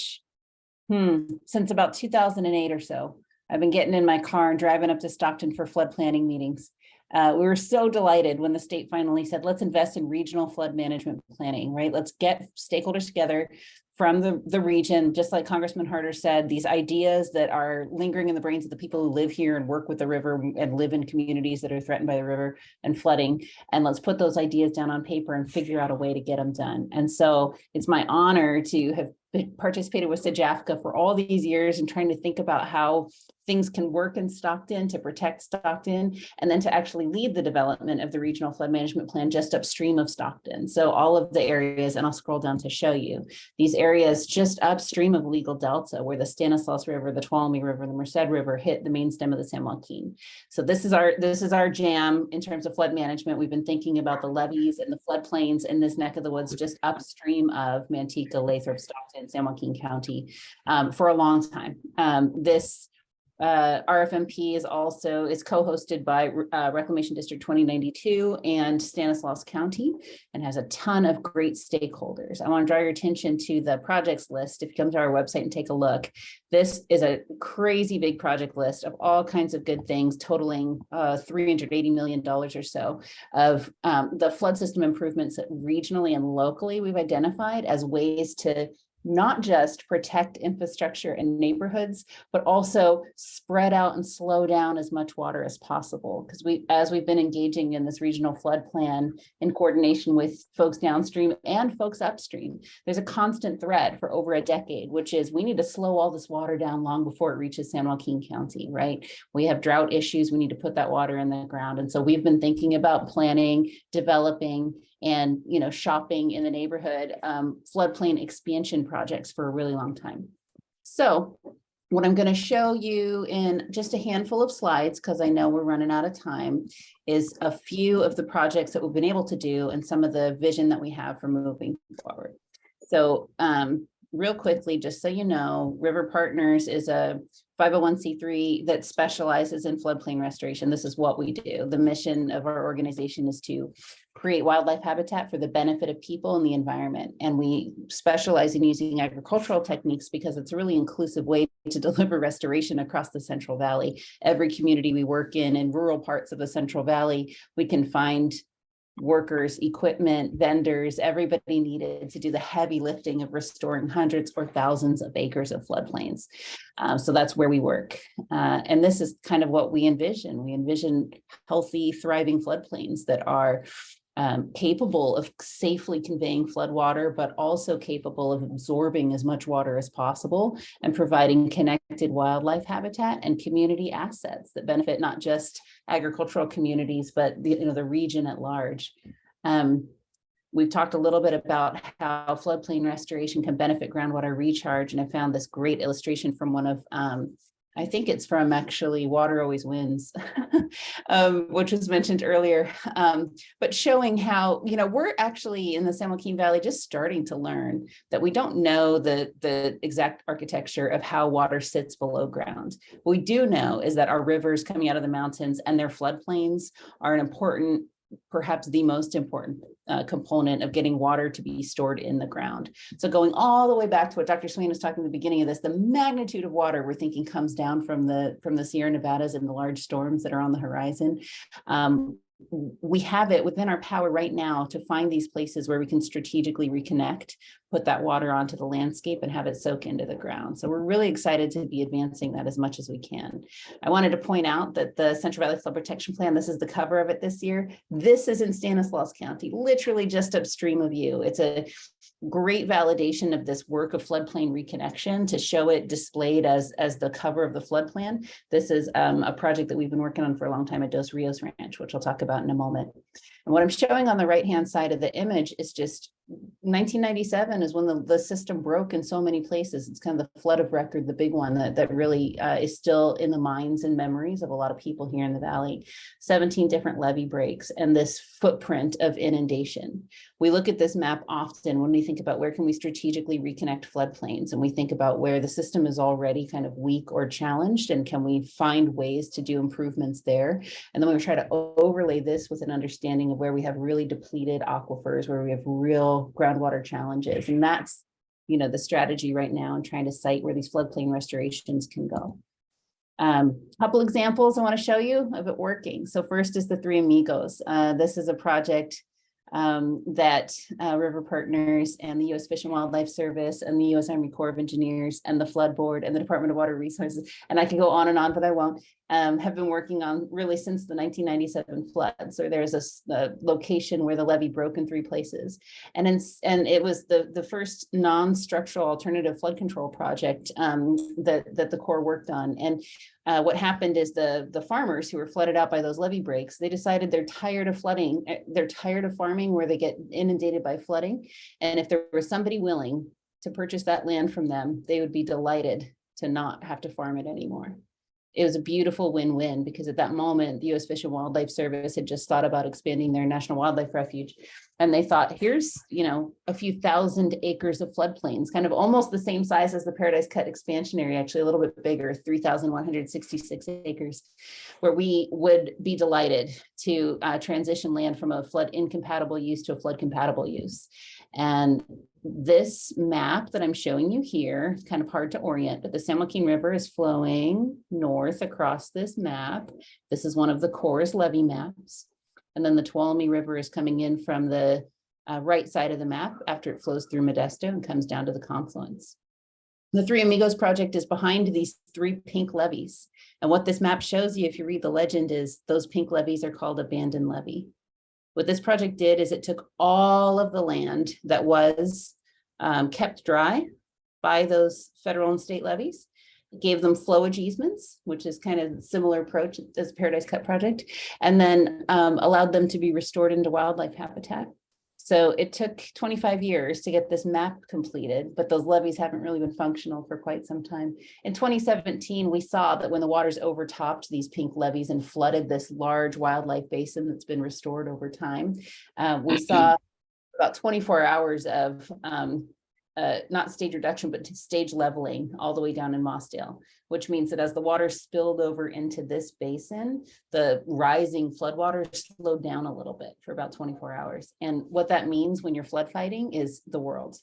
2008 or so, I've been getting in my car and driving up to Stockton for flood planning meetings. We were so delighted when the state finally said, let's invest in regional flood management planning, right? Let's get stakeholders together, from the region, just like Congressman Harder said, these ideas that are lingering in the brains of the people who live here and work with the river and live in communities that are threatened by the river and flooding. And let's put those ideas down on paper and figure out a way to get them done. And so it's my honor to have participated with SAJAFCA for all these years and trying to think about how things can work in Stockton to protect Stockton, and then to actually lead the development of the regional flood management plan just upstream of Stockton. So all of the areas, and I'll scroll down to show you, these areas just upstream of Legal Delta, where the Stanislaus River, the Tuolumne River, the Merced River hit the main stem of the San Joaquin. So this is our jam in terms of flood management. We've been thinking about the levees and the floodplains in this neck of the woods just upstream of Manteca, Lathrop, Stockton, San Joaquin County for a long time. This RFMP is co-hosted by Reclamation District 2092 and Stanislaus County, and has a ton of great stakeholders. I want to draw your attention to the projects list. If you come to our website and take a look, this is a crazy big project list of all kinds of good things, totaling $380 million or so of the flood system improvements that regionally and locally we've identified as ways to not just protect infrastructure and neighborhoods, but also spread out and slow down as much water as possible. Because as we've been engaging in this regional flood plan in coordination with folks downstream and folks upstream, there's a constant thread for over a decade, which is we need to slow all this water down long before it reaches San Joaquin County, right? We have drought issues, we need to put that water in the ground. And so we've been thinking about planning, developing, and shopping in the neighborhood floodplain expansion projects for a really long time. So what I'm going to show you in just a handful of slides, because I know we're running out of time, is a few of the projects that we've been able to do and some of the vision that we have for moving forward. So real quickly, just so you know, River Partners is a 501c3 that specializes in floodplain restoration. This is what we do. The mission of our organization is to create wildlife habitat for the benefit of people and the environment. And we specialize in using agricultural techniques because it's a really inclusive way to deliver restoration across the Central Valley. Every community we work in rural parts of the Central Valley, we can find workers, equipment, vendors, everybody needed to do the heavy lifting of restoring hundreds or thousands of acres of floodplains. So that's where we work. And this is kind of what we envision. We envision healthy, thriving floodplains that are capable of safely conveying flood water, but also capable of absorbing as much water as possible and providing connected wildlife habitat and community assets that benefit not just agricultural communities, but the region at large. We've talked a little bit about how floodplain restoration can benefit groundwater recharge, and I found this great illustration from one of I think it's from actually Water Always Wins, which was mentioned earlier, but showing how, we're actually in the San Joaquin Valley just starting to learn that we don't know the exact architecture of how water sits below ground. What we do know is that our rivers coming out of the mountains and their floodplains are an important, perhaps the most important component of getting water to be stored in the ground. So going all the way back to what Dr. Swain was talking at the beginning of this, the magnitude of water we're thinking comes down from the Sierra Nevadas and the large storms that are on the horizon. We have it within our power right now to find these places where we can strategically reconnect, put that water onto the landscape and have it soak into the ground. So we're really excited to be advancing that as much as we can. I wanted to point out that the Central Valley Flood Protection Plan, this is the cover of it this year. This is in Stanislaus County, literally just upstream of you. It's a great validation of this work of floodplain reconnection to show it displayed as the cover of the flood plan. This is a project that we've been working on for a long time at Dos Rios Ranch, which I'll talk about in a moment. And what I'm showing on the right-hand side of the image is just 1997 is when the system broke in so many places. It's kind of the flood of record, the big one that really is still in the minds and memories of a lot of people here in the Valley. 17 different levee breaks and this footprint of inundation. We look at this map often when we think about where can we strategically reconnect floodplains, and we think about where the system is already kind of weak or challenged, and can we find ways to do improvements there. And then we try to overlay this with an understanding of where we have really depleted aquifers, where we have real groundwater challenges. And that's, the strategy right now, and trying to cite where these floodplain restorations can go. Couple examples I want to show you of it working. So first is the Three Amigos. This is a project that River Partners and the U.S. Fish and Wildlife Service and the U.S. Army Corps of Engineers and the Flood Board and the Department of Water Resources, and I can go on and on, but I won't, have been working on really since the 1997 flood. So there's a location where the levee broke in 3 places. And it was the first non-structural alternative flood control project that the Corps worked on. And what happened is the farmers who were flooded out by those levee breaks, they decided they're tired of flooding. They're tired of farming where they get inundated by flooding. And if there was somebody willing to purchase that land from them, they would be delighted to not have to farm it anymore. It was a beautiful win-win because at that moment, the U.S. Fish and Wildlife Service had just thought about expanding their National Wildlife Refuge. And they thought, here's, a few thousand acres of floodplains, kind of almost the same size as the Paradise Cut expansion area, actually a little bit bigger, 3,166 acres, where we would be delighted to transition land from a flood incompatible use to a flood compatible use. And this map that I'm showing you here is kind of hard to orient, but the San Joaquin River is flowing north across this map. This is one of the Corps' levee maps. And then the Tuolumne River is coming in from the right side of the map after it flows through Modesto and comes down to the confluence. The Three Amigos project is behind these 3 pink levees. And what this map shows you, if you read the legend, is those pink levees are called abandoned levee. What this project did is it took all of the land that was kept dry by those federal and state levees, gave them flowage easements, which is kind of a similar approach as the Paradise Cut project, and then allowed them to be restored into wildlife habitat. So it took 25 years to get this map completed, but those levees haven't really been functional for quite some time. In 2017, we saw that when the waters overtopped these pink levees and flooded this large wildlife basin that's been restored over time, we saw about 24 hours of not stage reduction, but stage leveling all the way down in Mossdale, which means that as the water spilled over into this basin, the rising floodwater slowed down a little bit for about 24 hours. And what that means when you're flood fighting is the world.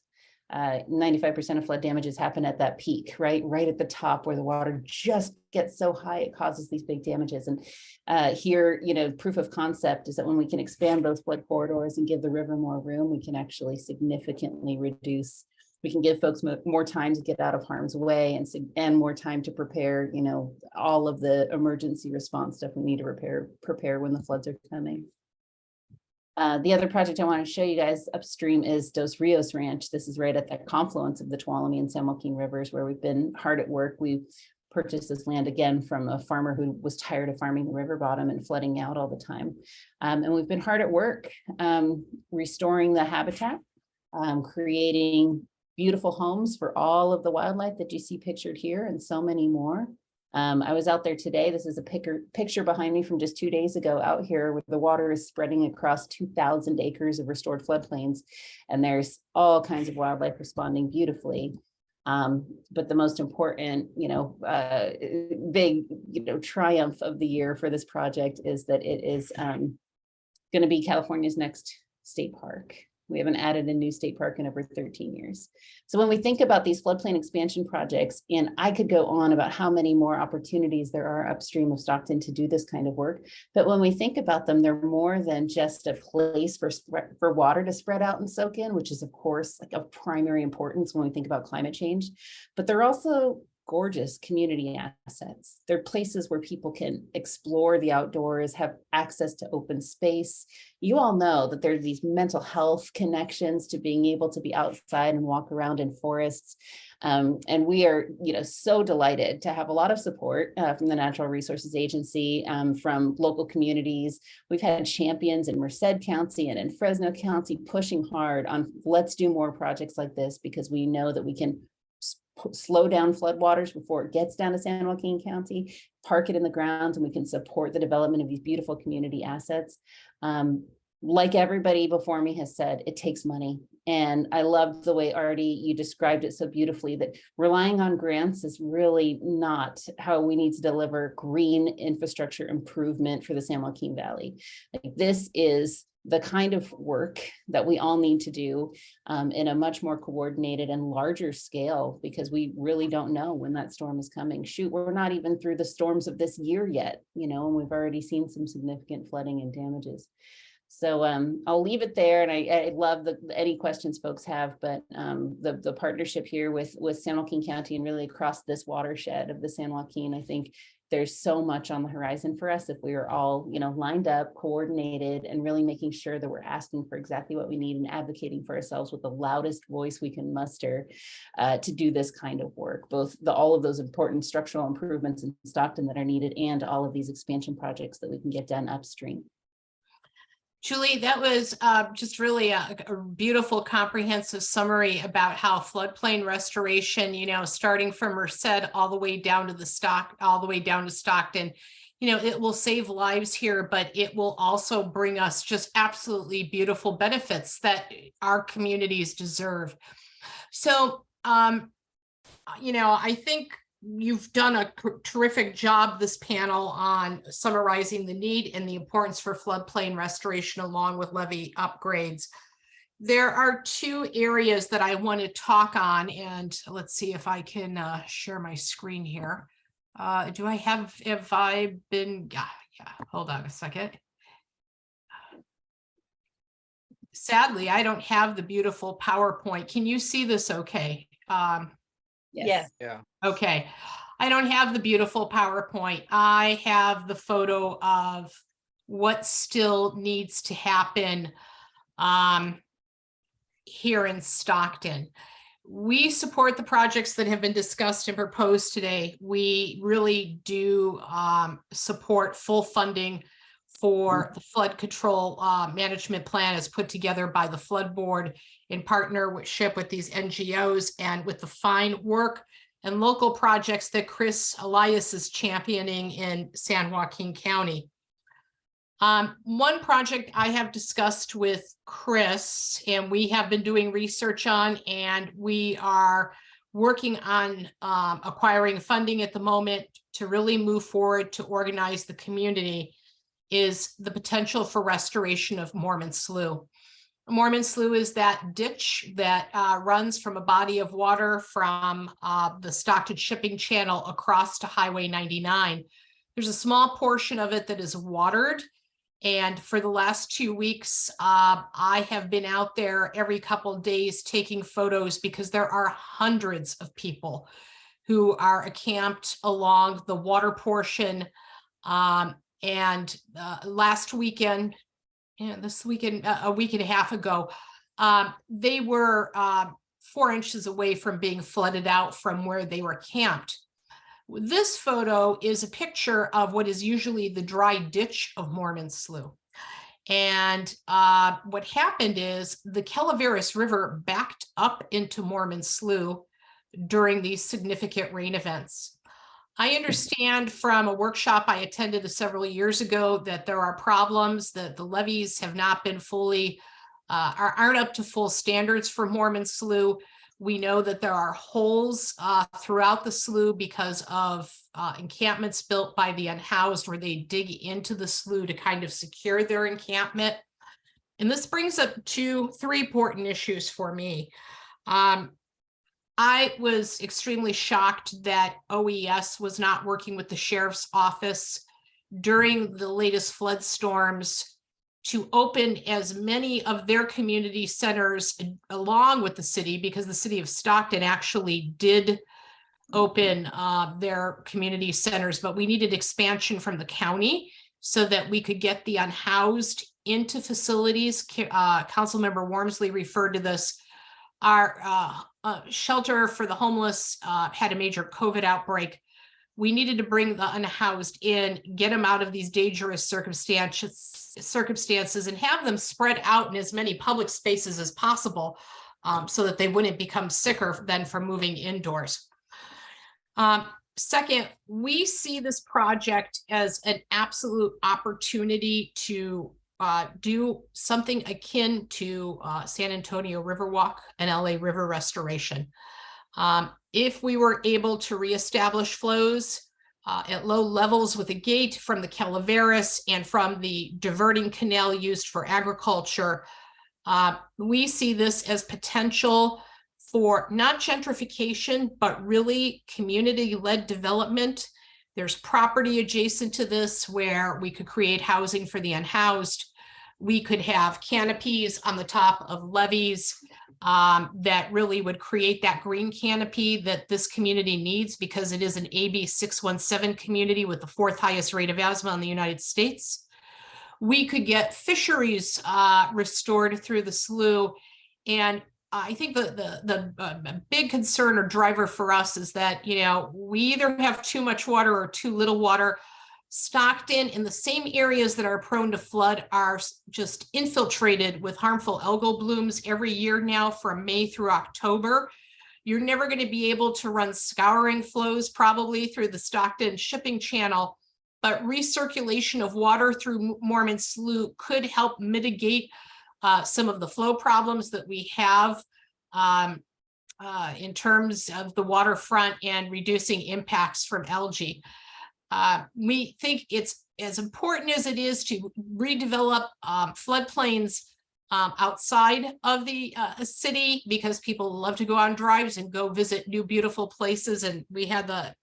95% of flood damages happen at that peak, right at the top where the water just gets so high, it causes these big damages. And here, proof of concept is that when we can expand those flood corridors and give the river more room, we can actually significantly reduce. We can give folks more time to get out of harm's way and more time to prepare, all of the emergency response stuff we need to prepare when the floods are coming. The other project I want to show you guys upstream is Dos Rios Ranch. This is right at the confluence of the Tuolumne and San Joaquin rivers, where we've been hard at work. We purchased this land again from a farmer who was tired of farming the river bottom and flooding out all the time. And we've been hard at work restoring the habitat, creating beautiful homes for all of the wildlife that you see pictured here and so many more. I was out there today. This is a picture behind me from just 2 days ago out here where the water is spreading across 2,000 acres of restored floodplains. And there's all kinds of wildlife responding beautifully. But the most important, big, triumph of the year for this project is that it is going to be California's next state park. We haven't added a new state park in over 13 years. So when we think about these floodplain expansion projects, and I could go on about how many more opportunities there are upstream of Stockton to do this kind of work, but when we think about them, they're more than just a place for water to spread out and soak in, which is of course like of primary importance when we think about climate change, but they're also gorgeous community assets. They're places where people can explore the outdoors, have access to open space. You all know that there's these mental health connections to being able to be outside and walk around in forests. And we are, so delighted to have a lot of support from the Natural Resources Agency, from local communities. We've had champions in Merced County and in Fresno County pushing hard on let's do more projects like this, because we know that we can slow down floodwaters before it gets down to San Joaquin County, park it in the ground, and we can support the development of these beautiful community assets. Like everybody before me has said, it takes money. And I love the way, Artie, you described it so beautifully, that relying on grants is really not how we need to deliver green infrastructure improvement for the San Joaquin Valley. Like, this is the kind of work that we all need to do in a much more coordinated and larger scale, because we really don't know when that storm is coming. Shoot, we're not even through the storms of this year yet, and we've already seen some significant flooding and damages. So I'll leave it there, and I love any questions folks have, but the partnership here with San Joaquin County and really across this watershed of the San Joaquin, I think there's so much on the horizon for us if we are all, lined up, coordinated, and really making sure that we're asking for exactly what we need and advocating for ourselves with the loudest voice we can muster to do this kind of work, both all of those important structural improvements in Stockton that are needed and all of these expansion projects that we can get done upstream. Julie, that was just really a beautiful, comprehensive summary about how floodplain restoration, starting from Merced all the way down to Stockton, it will save lives here, but it will also bring us just absolutely beautiful benefits that our communities deserve. So, I think you've done a terrific job, this panel, on summarizing the need and the importance for floodplain restoration along with levee upgrades. There are two areas that I want to talk on, and let's see if I can share my screen here. Hold on a second. Sadly, I don't have the beautiful PowerPoint. Can you see this okay? Yes. Yeah. Okay, I don't have the beautiful PowerPoint. I have the photo of what still needs to happen here in Stockton. We support the projects that have been discussed and proposed today. We really do support full funding for the flood control management plan as put together by the Flood Board in partnership with these NGOs and with the fine work and local projects that Chris Elias is championing in San Joaquin County. One project I have discussed with Chris and we have been doing research on, and we are working on acquiring funding at the moment to really move forward to organize the community, is the potential for restoration of Mormon Slough. Mormon Slough is that ditch that runs from a body of water from the Stockton shipping channel across to Highway 99. There's a small portion of it that is watered. And for the last 2 weeks, I have been out there every couple of days taking photos because there are hundreds of people who are camped along the water portion. Last weekend, this weekend, a week and a half ago, they were 4 inches away from being flooded out from where they were camped. This photo is a picture of what is usually the dry ditch of Mormon Slough. And what happened is the Calaveras River backed up into Mormon Slough during these significant rain events. I understand from a workshop I attended several years ago that there are problems, that the levees have not been fully, aren't up to full standards for Mormon Slough. We know that there are holes throughout the slough because of encampments built by the unhoused where they dig into the slough to kind of secure their encampment. And this brings up three important issues for me. I was extremely shocked that OES was not working with the sheriff's office during the latest flood storms to open as many of their community centers along with the city, because the city of Stockton actually did open their community centers, but we needed expansion from the county so that we could get the unhoused into facilities. Councilmember Wormsley referred to this. Our shelter for the homeless had a major COVID outbreak. We needed to bring the unhoused in, get them out of these dangerous circumstances and have them spread out in as many public spaces as possible so that they wouldn't become sicker than from moving indoors. Second, we see this project as an absolute opportunity to do something akin to San Antonio Riverwalk and LA River restoration. If we were able to reestablish flows at low levels with a gate from the Calaveras and from the diverting canal used for agriculture, we see this as potential for not gentrification, but really community-led development. There's property adjacent to this where we could create housing for the unhoused. We could have canopies on the top of levees that really would create that green canopy that this community needs, because it is an AB 617 community with the 4th highest rate of asthma in the United States. We could get fisheries restored through the slough. And I think the big concern or driver for us is that, you know, we either have too much water or too little water. Stockton, in the same areas that are prone to flood, are just infiltrated with harmful algal blooms every year now from May through October. You're never going to be able to run scouring flows probably through the Stockton shipping channel, but recirculation of water through Mormon Slough could help mitigate some of the flow problems that we have in terms of the waterfront and reducing impacts from algae. We think it's as important as it is to redevelop floodplains outside of the city, because people love to go on drives and go visit new beautiful places. And we had the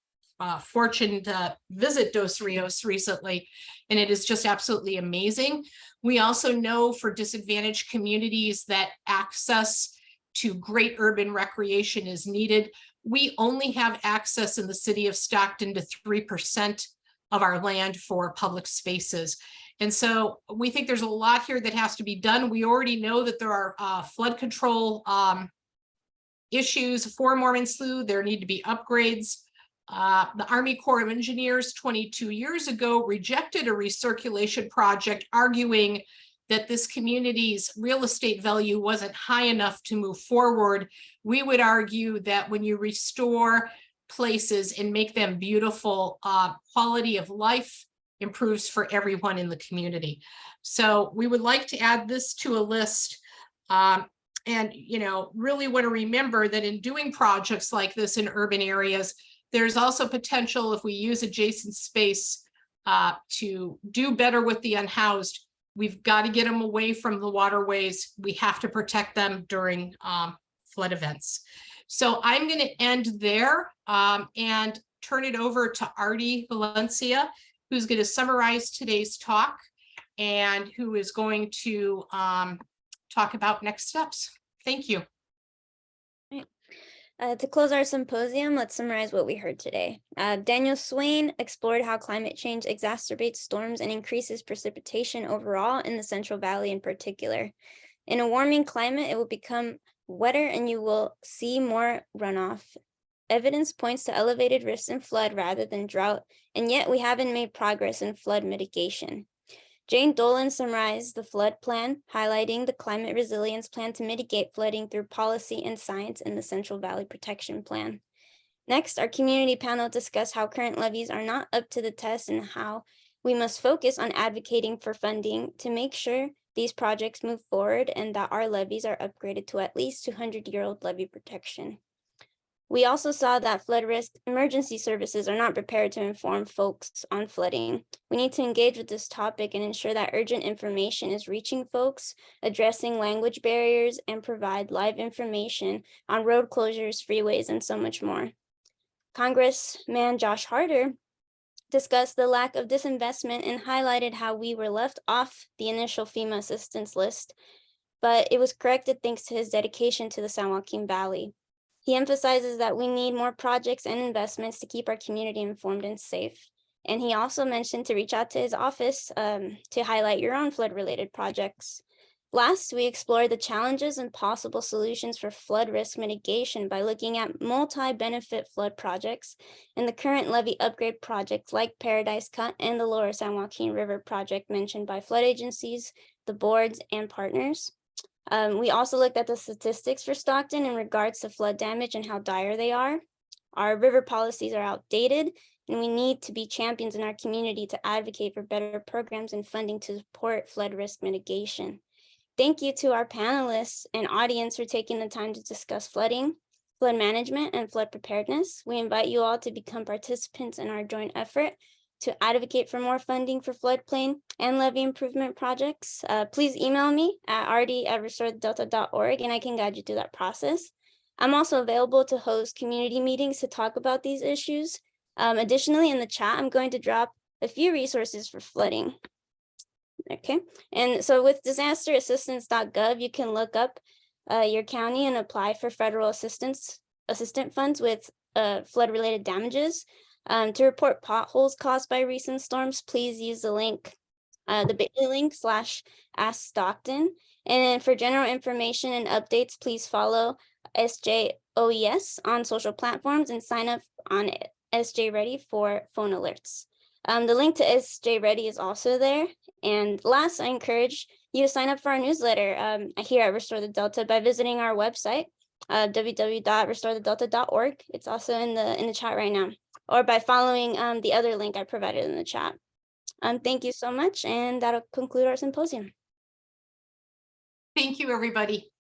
fortune to visit Dos Rios recently, and it is just absolutely amazing. We also know for disadvantaged communities that access to great urban recreation is needed. We only have access in the city of Stockton to 3% of our land for public spaces. And so we think there's a lot here that has to be done. We already know that there are flood control issues for Mormon Slough. There need to be upgrades. The Army Corps of Engineers 22 years ago rejected a recirculation project, arguing that this community's real estate value wasn't high enough to move forward. We would argue that when you restore places and make them beautiful, quality of life improves for everyone in the community. So we would like to add this to a list. And, you know, really want to remember that in doing projects like this in urban areas, there's also potential, if we use adjacent space to do better with the unhoused. We've got to get them away from the waterways. We have to protect them during flood events. So I'm going to end there and turn it over to Artie Valencia, who's going to summarize today's talk and who is going to talk about next steps. Thank you. To close our symposium, let's summarize what we heard today. Daniel Swain explored how climate change exacerbates storms and increases precipitation overall in the Central Valley in particular. In a warming climate, it will become wetter and you will see more runoff. Evidence points to elevated risks in flood rather than drought, and yet we haven't made progress in flood mitigation. Jane Dolan summarized the flood plan, highlighting the climate resilience plan to mitigate flooding through policy and science in the Central Valley Protection Plan. Next, our community panel discussed how current levees are not up to the test and how we must focus on advocating for funding to make sure these projects move forward and that our levees are upgraded to at least 200-year-old levee protection. We also saw that flood risk emergency services are not prepared to inform folks on flooding. We need to engage with this topic and ensure that urgent information is reaching folks, addressing language barriers, and provide live information on road closures, freeways, and so much more. Congressman Josh Harder discussed the lack of disinvestment and highlighted how we were left off the initial FEMA assistance list, but it was corrected thanks to his dedication to the San Joaquin Valley. He emphasizes that we need more projects and investments to keep our community informed and safe. And he also mentioned to reach out to his office to highlight your own flood-related projects. Last, we explored the challenges and possible solutions for flood risk mitigation by looking at multi-benefit flood projects and the current levee upgrade projects like Paradise Cut and the Lower San Joaquin River project mentioned by flood agencies, the boards, and partners. We also looked at the statistics for Stockton in regards to flood damage and how dire they are. Our river policies are outdated, and we need to be champions in our community to advocate for better programs and funding to support flood risk mitigation. Thank you to our panelists and audience for taking the time to discuss flooding, flood management, and flood preparedness. We invite you all to become participants in our joint effort to advocate for more funding for floodplain and levee improvement projects. Please email me at rd@restorethedelta.org and I can guide you through that process. I'm also available to host community meetings to talk about these issues. Additionally, in the chat, I'm going to drop a few resources for flooding. Okay, and so with disasterassistance.gov, you can look up your county and apply for federal assistance funds with flood-related damages. To report potholes caused by recent storms, please use the link, the bit.ly link /Ask Stockton. And then for general information and updates, please follow SJOES on social platforms and sign up on SJ Ready for phone alerts. The link to SJ Ready is also there. And last, I encourage you to sign up for our newsletter here at Restore the Delta by visiting our website, www.restorethedelta.org. It's also in the chat right now, or by following the other link I provided in the chat. Thank you so much, and that'll conclude our symposium. Thank you, everybody.